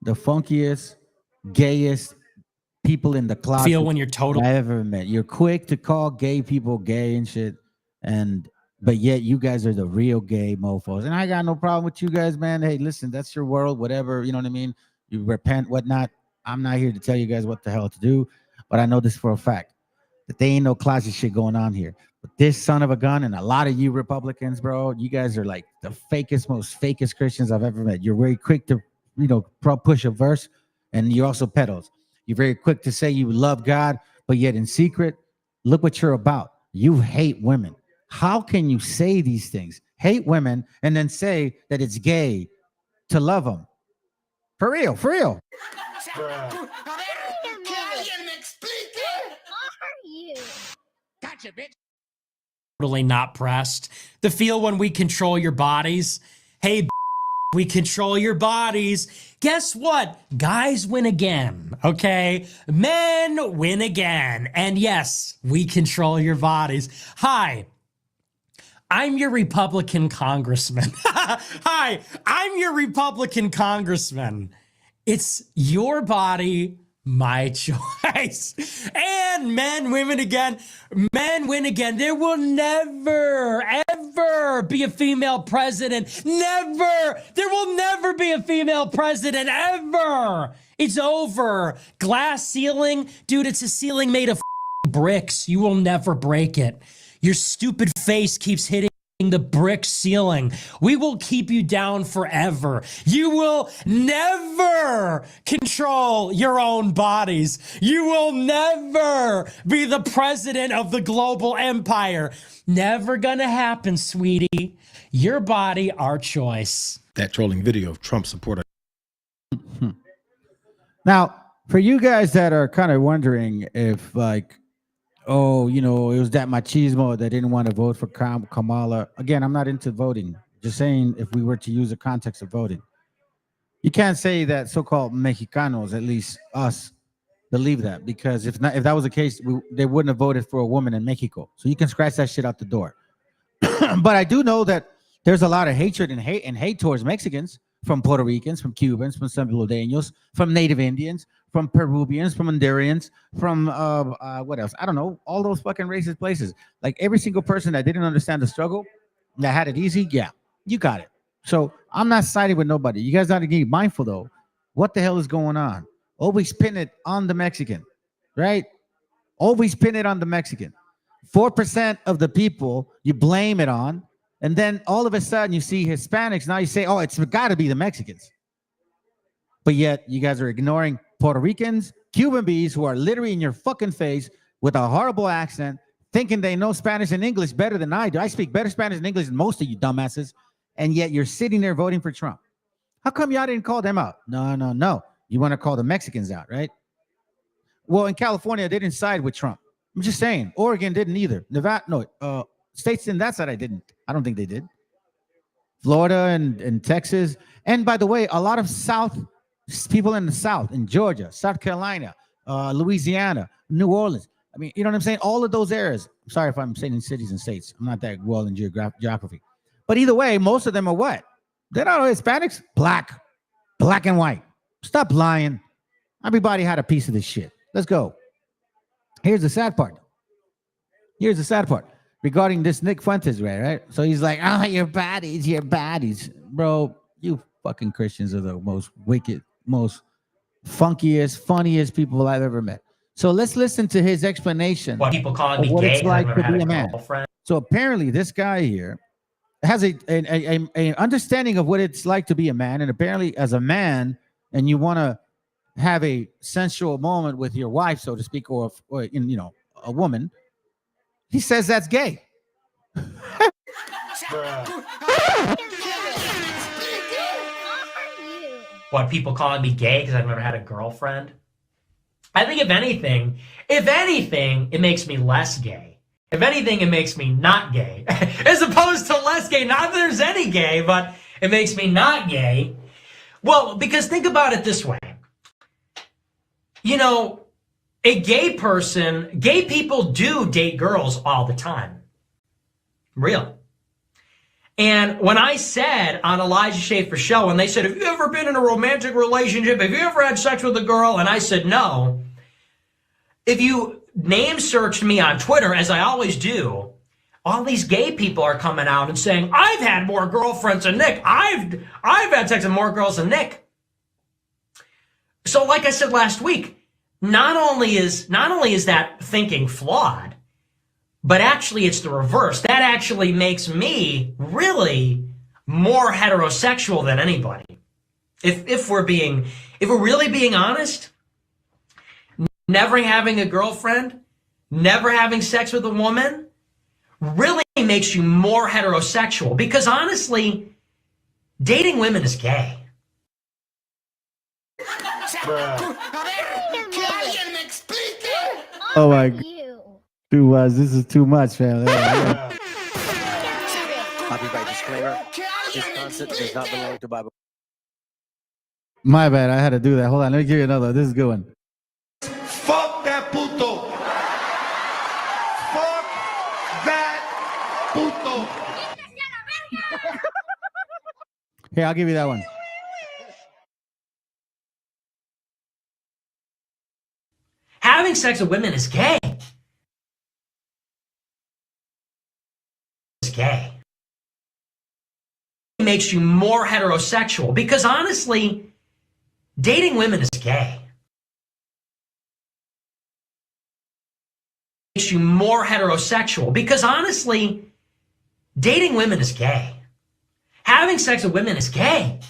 Speaker 4: the funkiest, gayest people in the closet
Speaker 11: Feel when you're total
Speaker 4: I ever met. You're quick to call gay people gay and shit. But yet you guys are the real gay mofos. And I got no problem with you guys, man. Hey, listen, that's your world, whatever, you know what I mean? You repent, whatnot. I'm not here to tell you guys what the hell to do, but I know this for a fact. That there ain't no closet shit going on here. But this son of a gun and a lot of you Republicans, bro, you guys are like the most fakest Christians I've ever met. You're very quick to, you know, push a verse, and you're also pedos. You're very quick to say you love God, but yet in secret, look what you're about. You hate women. How can you say these things? Hate women and then say that it's gay to love them? For real, for real.
Speaker 11: Gotcha, bitch. Totally not pressed. The feel when we control your bodies. Hey, we control your bodies. Guess what? Guys win again, okay? Men win again. And yes, we control your bodies. Hi, I'm your Republican congressman. Hi, I'm your Republican congressman. It's your body, my choice. And men, women again. Men win again. There will never, ever be a female president. Never. There will never be a female president, ever. It's over. Glass ceiling. Dude, it's a ceiling made of bricks. You will never break it. Your stupid face keeps hitting the brick ceiling. We will keep you down forever. You will never control your own bodies. You will never be the president of the global empire. Never gonna happen, sweetie. Your body, our choice.
Speaker 12: That trolling video of Trump supporter.
Speaker 4: Now, for you guys that are kind of wondering if, like, oh, you know, it was that machismo that didn't want to vote for Kamala. Again, I'm not into voting. Just saying, if we were to use the context of voting, you can't say that so-called Mexicanos, at least us, believe that, because if not, if that was the case, they wouldn't have voted for a woman in Mexico. So you can scratch that shit out the door. But I do know that there's a lot of hatred and hate towards Mexicans, from Puerto Ricans, from Cubans, from Salvadoreños, from Native Indians, from Peruvians, from Hondurans, from what else? I don't know, all those fucking racist places. Like every single person that didn't understand the struggle, that had it easy, yeah, you got it. So I'm not siding with nobody. You guys got to be mindful though. What the hell is going on? Always pin it on the Mexican, right? Always pin it on the Mexican. 4% of the people you blame it on, and then all of a sudden you see Hispanics. Now you say, oh, it's got to be the Mexicans. But yet you guys are ignoring Puerto Ricans, Cuban bees who are literally in your fucking face with a horrible accent, thinking they know Spanish and English better than I do. I speak better Spanish and English than most of you dumbasses, and yet you're sitting there voting for Trump. How come y'all didn't call them out? No. You want to call the Mexicans out, right? Well, in California, they didn't side with Trump. I'm just saying. Oregon didn't either. Nevada, no. States in that side, I don't think they did. Florida and Texas. And by the way, a lot of people in the South, in Georgia, South Carolina, Louisiana, New Orleans. I mean, you know what I'm saying? All of those areas. I'm sorry if I'm saying cities and states. I'm not that well in geography. But either way, most of them are what? They're not Hispanics. Black and white. Stop lying. Everybody had a piece of this shit. Let's go. Here's the sad part. Regarding this Nick Fuentes, right? So he's like, oh, you're baddies. Bro, you fucking Christians are the most wicked, most funkiest, funniest people I've ever met. So let's listen to his explanation.
Speaker 11: What people call
Speaker 4: of
Speaker 11: me
Speaker 4: what
Speaker 11: gay,
Speaker 4: it's like
Speaker 11: I've
Speaker 4: to
Speaker 11: never
Speaker 4: be
Speaker 11: had
Speaker 4: a man.
Speaker 11: girlfriend.
Speaker 4: So apparently this guy here has a understanding of what it's like to be a man. And apparently as a man, and you want to have a sensual moment with your wife, so to speak, or a woman, he says that's gay.
Speaker 11: What people calling me gay because I've never had a girlfriend. I think if anything, it makes me less gay. If anything, it makes me not gay. As opposed to less gay. Not that there's any gay, but it makes me not gay. Well, because think about it this way. You know, a gay people do date girls all the time. Real. And when I said on Elijah Schaefer's show, when they said, have you ever been in a romantic relationship? Have you ever had sex with a girl? And I said, no. If you name searched me on Twitter, as I always do, all these gay people are coming out and saying, I've had more girlfriends than Nick. I've had sex with more girls than Nick. So like I said last week, not only is that thinking flawed, but actually it's the reverse. That actually makes me really more heterosexual than anybody. If we're really being honest, never having a girlfriend, never having sex with a woman really makes you more heterosexual, because honestly, dating women is gay.
Speaker 4: Oh my God. This is too much, man.
Speaker 10: Copyright disclaimer. This concept does not belong to Bible.
Speaker 4: My bad. I had to do that. Hold on. Let me give you another. This is a good one.
Speaker 18: Fuck that puto. Fuck that puto.
Speaker 4: Here, I'll give you that one.
Speaker 11: Having sex with women is gay. It's gay. It makes you more heterosexual, because honestly, dating women is gay. It makes you more heterosexual, because honestly, dating women is gay. Having sex with women is gay.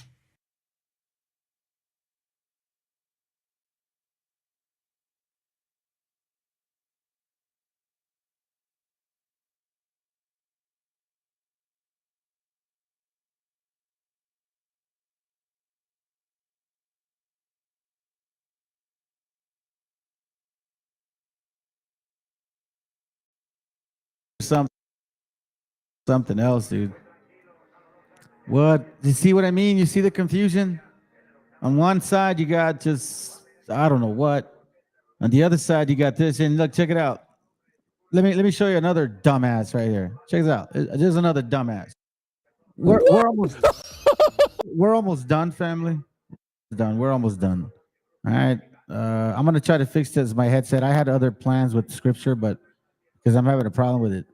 Speaker 4: Something else, dude. What? You see what I mean? You see the confusion? On one side, you got just, I don't know what. On the other side, you got this, and look, check it out. Let me show you another dumbass right here. Check this out. There's another dumbass. We're almost done, family. Done. We're almost done. All right. I'm gonna try to fix this. My headset. I had other plans with scripture, but because I'm having a problem with it,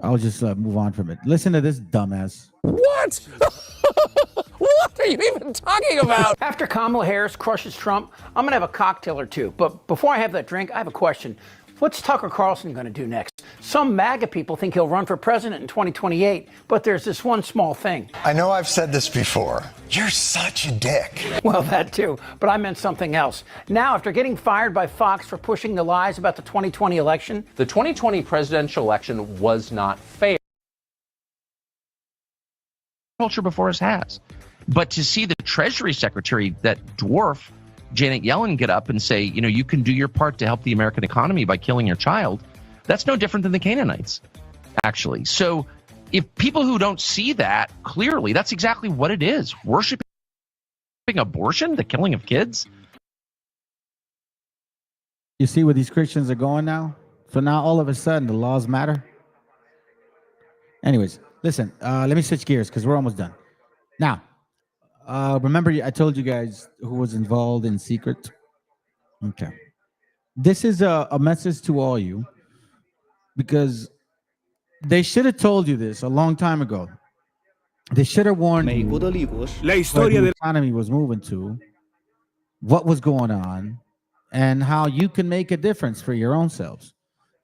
Speaker 4: I'll just move on from it. Listen to this dumbass.
Speaker 13: What? What are you even talking about? After Kamala Harris crushes Trump, I'm going to have a cocktail or two. But before I have that drink, I have a question. What's Tucker Carlson going to do next? Some MAGA people think he'll run for president in 2028, but there's this one small thing.
Speaker 14: I know I've said this before. You're such a dick.
Speaker 13: Well, that too, but I meant something else. Now, after getting fired by Fox for pushing the lies about the 2020 election,
Speaker 15: the 2020 presidential election was not fair. Culture before us has. But to see the Treasury Secretary, that dwarf, Janet Yellen, get up and say, you know, you can do your part to help the American economy by killing your child, that's no different than the Canaanites, actually. So if people who don't see that clearly, that's exactly what it is. Worshiping abortion, the killing of kids.
Speaker 4: You see where these Christians are going now? So now all of a sudden the laws matter. Anyways, listen, let me switch gears because we're almost done. Now, remember I told you guys who was involved in secret? Okay. This is a message to all you because they should have told you this a long time ago. They should have warned you where the economy was moving to, what was going on, and how you can make a difference for your own selves.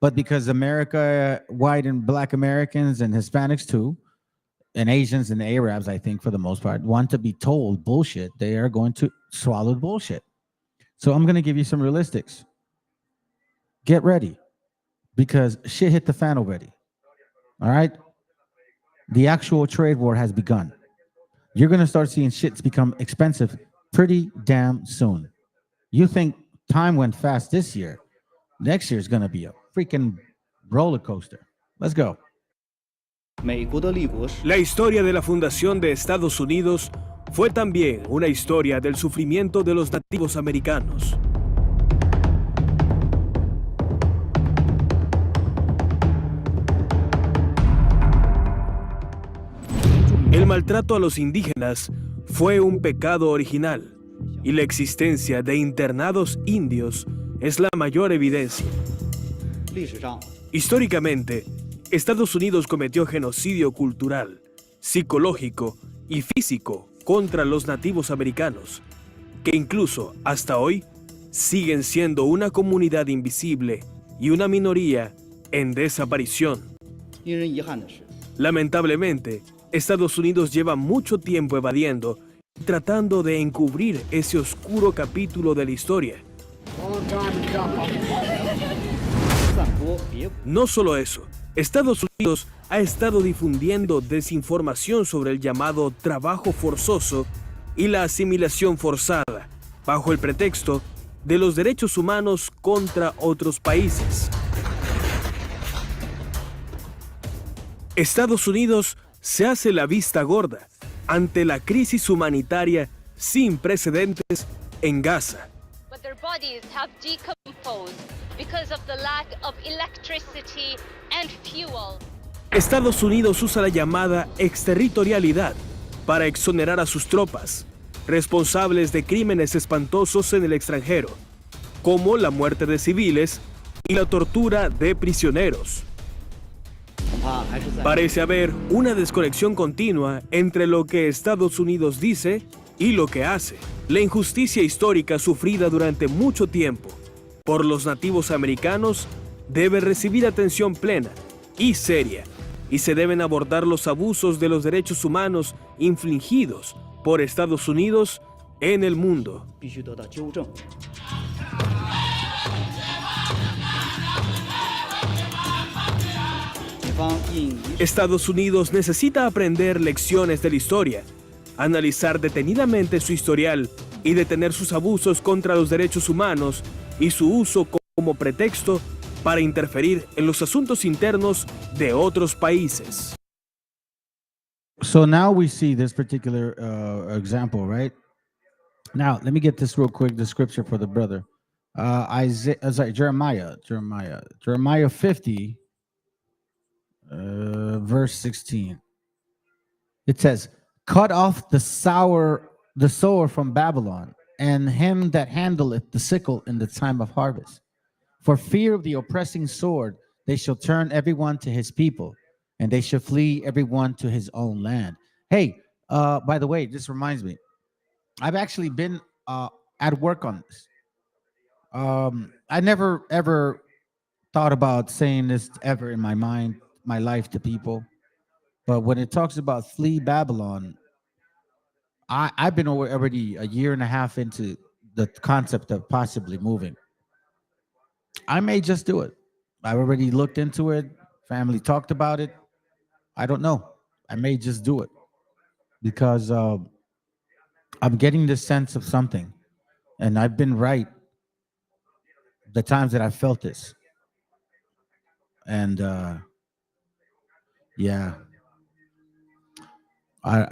Speaker 4: But because America, white and black Americans and Hispanics too, and Asians and Arabs, I think for the most part, want to be told bullshit, they are going to swallow bullshit. So I'm going to give you some realistics. Get ready because shit hit the fan already. All right? The actual trade war has begun. You're going to start seeing shits become expensive pretty damn soon. You think time went fast this year. Next year is going to be a freaking roller coaster. Let's go.
Speaker 16: La historia de la fundación de Estados Unidos fue también una historia del sufrimiento de los nativos americanos. El maltrato a los indígenas fue un pecado original y la existencia de internados indios es la mayor evidencia. Históricamente, Estados Unidos cometió genocidio cultural, psicológico y físico contra los nativos americanos, que incluso hasta hoy siguen siendo una comunidad invisible y una minoría en desaparición. Lamentablemente, Estados Unidos lleva mucho tiempo evadiendo y tratando de encubrir ese oscuro capítulo de la historia. No solo eso, Estados Unidos ha estado difundiendo desinformación sobre el llamado trabajo forzoso y la asimilación forzada, bajo el pretexto de los derechos humanos contra otros países. Estados Unidos se hace la vista gorda ante la crisis humanitaria sin precedentes en Gaza.
Speaker 17: But their bodies have decomposed because of the lack of electricity and fuel.
Speaker 16: Estados Unidos usa la llamada exterritorialidad para exonerar a sus tropas, responsables de crímenes espantosos en el extranjero, como la muerte de civiles y la tortura de prisioneros. Parece haber una desconexión continua entre lo que Estados Unidos dice y lo que hace. La injusticia histórica sufrida durante mucho tiempo por los nativos americanos debe recibir atención plena y seria, y se deben abordar los abusos de los derechos humanos infligidos por Estados Unidos en el mundo. Estados Unidos necesita aprender lecciones de la historia, analizar detenidamente su historial y detener sus abusos contra los derechos humanos y su uso como pretexto para interferir en los asuntos internos de otros países.
Speaker 4: So now we see this particular example, right? Now, let me get this real quick, the scripture for the brother. Jeremiah 50, verse 16. It says, cut off the sower from Babylon, and him that handleth the sickle in the time of harvest. For fear of the oppressing sword, they shall turn everyone to his people, and they shall flee everyone to his own land. Hey, by the way, this reminds me, I've actually been at work on this. I never ever thought about saying this ever in my life to people. But when it talks about flee Babylon, I've been already a year and a half into the concept of possibly moving. I may just do it. I've already looked into it. Family talked about it. I don't know. I may just do it because I'm getting this sense of something, and I've been right the times that I felt this. And yeah,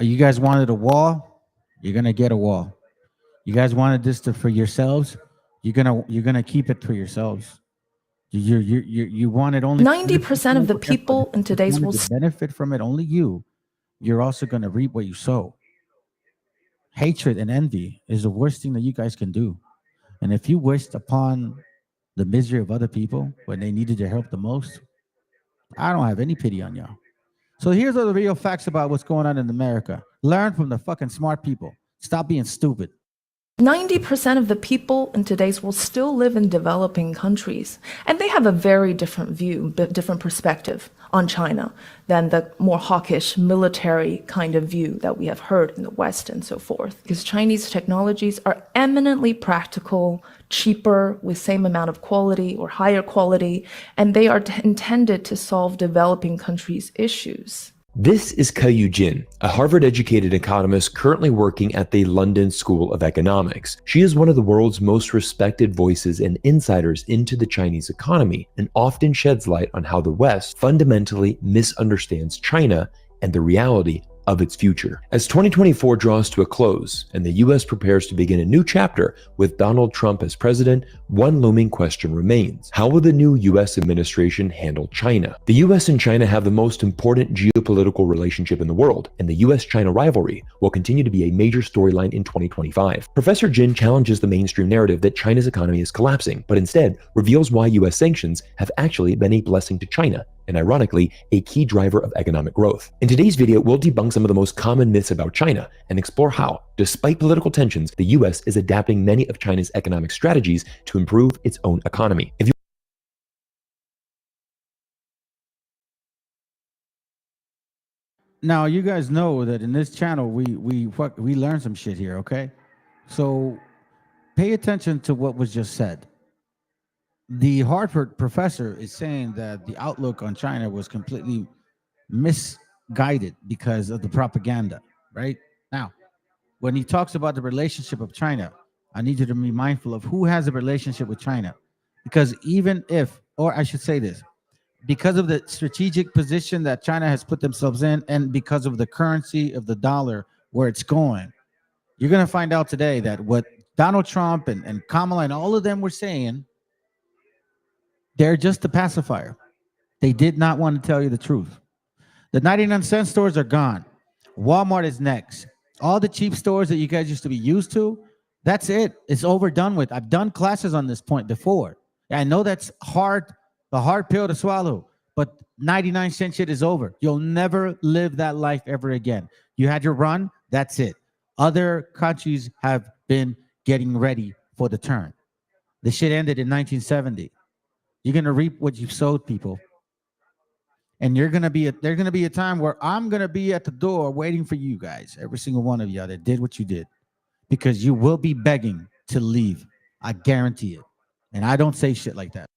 Speaker 4: you guys wanted a wall, you're gonna get a wall. You guys wanted this for yourselves, you're gonna keep it for yourselves. You wanted only
Speaker 1: 90% of the people in today's world
Speaker 4: benefit from it, only you. You're also gonna reap what you sow. Hatred and envy is the worst thing that you guys can do. And if you wished upon the misery of other people when they needed your help the most, I don't have any pity on y'all. So here's all the real facts about what's going on in America. Learn from the fucking smart people. Stop being stupid.
Speaker 1: 90% of the people in today's world still live in developing countries, and they have a very different view, different perspective on China than the more hawkish military kind of view that we have heard in the West and so forth. Because Chinese technologies are eminently practical, cheaper, with same amount of quality or higher quality, and they are intended to solve developing countries' issues.
Speaker 2: This is Kayu Jin, a Harvard-educated economist currently working at the London School of Economics. She is one of the world's most respected voices and insiders into the Chinese economy, and often sheds light on how the West fundamentally misunderstands China and the reality of its future. As 2024 draws to a close and the US prepares to begin a new chapter with Donald Trump as president, one looming question remains. How will the new US administration handle China? The US and China have the most important geopolitical relationship in the world, and the US-China rivalry will continue to be a major storyline in 2025. Professor Jin challenges the mainstream narrative that China's economy is collapsing, but instead reveals why US sanctions have actually been a blessing to China, and ironically, a key driver of economic growth. In today's video, we'll debunk some of the most common myths about China and explore how, despite political tensions, the US is adapting many of China's economic strategies to improve its own economy.
Speaker 4: Now, you guys know that in this channel, we learn some shit here, okay? So pay attention to what was just said. The Harvard professor is saying that the outlook on China was completely misguided because of the propaganda, right? Now, when he talks about the relationship of China, I need you to be mindful of who has a relationship with China. Because even if, or I should say this, because of the strategic position that China has put themselves in, and because of the currency of the dollar, where it's going, you're going to find out today that what Donald Trump and Kamala and all of them were saying, they're just a pacifier. They did not want to tell you the truth. The 99-cent stores are gone. Walmart is next. All the cheap stores that you guys used to be used to, that's it. It's overdone with. I've done classes on this point before. I know that's hard, the hard pill to swallow, but 99-cent shit is over. You'll never live that life ever again. You had your run, that's it. Other countries have been getting ready for the turn. The shit ended in 1970. You're going to reap what you've sowed, people. And there's going to be a time where I'm going to be at the door waiting for you guys, every single one of you that did what you did, because you will be begging to leave. I guarantee it. And I don't say shit like that.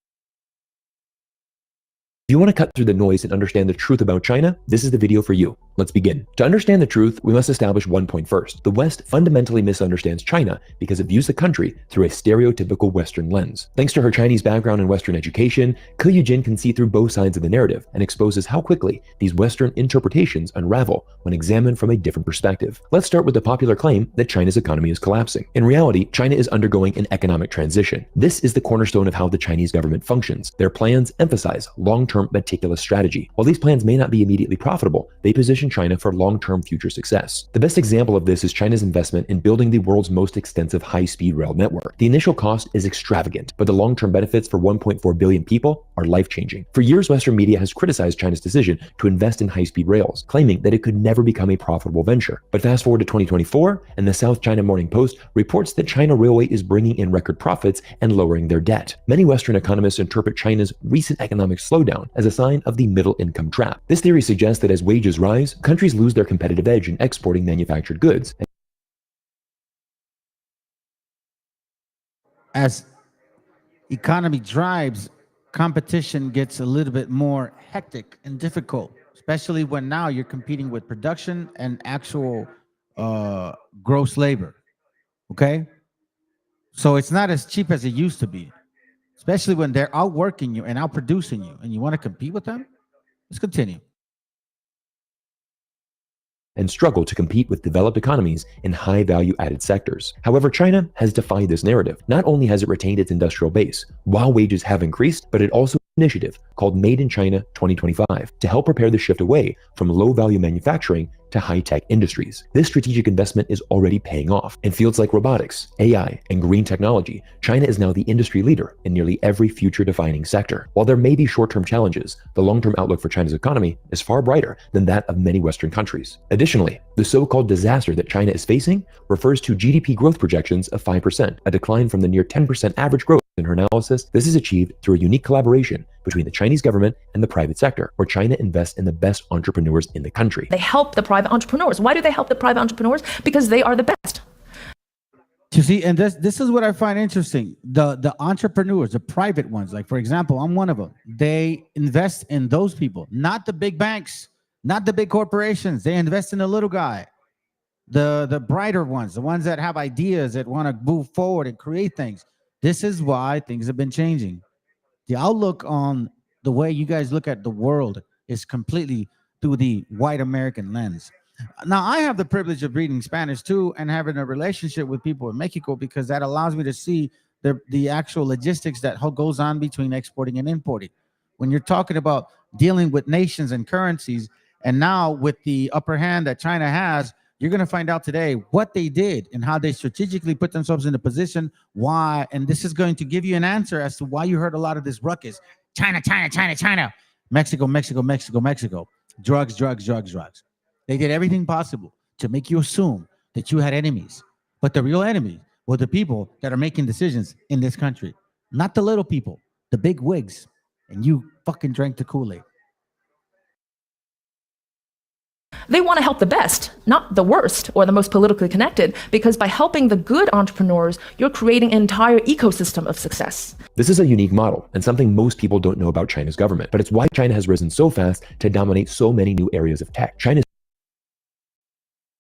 Speaker 2: If you want to cut through the noise and understand the truth about China, this is the video for you. Let's begin. To understand the truth, we must establish one point first. The West fundamentally misunderstands China because it views the country through a stereotypical Western lens. Thanks to her Chinese background and Western education, Ke Yujin can see through both sides of the narrative and exposes how quickly these Western interpretations unravel when examined from a different perspective. Let's start with the popular claim that China's economy is collapsing. In reality, China is undergoing an economic transition. This is the cornerstone of how the Chinese government functions. Their plans emphasize long-term meticulous strategy. While these plans may not be immediately profitable, they position China for long-term future success. The best example of this is China's investment in building the world's most extensive high-speed rail network. The initial cost is extravagant, but the long-term benefits for 1.4 billion people are life-changing. For years, Western media has criticized China's decision to invest in high-speed rails, claiming that it could never become a profitable venture. But fast forward to 2024, and the South China Morning Post reports that China Railway is bringing in record profits and lowering their debt. Many Western economists interpret China's recent economic slowdown as a sign of the middle-income trap. This theory suggests that as wages rise, countries lose their competitive edge in exporting manufactured goods.
Speaker 4: As economy drives, competition gets a little bit more hectic and difficult, especially when now you're competing with production and actual gross labor. Okay? So it's not as cheap as it used to be, especially when they're outworking you and outproducing you and you want to compete with them. Let's continue.
Speaker 2: And struggle to compete with developed economies in high value added sectors. However, China has defied this narrative. Not only has it retained its industrial base, while wages have increased, but it also initiative called Made in China 2025 to help prepare the shift away from low value manufacturing to high-tech industries. This strategic investment is already paying off. In fields like robotics, AI, and green technology, China is now the industry leader in nearly every future-defining sector. While there may be short-term challenges, the long-term outlook for China's economy is far brighter than that of many Western countries. Additionally, the so-called disaster that China is facing refers to GDP growth projections of 5%, a decline from the near 10% average growth. In her analysis, this is achieved through a unique collaboration between the Chinese government and the private sector, where China invests in the best entrepreneurs in the country.
Speaker 1: They help the private entrepreneurs. Why do they help the private entrepreneurs? Because they are the best.
Speaker 4: You see, and this is what I find interesting. The entrepreneurs, the private ones, like for example, I'm one of them. They invest in those people, not the big banks, not the big corporations. They invest in the little guy, the brighter ones, the ones that have ideas, that want to move forward and create things. This is why things have been changing. The outlook on the way you guys look at the world is completely through the white American lens. Now, I have the privilege of reading Spanish too and having a relationship with people in Mexico, because that allows me to see the actual logistics that goes on between exporting and importing. When you're talking about dealing with nations and currencies, and now with the upper hand that China has, you're going to find out today what they did and how they strategically put themselves in a position. Why? And this is going to give you an answer as to why you heard a lot of this ruckus. China, China, China, China. Mexico, Mexico, Mexico, Mexico. Drugs, drugs, drugs, drugs. They did everything possible to make you assume that you had enemies. But the real enemy were the people that are making decisions in this country. Not the little people, the big wigs. And you fucking drank the Kool-Aid.
Speaker 1: They want to help the best, not the worst or the most politically connected, because by helping the good entrepreneurs, you're creating an entire ecosystem of success.
Speaker 2: This is a unique model and something most people don't know about China's government, but it's why China has risen so fast to dominate so many new areas of tech. China's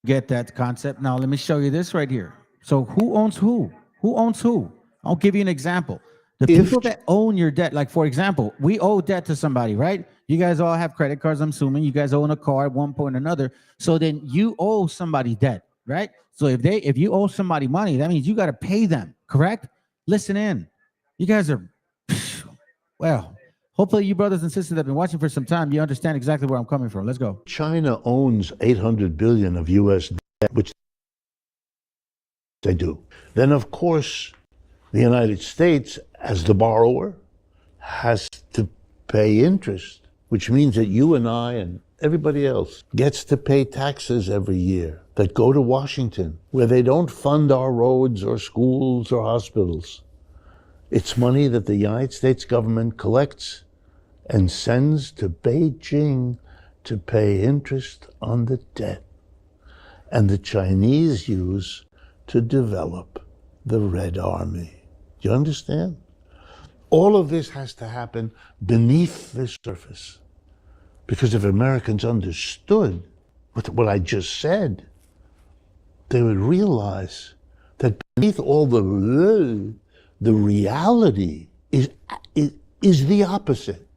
Speaker 4: Get that concept? Now, let me show you this right here. So who owns who? Who owns who? I'll give you an example. The people that own your debt, like for example, we owe debt to somebody, right? You guys all have credit cards, I'm assuming. You guys own a car at one point or another. So then you owe somebody debt, right? So if you owe somebody money, that means you got to pay them, correct? Listen in. You guys are, well, hopefully you brothers and sisters that have been watching for some time, you understand exactly where I'm coming from. Let's go.
Speaker 5: China owns 800 billion of U.S. debt, which they do. Then, of course, the United States, as the borrower, has to pay interest, which means that you and I and everybody else gets to pay taxes every year that go to Washington, where they don't fund our roads or schools or hospitals. It's money that the United States government collects and sends to Beijing to pay interest on the debt. And the Chinese use to develop the Red Army. Do you understand? All of this has to happen beneath the surface. Because if Americans understood what I just said, they would realize that beneath all the reality is the opposite.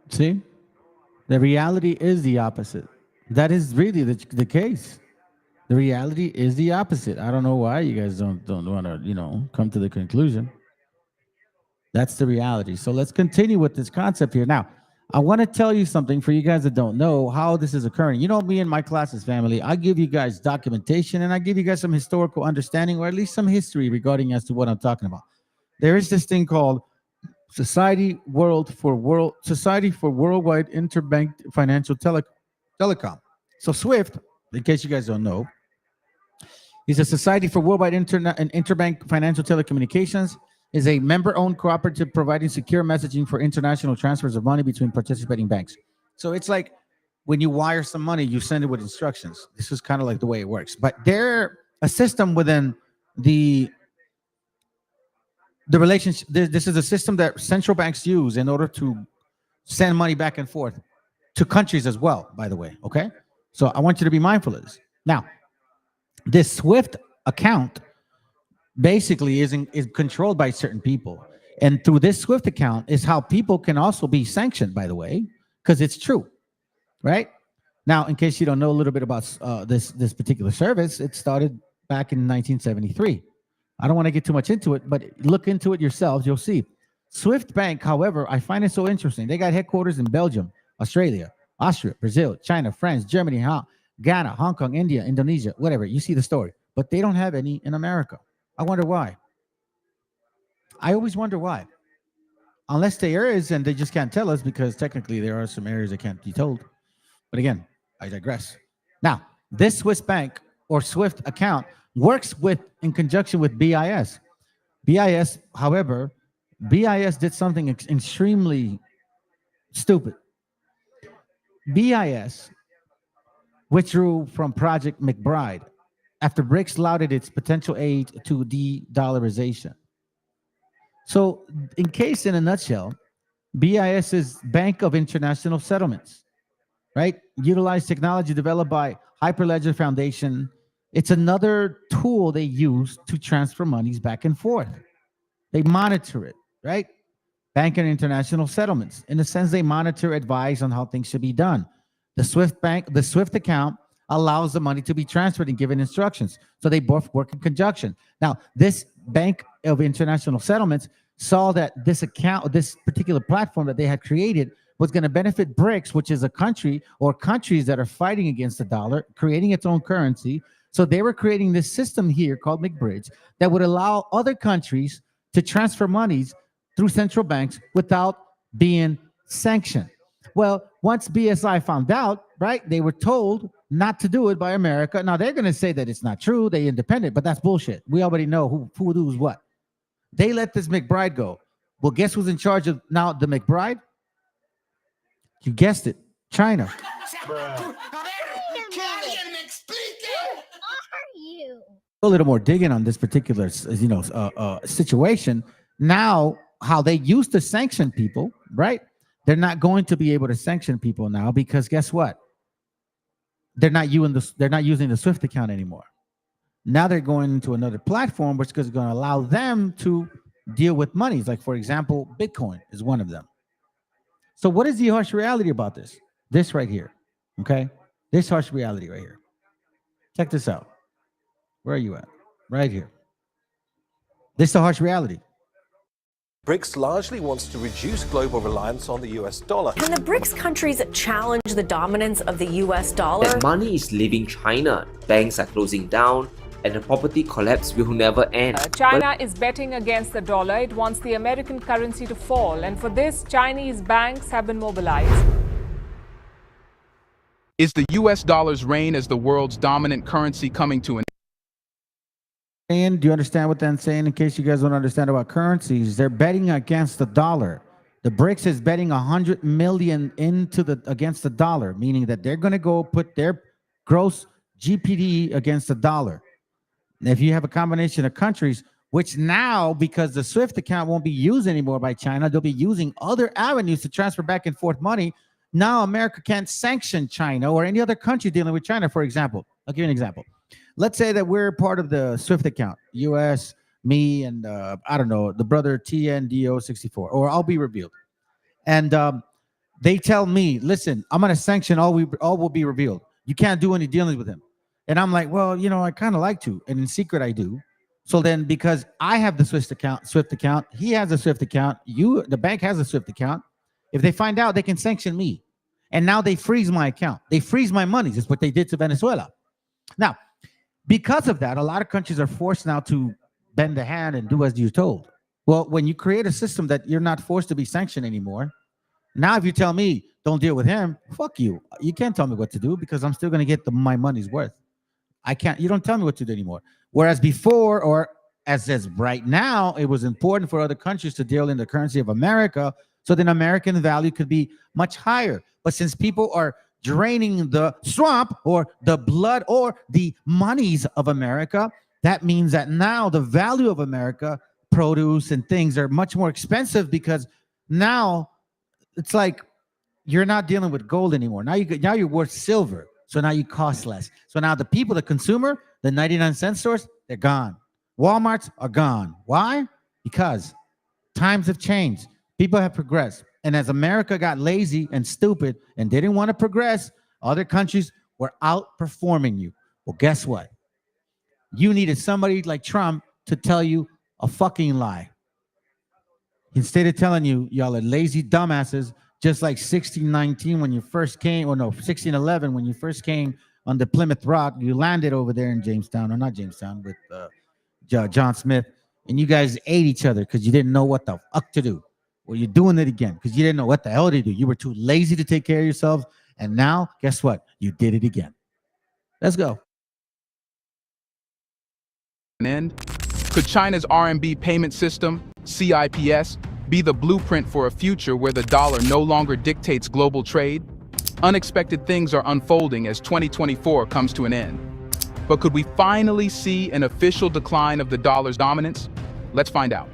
Speaker 4: See? The reality is the opposite. That is really the case. The reality is the opposite. I don't know why you guys don't want to, come to the conclusion. That's the reality. So let's continue with this concept here. Now, I want to tell you something for you guys that don't know how this is occurring. You know, me and my classes, family, I give you guys documentation and I give you guys some historical understanding, or at least some history regarding as to what I'm talking about. There is this thing called Society for Worldwide Interbank Financial Telecom. So SWIFT, in case you guys don't know, is a Society for Worldwide Interbank Financial Telecommunications, is a member-owned cooperative providing secure messaging for international transfers of money between participating banks. So it's like when you wire some money, you send it with instructions. This is kind of like the way it works. But they're a system within the relationship. This is a system that central banks use in order to send money back and forth to countries as well, by the way, okay? So I want you to be mindful of this. Now, this SWIFT account basically is controlled by certain people. And through this SWIFT account is how people can also be sanctioned, by the way, because it's true, right? Now, in case you don't know a little bit about this particular service, it started back in 1973. I don't want to get too much into it, but look into it yourselves. You'll see. SWIFT Bank, however, I find it so interesting. They got headquarters in Belgium, Australia, Austria, Brazil, China, France, Germany, Ghana, Hong Kong, India, Indonesia, whatever. You see the story. But they don't have any in America. I wonder why. I always wonder why. Unless there is, and they just can't tell us, because technically there are some areas that can't be told. But again, I digress. Now, this Swiss bank or SWIFT account works in conjunction with BIS. BIS, however, BIS did something extremely stupid. BIS withdrew from Project McBride after BRICS lauded its potential aid to de-dollarization. So, in a nutshell, BIS is Bank of International Settlements, right? Utilize technology developed by Hyperledger Foundation. It's another tool they use to transfer monies back and forth. They monitor it, right? Bank and International Settlements. In a sense, they monitor, advise on how things should be done. The SWIFT account allows the money to be transferred and given instructions. So they both work in conjunction. Now, this Bank of International Settlements saw that this account, this particular platform that they had created was going to benefit BRICS, which is a country or countries that are fighting against the dollar, creating its own currency. So they were creating this system here called McBridge that would allow other countries to transfer monies through central banks without being sanctioned. Well, once BSI found out, right, they were told not to do it by America. Now, they're going to say that it's not true. They're independent, but that's bullshit. We already know who does what. They let this McBride go. Well, guess who's in charge of now the McBride? You guessed it, China. A little more digging on this particular, situation. Now, how they used to sanction people, right? They're not going to be able to sanction people now because guess what? They're not using the SWIFT account anymore. Now they're going into another platform, which is going to allow them to deal with monies. Like, for example, Bitcoin is one of them. So what is the harsh reality about this? This right here, okay? This harsh reality right here. Check this out. Where are you at? Right here. This is the harsh reality.
Speaker 3: BRICS largely wants to reduce global reliance on the US dollar.
Speaker 6: Can the BRICS countries challenge the dominance of the US dollar?
Speaker 19: That money is leaving China. Banks are closing down, and the property collapse will never end.
Speaker 20: China is betting against the dollar. It wants the American currency to fall, and for this, Chinese banks have been mobilized.
Speaker 21: Is the US dollar's reign as the world's dominant currency coming to an
Speaker 4: end? Do you understand what I'm saying? In case you guys don't understand about currencies, they're betting against the dollar. The BRICS is betting 100 million against the dollar, meaning that they're going to go put their gross GPD against the dollar. And if you have a combination of countries, which now, because the SWIFT account won't be used anymore by China, they'll be using other avenues to transfer back and forth money. Now America can't sanction China or any other country dealing with China. For example, I'll give you an example. Let's say that we're part of the SWIFT account, US, me, and I don't know, the brother TNDO64, or I'll be revealed. And they tell me, listen, I'm going to sanction all will be revealed. You can't do any dealings with him. And I'm like, well, you know, I kind of like to. And in secret, I do. So then because I have the SWIFT account, he has a SWIFT account, the bank has a SWIFT account. If they find out, they can sanction me. And now they freeze my account. They freeze my monies. It's what they did to Venezuela. Now, because of that, a lot of countries are forced now to bend the hand and do as you're told. Well, when you create a system that you're not forced to be sanctioned anymore, now if you tell me don't deal with him, fuck you. You can't tell me what to do because I'm still going to get my money's worth. You don't tell me what to do anymore. Whereas before, or as right now, it was important for other countries to deal in the currency of America, so then American value could be much higher. But since people are draining the swamp or the blood or the monies of America, that means that now the value of America, produce and things, are much more expensive because now it's like you're not dealing with gold anymore. Now you're worth silver. So now you cost less. So now the people, the consumer, the 99-cent stores, they're gone. Walmarts are gone. Why? Because times have changed. People have progressed. And as America got lazy and stupid and didn't want to progress, other countries were outperforming you. Well, guess what? You needed somebody like Trump to tell you a fucking lie. Instead of telling you, y'all are lazy dumbasses, just like 1619 when you first came, or no, 1611 when you first came on the Plymouth Rock, you landed over there in Jamestown, or not Jamestown, with John Smith, and you guys ate each other because you didn't know what the fuck to do. Well, you're doing it again because you didn't know what the hell to do. You were too lazy to take care of yourselves, and now, guess what? You did it again. Let's go.
Speaker 21: Could China's RMB payment system, CIPS, be the blueprint for a future where the dollar no longer dictates global trade? Unexpected things are unfolding as 2024 comes to an end. But could we finally see an official decline of the dollar's dominance? Let's find out.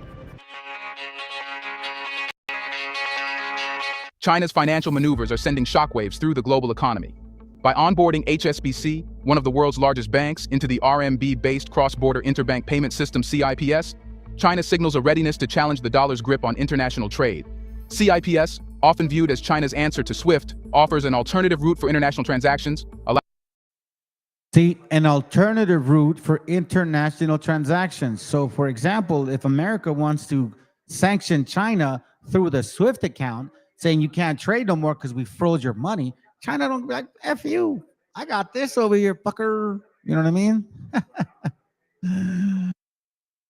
Speaker 21: China's financial maneuvers are sending shockwaves through the global economy. By onboarding HSBC, one of the world's largest banks, into the RMB-based cross-border interbank payment system CIPS, China signals a readiness to challenge the dollar's grip on international trade. CIPS, often viewed as China's answer to SWIFT, offers an alternative route for international transactions.
Speaker 4: An alternative route for international transactions. So, for example, if America wants to sanction China through the SWIFT account, saying you can't trade no more because we froze your money, China don't be like, F you. I got this over here, fucker. You know what I mean?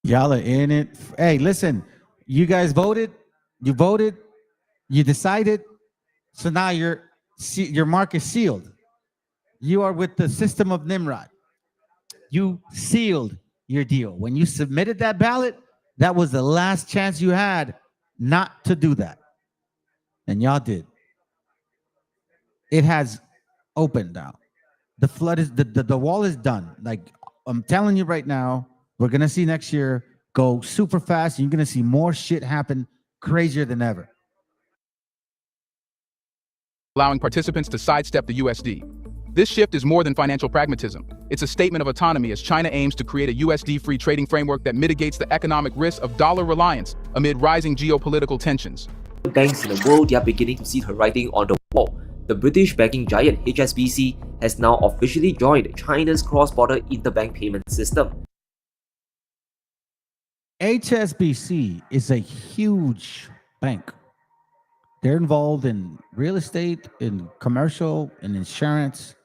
Speaker 4: Y'all are in it. Hey, listen, you guys voted, you decided, so now your mark is sealed. You are with the system of Nimrod. You sealed your deal. When you submitted that ballot, that was the last chance you had not to do that. And y'all did. It has opened now. The flood is, the wall is done. Like, I'm telling you right now, we're going to see next year go super fast. And you're going to see more shit happen crazier than ever.
Speaker 21: Allowing participants to sidestep the USD. This shift is more than financial pragmatism. It's a statement of autonomy as China aims to create a USD-free trading framework that mitigates the economic risk of dollar reliance amid rising geopolitical tensions.
Speaker 19: Banks in the world, they are beginning to see the writing on the wall. The British banking giant HSBC has now officially joined China's cross-border interbank payment system.
Speaker 4: HSBC is a huge bank. They're involved in real estate, in commercial, in insurance,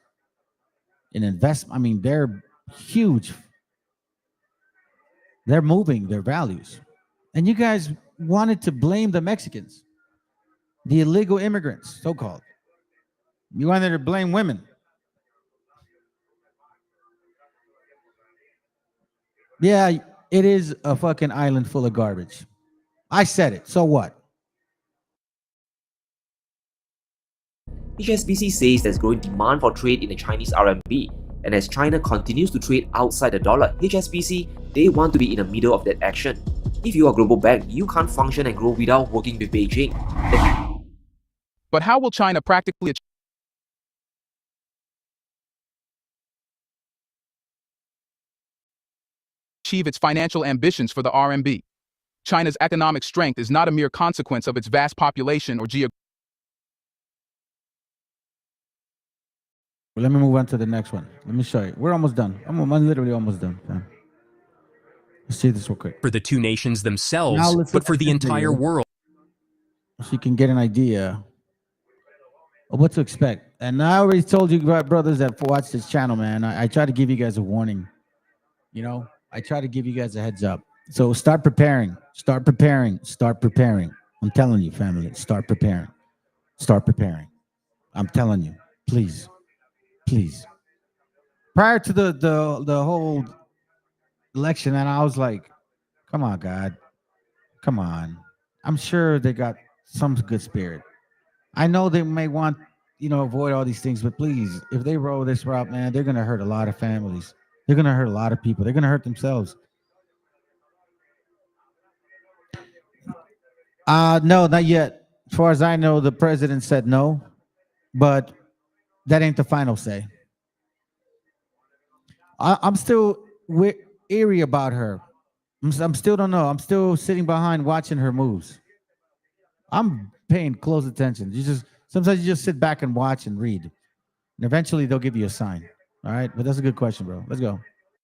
Speaker 4: in investment. I mean, they're huge. They're moving their values. And you guys wanted to blame the Mexicans, the illegal immigrants, so-called. You wanted to blame women. Yeah, it is a fucking island full of garbage. I said it, so what?
Speaker 19: HSBC says there's growing demand for trade in the Chinese RMB, And as China continues to trade outside the dollar, HSBC, they want to be in the middle of that action. If you are a global bank, you can't function and grow without working with Beijing.
Speaker 21: But how will China practically achieve its financial ambitions for the RMB? China's economic strength is not a mere consequence of its vast population or geography.
Speaker 4: Well, let me move on to the next one. Let me show you. We're almost done. I'm literally almost done. Let's see this real quick.
Speaker 8: For the two nations
Speaker 4: Now
Speaker 8: themselves,
Speaker 4: let's
Speaker 8: but
Speaker 4: look
Speaker 8: for
Speaker 4: at
Speaker 8: the
Speaker 4: this
Speaker 8: entire
Speaker 4: video,
Speaker 8: world.
Speaker 4: so you can get an idea of what to expect. And I already told you, brothers that watch this channel, man, I try to give you guys a warning. You know, I try to give you guys a heads up. So start preparing, start preparing, start preparing. I'm telling you, family, start preparing, start preparing. I'm telling you, please, please. Prior to the whole election, and I was like, come on, God, come on. I'm sure they got some good spirit. I know they may want, avoid all these things, but please, if they roll this route, man, they're gonna hurt a lot of families. They're gonna hurt a lot of people. They're gonna hurt themselves. No, not yet. As far as I know, the president said no, but that ain't the final say. I'm still eerie about her. I'm still don't know. I'm still sitting behind watching her moves. I'm paying close attention. Sometimes you just sit back and watch and read, and eventually they'll give you a sign. All right, but that's a good question, bro. Let's go.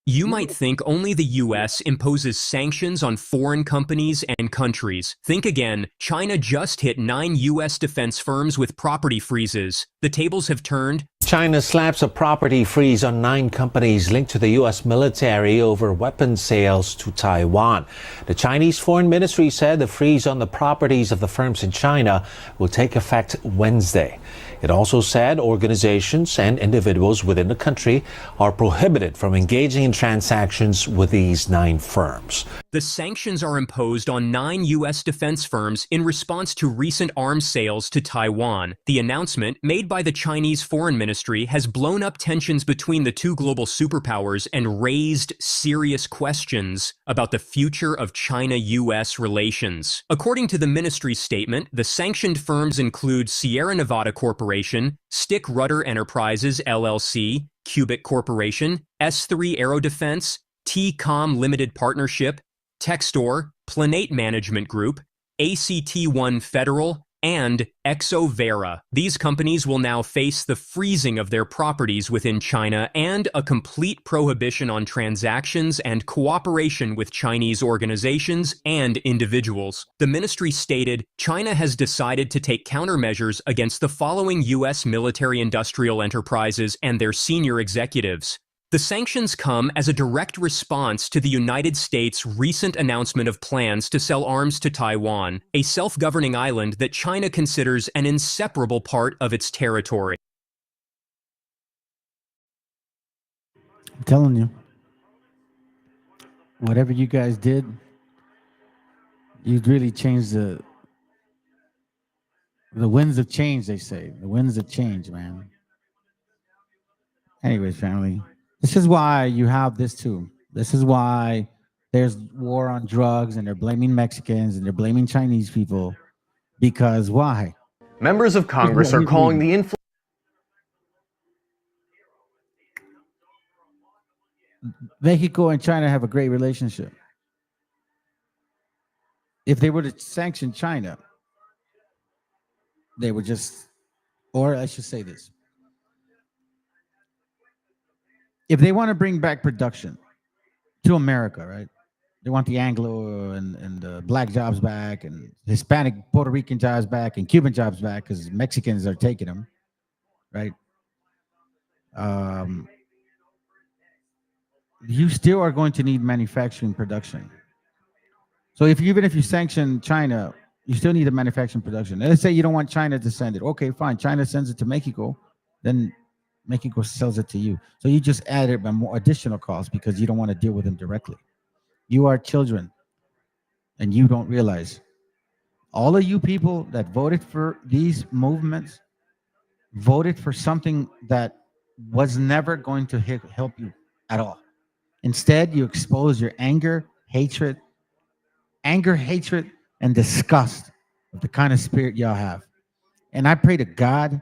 Speaker 8: You might think only the US imposes sanctions on foreign companies and countries. Think again. China just hit 9 US defense firms with property freezes. The tables have turned.
Speaker 9: China slaps a property freeze on 9 companies linked to the U.S. military over weapons sales to Taiwan. The Chinese Foreign Ministry said the freeze on the properties of the firms in China will take effect Wednesday. It also said organizations and individuals within the country are prohibited from engaging in transactions with these 9 firms.
Speaker 8: The sanctions are imposed on 9 U.S. defense firms in response to recent arms sales to Taiwan. The announcement, made by the Chinese Foreign Ministry, has blown up tensions between the two global superpowers and raised serious questions about the future of China-U.S. relations. According to the ministry's statement, the sanctioned firms include Sierra Nevada Corporation, Stick Rudder Enterprises, LLC, Cubic Corporation, S3 Aero Defense, T-Com Limited Partnership, Textor, Planate Management Group, ACT1 Federal, and Exovera. These companies will now face the freezing of their properties within China and a complete prohibition on transactions and cooperation with Chinese organizations and individuals. The ministry stated, China has decided to take countermeasures against the following U.S. military-industrial enterprises and their senior executives. The sanctions come as a direct response to the United States' recent announcement of plans to sell arms to Taiwan, a self-governing island that China considers an inseparable part of its territory.
Speaker 4: I'm telling you, whatever you guys did, you really changed the winds of change, they say. The winds of change, man. Anyways, family, this is why you have this too. This is why there's war on drugs and they're blaming Mexicans and they're blaming Chinese people. Because why?
Speaker 22: Members of Congress are calling the influence.
Speaker 4: Mexico and China have a great relationship. If they were to sanction China, they would just, or I should say this. If they want to bring back production to America, right? They want the Anglo and the black jobs back and Hispanic, Puerto Rican jobs back and Cuban jobs back because Mexicans are taking them, right? You still are going to need manufacturing production. So even if you sanction China, you still need a manufacturing production. Let's say you don't want China to send it. Okay, fine. China sends it to Mexico, then Mexico sells it to you. So you just added a more additional cost because you don't want to deal with them directly. You are children, and you don't realize. All of you people that voted for these movements voted for something that was never going to help you at all. Instead, you expose your anger, hatred, and disgust of the kind of spirit y'all have. And I pray to God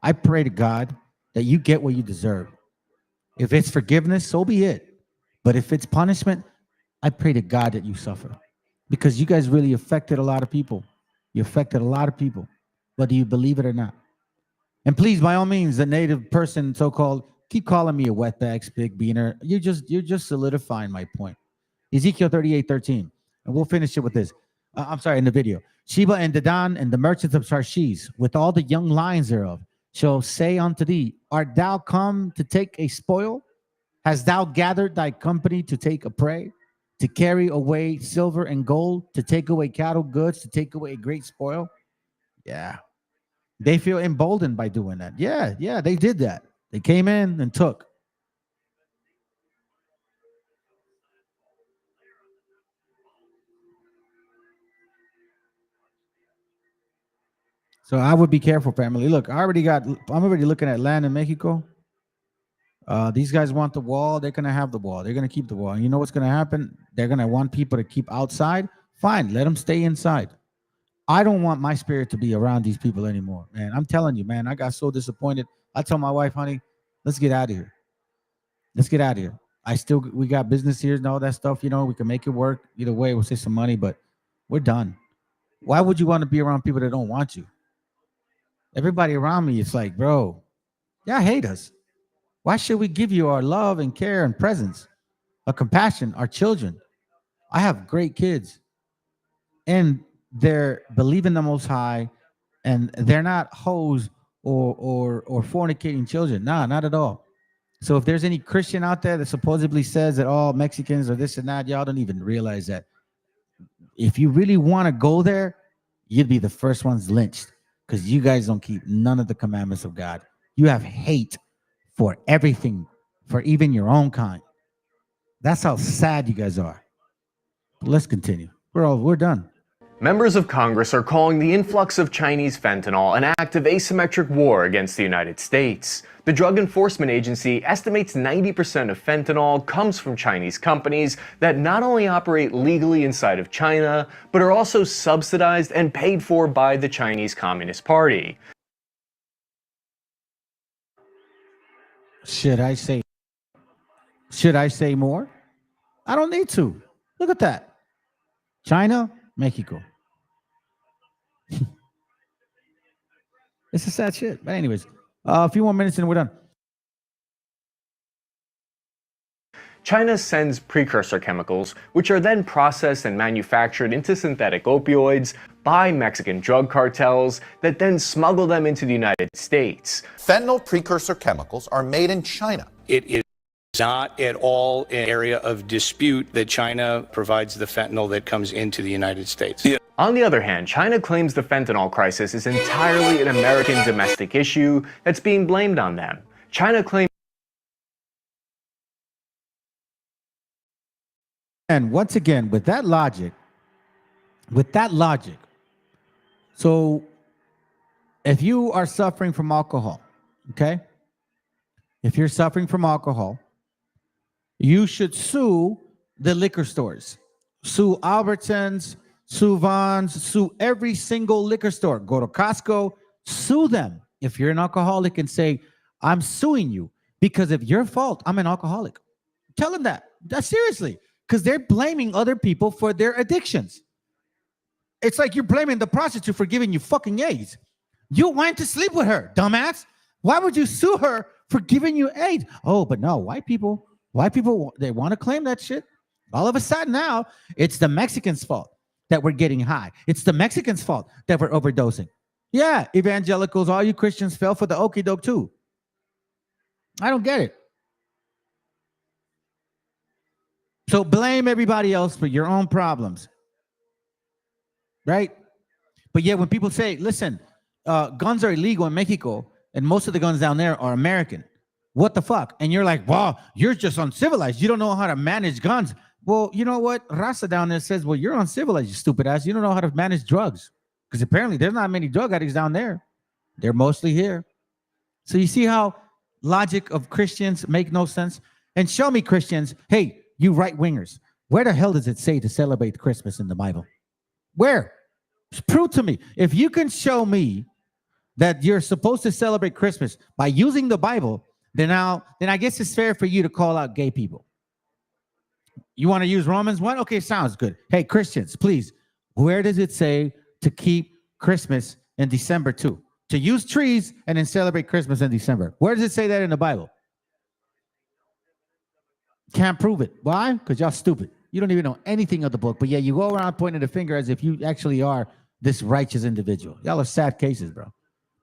Speaker 4: that you get what you deserve. If it's forgiveness, so be it. But if it's punishment, I pray to God that you suffer. Because you guys really affected a lot of people. You affected a lot of people, whether you believe it or not. And please, by all means, the native person, so-called, keep calling me a wetbag, spig beaner. You're just solidifying my point. Ezekiel 38:13. And we'll finish it with this. I'm sorry, in the video. Sheba and Dedan and the merchants of Tarshish, with all the young lions thereof, shall say unto thee, art thou come to take a spoil? Hast thou gathered thy company to take a prey? To carry away silver and gold? To take away cattle, goods? To take away a great spoil? Yeah. They feel emboldened by doing that. Yeah, they did that. They came in and took. So I would be careful, family. Look, I'm already looking at land in Mexico. These guys want the wall. They're going to have the wall. They're going to keep the wall. And you know what's going to happen? They're going to want people to keep outside. Fine, let them stay inside. I don't want my spirit to be around these people anymore, man. I'm telling you, man, I got so disappointed. I told my wife, honey, let's get out of here. Let's get out of here. We got business here and all that stuff. You know, we can make it work. Either way, we'll save some money, but we're done. Why would you want to be around people that don't want you? Everybody around me, it's like, bro, y'all hate us. Why should we give you our love and care and presence, our compassion, our children? I have great kids. And they're believing the Most High, and they're not hoes or fornicating children. Nah, not at all. So if there's any Christian out there that supposedly says that all Mexicans are this and that, y'all don't even realize that. If you really want to go there, you'd be the first ones lynched, because you guys don't keep none of the commandments of God. You have hate for everything, for even your own kind. That's how sad you guys are. But let's continue. We're done.
Speaker 22: Members of Congress are calling the influx of Chinese fentanyl an act of asymmetric war against the United States. The Drug Enforcement Agency estimates 90% of fentanyl comes from Chinese companies that not only operate legally inside of China, but are also subsidized and paid for by the Chinese Communist Party.
Speaker 4: Should I say more? I don't need to. Look at that. China, Mexico. It's a sad shit. But anyways, a few more minutes and we're done.
Speaker 22: China sends precursor chemicals, which are then processed and manufactured into synthetic opioids by Mexican drug cartels that then smuggle them into the United States.
Speaker 7: Fentanyl precursor chemicals are made in China.
Speaker 12: It is not at all an area of dispute that China provides the fentanyl that comes into the United States. Yeah.
Speaker 22: On the other hand, China claims the fentanyl crisis is entirely an American domestic issue that's being blamed on them. China claims.
Speaker 4: And once again, with that logic, so if you are suffering from alcohol, okay? If you're suffering from alcohol, you should sue the liquor stores. Sue Albertsons, sue Vons, sue every single liquor store. Go to Costco, sue them. If you're an alcoholic, and say, I'm suing you because of your fault, I'm an alcoholic. Tell them that. That's seriously. Because they're blaming other people for their addictions. It's like you're blaming the prostitute for giving you fucking AIDS. You went to sleep with her, dumbass. Why would you sue her for giving you AIDS? Oh, but no, white people, they want to claim that shit. All of a sudden now, it's the Mexicans' fault that we're getting high. It's the Mexicans' fault that we're overdosing. Yeah, evangelicals, all you Christians fell for the okie doke too. I don't get it. So blame everybody else for your own problems, right? But yet when people say, listen, guns are illegal in Mexico, and most of the guns down there are American. What the fuck? And you're like, wow, you're just uncivilized. You don't know how to manage guns. Well, you know what? Raza down there says, well, you're uncivilized, you stupid ass. You don't know how to manage drugs. Because apparently there's not many drug addicts down there. They're mostly here. So you see how logic of Christians make no sense? And show me Christians, hey, you right-wingers, where the hell does it say to celebrate Christmas in the Bible? Where? Prove to me. If you can show me that you're supposed to celebrate Christmas by using the Bible, then I guess it's fair for you to call out gay people. You want to use Romans 1? Okay, sounds good. Hey, Christians, please, where does it say to keep Christmas in December too? To use trees and then celebrate Christmas in December. Where does it say that in the Bible? Can't prove it. Why? Because y'all stupid. You don't even know anything of the book, but yeah, you go around pointing the finger as if you actually are this righteous individual. Y'all are sad cases, bro.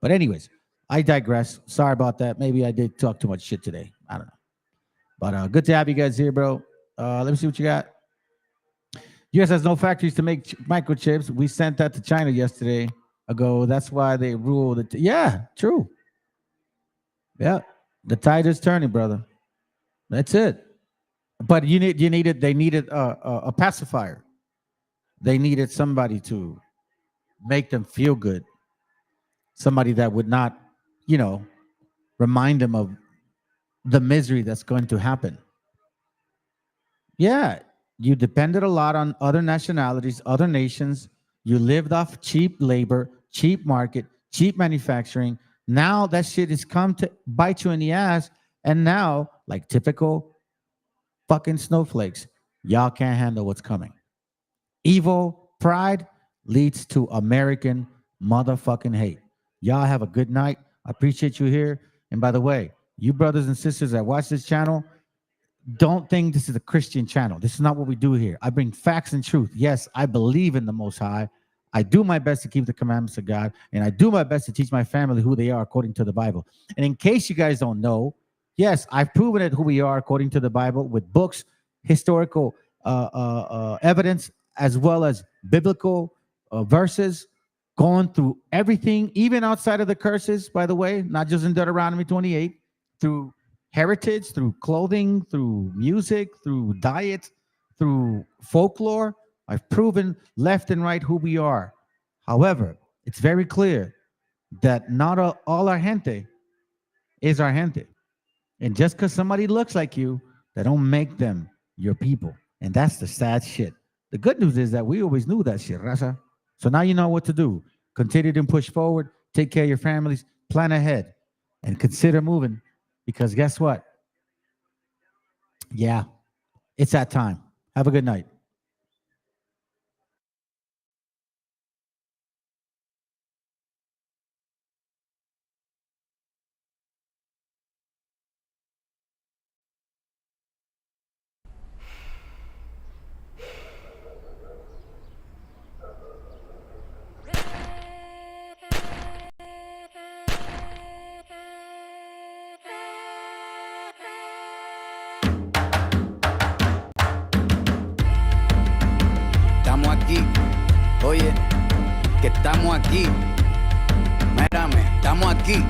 Speaker 4: But anyways, I digress. Sorry about that. Maybe I did talk too much shit today. I don't know. But good to have you guys here, bro. Let me see what you got. U.S. has no factories to make microchips. We sent that to China yesterday ago. That's why they ruled it. Yeah, true. Yeah, the tide is turning, brother. That's it. But they needed a pacifier. They needed somebody to make them feel good. Somebody that would not, remind them of the misery that's going to happen. Yeah, you depended a lot on other nationalities, other nations. You lived off cheap labor, cheap market, cheap manufacturing. Now that shit has come to bite you in the ass. And now, like typical fucking snowflakes, y'all can't handle what's coming. Evil pride leads to American motherfucking hate. Y'all have a good night. I appreciate you here. And by the way, you brothers and sisters that watch this channel, don't think this is a Christian channel. This is not what we do here. I bring facts and truth. Yes, I believe in the Most High. I do my best to keep the commandments of God, and I do my best to teach my family who they are according to the Bible. And in case you guys don't know, yes, I've proven it who we are according to the Bible with books, historical evidence, as well as biblical verses, going through everything, even outside of the curses, by the way, not just in Deuteronomy 28, through heritage, through clothing, through music, through diet, through folklore. I've proven left and right who we are. However, it's very clear that not all our gente is our gente. And just because somebody looks like you, that don't make them your people. And that's the sad shit. The good news is that we always knew that shit, Raza. So now you know what to do. Continue to push forward, take care of your families, plan ahead, and consider moving. Because guess what? Yeah, it's that time. Have a good night.
Speaker 10: Oye, que estamos aquí. Mírame, estamos aquí.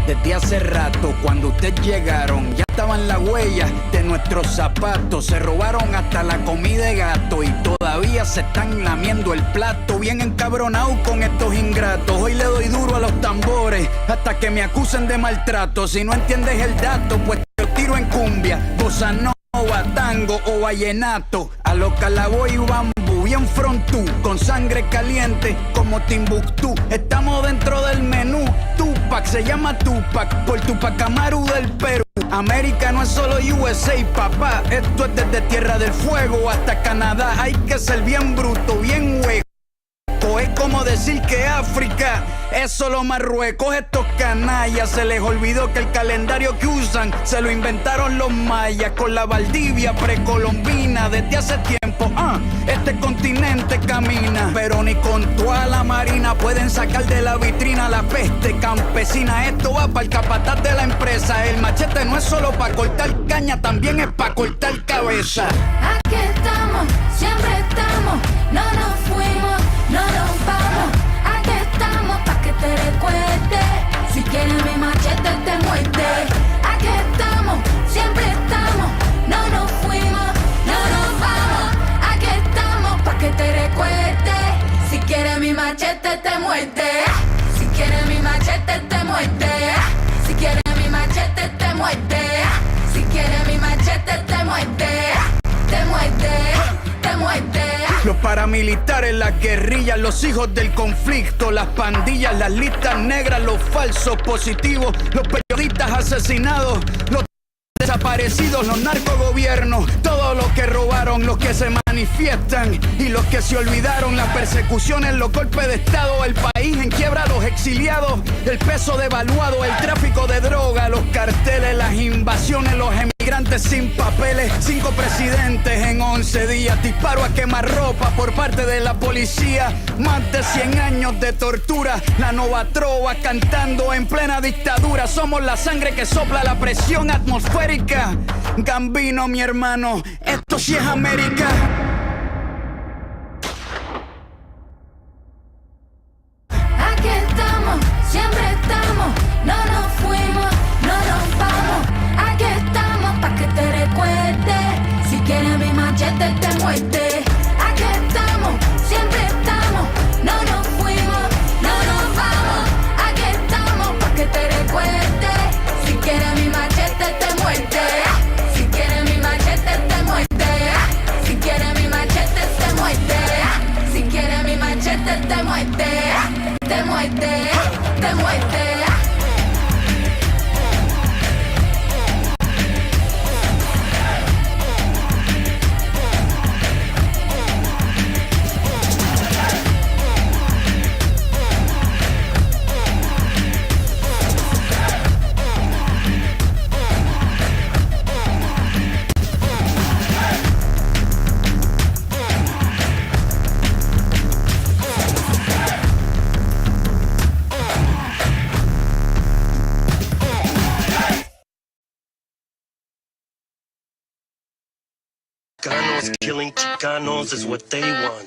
Speaker 10: Desde hace rato, cuando ustedes llegaron, ya estaban las huellas de nuestros zapatos. Se robaron hasta la comida de gato y todavía se están lamiendo el plato. Bien encabronados con estos ingratos. Hoy le doy duro a los tambores hasta que me acusen de maltrato. Si no entiendes el dato, pues te tiro en cumbia, bossa nova, tango o vallenato. A los calaboy y bambú, bien frontú, con sangre caliente como Timbuktu. Estamos dentro del menú. Tupac se llama Tupac por Tupac Amaru del Perú. América no es solo USA, papá. Esto es desde Tierra del Fuego hasta Canadá. Hay que ser bien bruto, bien hueco. Es como decir que África es solo Marruecos. Estos canallas se les olvidó que el calendario que usan se lo inventaron los mayas con la Valdivia precolombina. Desde hace tiempo, este continente camina, pero ni con toda la marina pueden sacar de la vitrina la peste campesina. Esto va para el capataz de la empresa. El machete no es solo para cortar caña, también es para cortar cabeza.
Speaker 18: Aquí estamos, siempre estamos, no nos fuimos, no nos vamos. Aquí estamos pa' que te recuerde. Si quieres mi machete te muerde. Aquí estamos, siempre estamos, no nos fuimos, no nos vamos. Aquí estamos pa' que te recuerde. Si quieres mi machete te muerde. Si quieres mi machete te muerde. muerde. Si quieres mi machete, te muerde. Te muerde, te muerde.
Speaker 10: Los paramilitares, las guerrillas, los hijos del conflicto, las pandillas, las listas negras, los falsos positivos, los periodistas asesinados, los desaparecidos, los narcogobiernos, todos los que robaron, los que se manifiestan y los que se olvidaron, las persecuciones, los golpes de estado, el país en quiebra, los exiliados, el peso devaluado, el tráfico de droga, los carteles, las invasiones, los emigrantes sin papeles, 5 presidentes en 11 días, disparo a quemarropa por parte de la policía, más de 100 años de tortura, la nova trova cantando en plena dictadura, somos la sangre que sopla la presión atmosférica. Gambino, mi hermano, esto sí es América.
Speaker 18: Aquí estamos, siempre estamos, no nos fuimos, no nos vamos. Aquí estamos pa' que te recuerde. Si quieres mi machete te muerde. Aquí estamos, siempre estamos, no nos fuimos, no nos vamos. Aquí estamos pa' que te recuerde. Si quieres mi machete te muerde. Si quieres mi machete te muerde. Si quieres mi machete te muerde. Si quieres mi machete te muerde. Te muerde, te muerde.
Speaker 11: Chicanos killing Chicanos is what they want.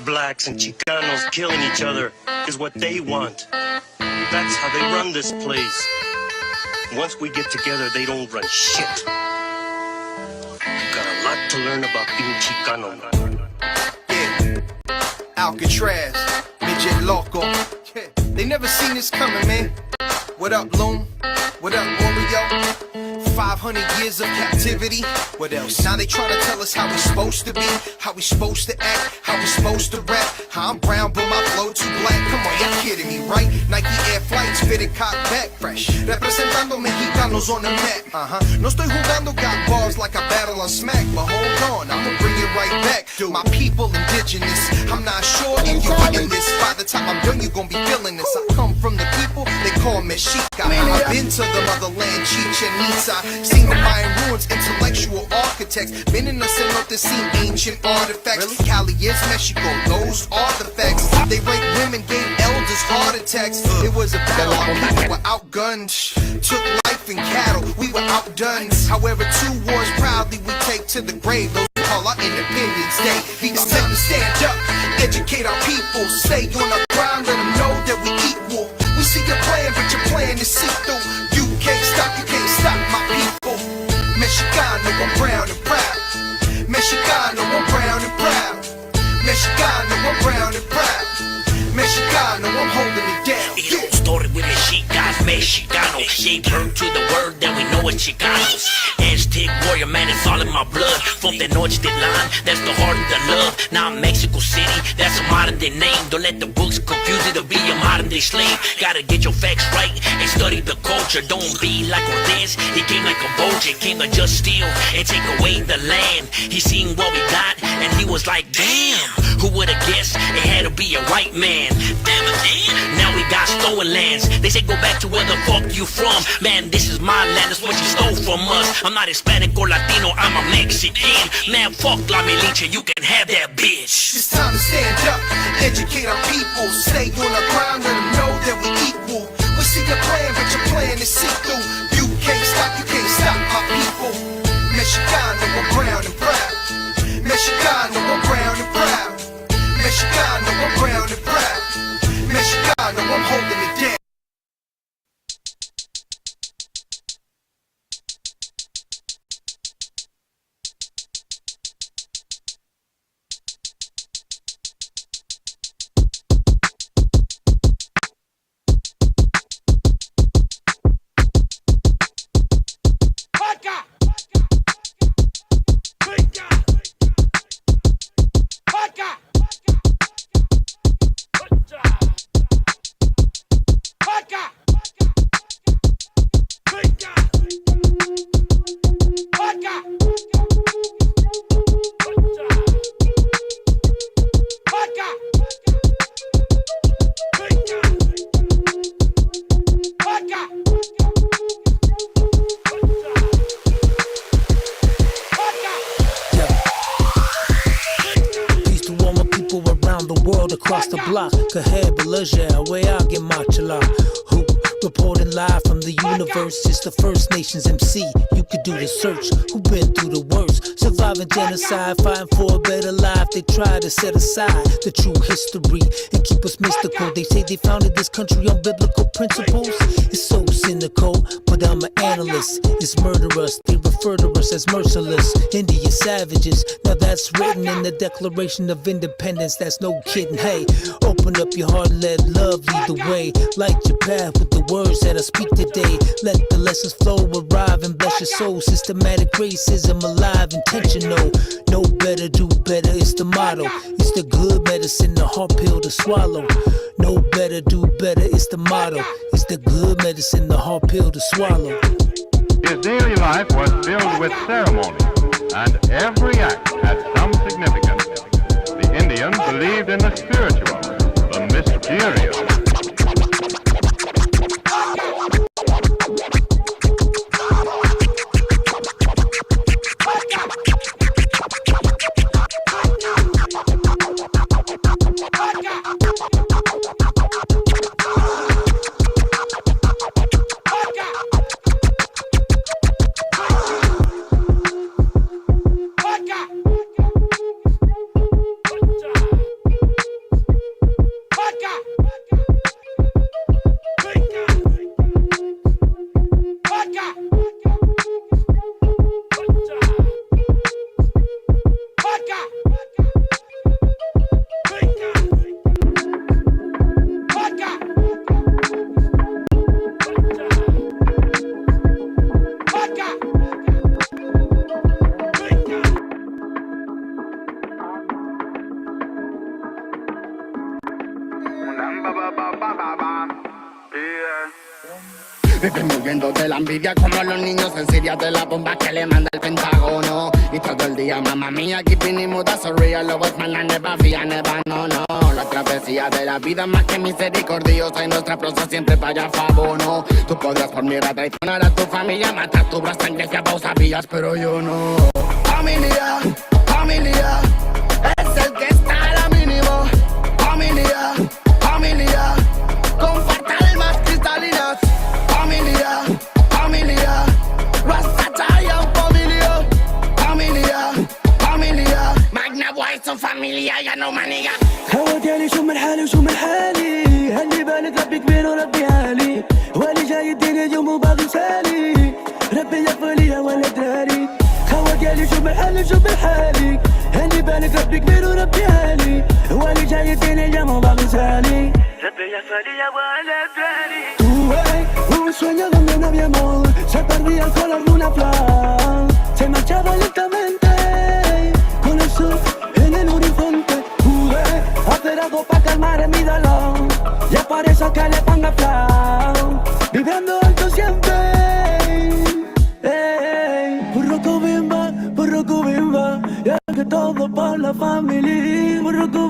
Speaker 11: Blacks and Chicanos killing each other is what they want. That's how they run this place. Once we get together, they don't run shit. Got a lot to learn about being Chicano.
Speaker 14: Yeah, Alcatraz, midget loco. Yeah. They never seen this coming, man. What up, Loom? What up, Oreo? 500 years of captivity. What else? Now they try to tell us how we supposed to be, how we supposed to act, how we supposed to rap. How I'm brown but my flow too black. Come on, y'all kidding me, right? Nike Air Flights fitted cock back fresh. Representando mexicanos on the map. No estoy jugando, got bars like I battle on smack. But hold on, I'ma bring it right back. My people indigenous. I'm not sure if you getting this. By the time I'm done, you gon' be feeling this. I come from the people, they call Mexica. I've been to the motherland, Chichen Itza. Seen the Mayan ruins, intellectual architects. Been in the cenote, seen ancient artifacts. Cali is Mexico, those are the facts. They raped women, gave elders heart attacks. It was a battle, our people were outgunned. Took life and cattle, we were outdone. However, 2 wars proudly we take to the grave. Those we call our Independence Day. It's time to stand up, educate our people. Stay on the ground, let them know that we equal. We see your plan, but your plan is see-through. You can't stop my people. Mexicano, I'm brown and proud. Mexicano, I'm brown and proud. Mexicano, I'm brown and proud. Mexicano, I'm holding it down.
Speaker 23: Yeah. Story with Mexicano. Gave birth to the word that we know as Chicanos. Aztec warrior, man, it's all in my blood. From the North State line, that's the heart of the love. Now Mexico City, that's a modern day name. Don't let the books confuse you to be a modern day slave. Gotta get your facts right and study the culture. Don't be like Cortez, he came like a vulture. Came to just steal and take away the land. He seen what we got and he was like, damn, who would've guessed it had to be a white man. Damn again, now we got stolen lands. They say go back to where the fuck you from. Man, this is my land, that's what you stole from us. I'm not Hispanic or Latino, I'm a Mexican. Man, fuck La Militia, you can have that bitch.
Speaker 14: It's time to stand up, educate our people. Stay on the ground, let them know that we equal. We see your plan, but your plan is see-through. You can't stop my people. Mexicano, I'm brown and proud. Mexicano, I'm brown and proud. Mexicano, I'm brown and proud. Mexicano, I'm holding it down.
Speaker 13: across the block. Kahed Belaja, where I get my chala. Who reporting live from the universe? It's the First Nations MC. You could do the search. Who been through the worst? Surviving genocide, fighting for a better life. They try to set aside the true history and keep us mystical. They say they founded this country on biblical principles. It's so cynical, but I'm an analyst. It's murderous. They refer to us as merciless. India savages. Now that's written in the Declaration of Independence. That's no kidding. Hey, open up your heart and let love lead the way. Light your path with the words that I speak today. Let the lessons flow, arrive and bless your soul. Systematic racism alive, intentional. Know better, do better, it's the motto. It's the good medicine, the hard pill to swallow. Know better, do better, it's the motto. It's the good medicine, the hard pill to swallow.
Speaker 15: His daily life was filled with ceremony, and every act had some significance. The Indians believed in the spiritual, the mysterious.
Speaker 17: Viven muriendo de la envidia como los niños en Siria de la bomba que le manda el Pentágono. Y todo el día, mamá mía, keeping it mood, that's so real. Love was man, I never fear, never, no, no. La travesía de la vida más que misericordiosa y nuestra prosa siempre vaya a favor, no. Tú podrás por mierda traicionar a tu familia, matar tu brazo sangre si vos sabías, pero yo no. Familia, familia, es el que está a la mínimo. Familia, familia, comparte almas cristalinas. Familia, familia, Rastafarian familia. Familia, familia, Magna White son familia, ya no maniga.
Speaker 24: خواتي شو من حالي وشو من حالي هلي بالك ربي كبير وربي عالي واللي جاي يديني يوم وباغي سالي ربي يغفر لي ولا دراري خواتي شو من حالي وشو من حالي هلي بالك ربي كبير وربي عالي واللي جاي يديني يوم وباغي سالي ربي يغفر لي ولا دراري un sueño donde no había amor se perdía el color de una flor se marchaba lentamente con el sol en el horizonte pude hacer algo para calmar mi dolor y es por eso que le pongo flow viviendo alto siempre burroco bimba ya que todo por la familia burroco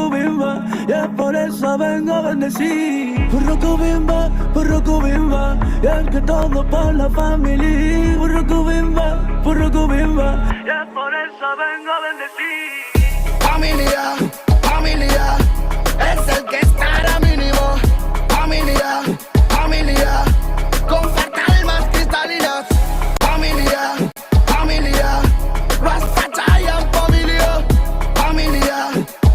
Speaker 24: bimba y es por eso vengo a bendecir burroco bimba ya que todo por la familia burroco bimba y es por eso vengo a bendecir
Speaker 17: familia, familia, es el que está ahora mínimo. Familia, familia, comparte almas cristalinas. Familia, familia, Rastafarian familia. Familia,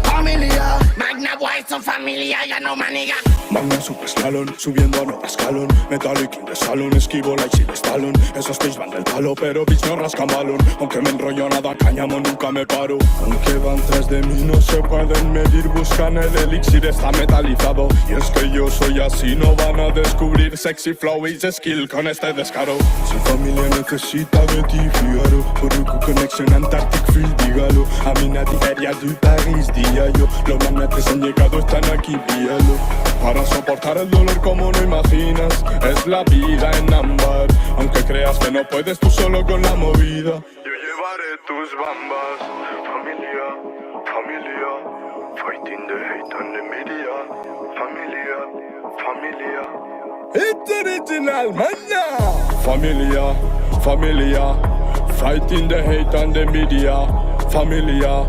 Speaker 17: familia, Magna White son familia, ya no maniga.
Speaker 25: Magna super slalom, subiendo a nuevo escalón. Metallic in the salon, esquivo like Chile Stallone. Esos pitch van del palo, pero bitch no rascan balón. Aunque me enrollo nada, cáñamo, nunca me paro. Aunque van tras de mí, no se pueden medir. Buscan el elixir, está metalizado. Y es que yo soy así, no van a descubrir sexy flow y skill con este descaro. Si familia necesita de ti, fíjalo. Por connection Antarctic Free, dígalo. A mi nativeria de París, día yo. Los magnetes han llegado, están aquí, píalo. Para soportar el dolor como no imaginas, es la vida en ámbar. Aunque creas que no puedes tú solo con la movida, yo llevaré tus bambas. Familia, familia, fighting the hate and the media. Familia, familia, it's original, man. Familia, familia, fighting the hate and the media. Familia,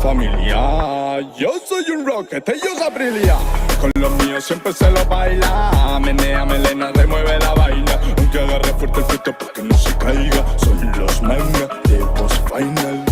Speaker 25: familia, yo soy soy un rocket, ellos abrilia. Con los míos siempre se lo baila. Menea, melena, remueve la vaina. Aunque agarre fuerte el pito para que no se caiga. Son los manga de Boss Final.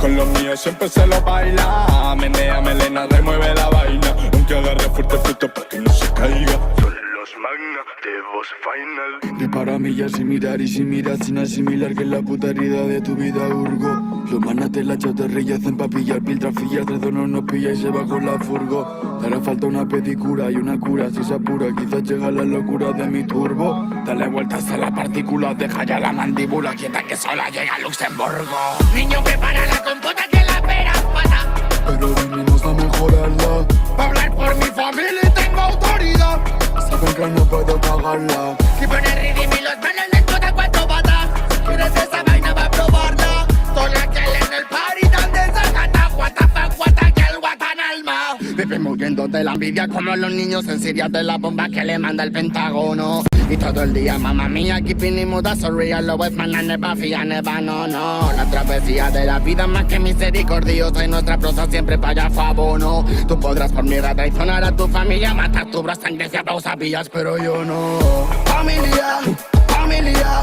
Speaker 25: Con los míos siempre se lo baila. Menea, melena, remueve la vaina. Aunque agarre fuerte el pito para que no se caiga. Son los manga de Boss Final.
Speaker 24: Dispara millas sin mirar y sin mirar sin asimilar que es la puta herida de tu vida hurgo. Los manas de la chatarrilla hacen pa' pillar, piltrafillas, tres donos nos pilla y se va con la furgo. Te hará falta una pedicura y una cura si se apura, quizás llega la locura de mi turbo. Dale vueltas a la partícula, deja ya la mandíbula quieta que sola llega a Luxemburgo.
Speaker 17: Niño que para la compota que la pera pasa.
Speaker 24: Pero vinimos a mejorarla.
Speaker 17: Pa' hablar por mi familia y tengo autoridad.
Speaker 24: Saben que no puedo pagarla.
Speaker 17: Si pones ritmo y los manos les toda cuatro patas. Si quieres esa vaina va a probarla. Sola que en el party donde se gana. What the fuck, what the girl, what an alma.
Speaker 24: Vivimos huyendo de la envidia como los niños en Siria de la bomba que le manda el Pentágono. Y todo el día, mamá mía, keeping it mood, that's a real love, man, I never fear, never, no. La travesía de la vida más que misericordiosa y nuestra prosa siempre para allá abono. Tú podrás por mierda traicionar a tu familia, matar tu bro, sangre si aplausos sabías, pero yo no. Familia, familia,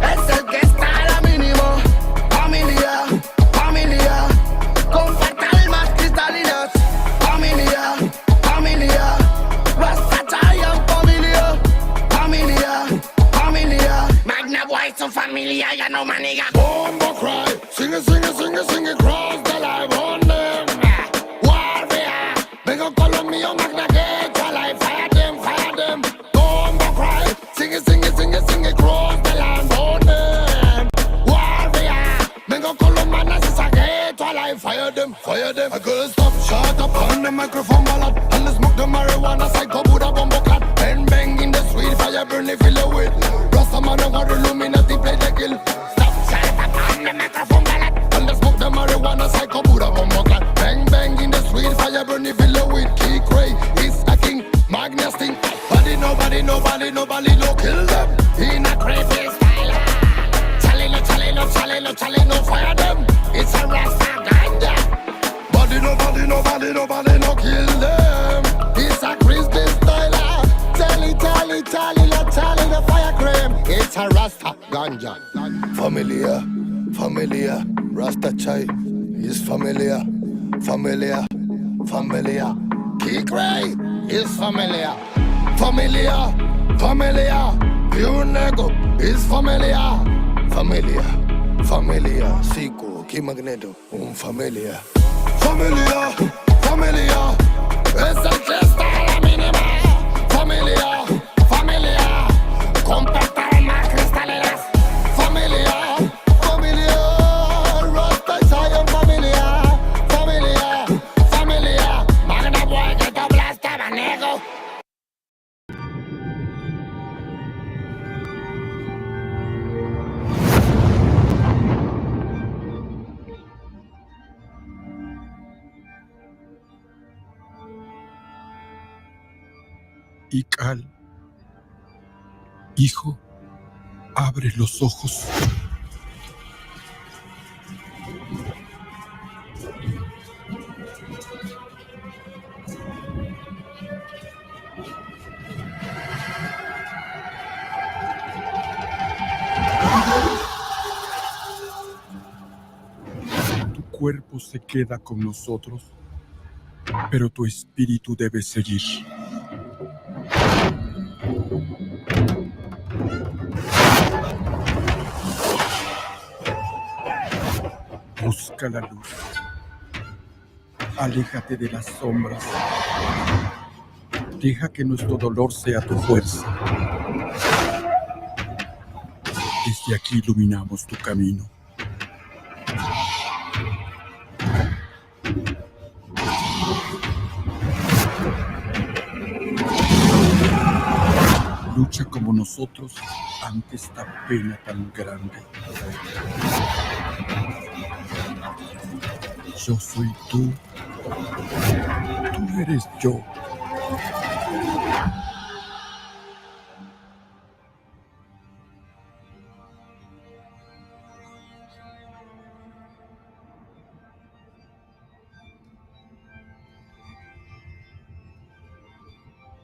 Speaker 24: es el que está a la mínimo. Familia, familia, comparte almas cristalinas. Familia, familia, Rastafarian familia. Familia, familia, Magna Boy, su familia, ya no maniga.
Speaker 17: Bombo cry, sing it, sing it, sing it, sing it, cross the line on them. Warfare, vengo con los míos, Magna get your life, fire them. Bombo cry, sing it, sing it, sing it, sing it, cross the line on them. Warfare, vengo con los manas y saqué your life, fire them. I couldn't stop, shut up on the microphone ballad, and the smoke the marijuana, psycho Buddha bombo clap, and bang in the sweet fire burn it, fill it with. Rastaman and God Illuminati play the kill. Stop, shut up on the microphone ballad, and the smoke the marijuana, psycho Buddha bombo clap, bang bang in the sweet fire burn it, fill it with. Key Cray is a king, Magnus thing. Nobody no kill them. In a crazy style. Chale no fire them. It's a Rasta ganja. Nobody no kill them. It's a crispy style. Tally the fire cream. It's a Rasta ganja. Familia, Rasta chai is familia. Key Cray is familia. Pure nego is familia. Siku, Key Magneto, familia. Familia, es el que está a la mínima. Familia, compactar más cristalinas. Familia, Rasta Zion familia, Magna Boy que te ablasta, manego.
Speaker 25: Ical, hijo, abre los ojos. Tu cuerpo se queda con nosotros, pero tu espíritu debe seguir. Busca la luz. Aléjate de las sombras. Deja que nuestro dolor sea tu fuerza. Desde aquí iluminamos tu camino. Lucha como nosotros ante esta pena tan grande. Yo soy tú. Tú eres yo.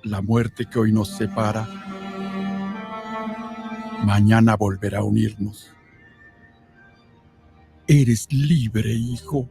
Speaker 25: La muerte que hoy nos separa, mañana volverá a unirnos. Eres libre, hijo.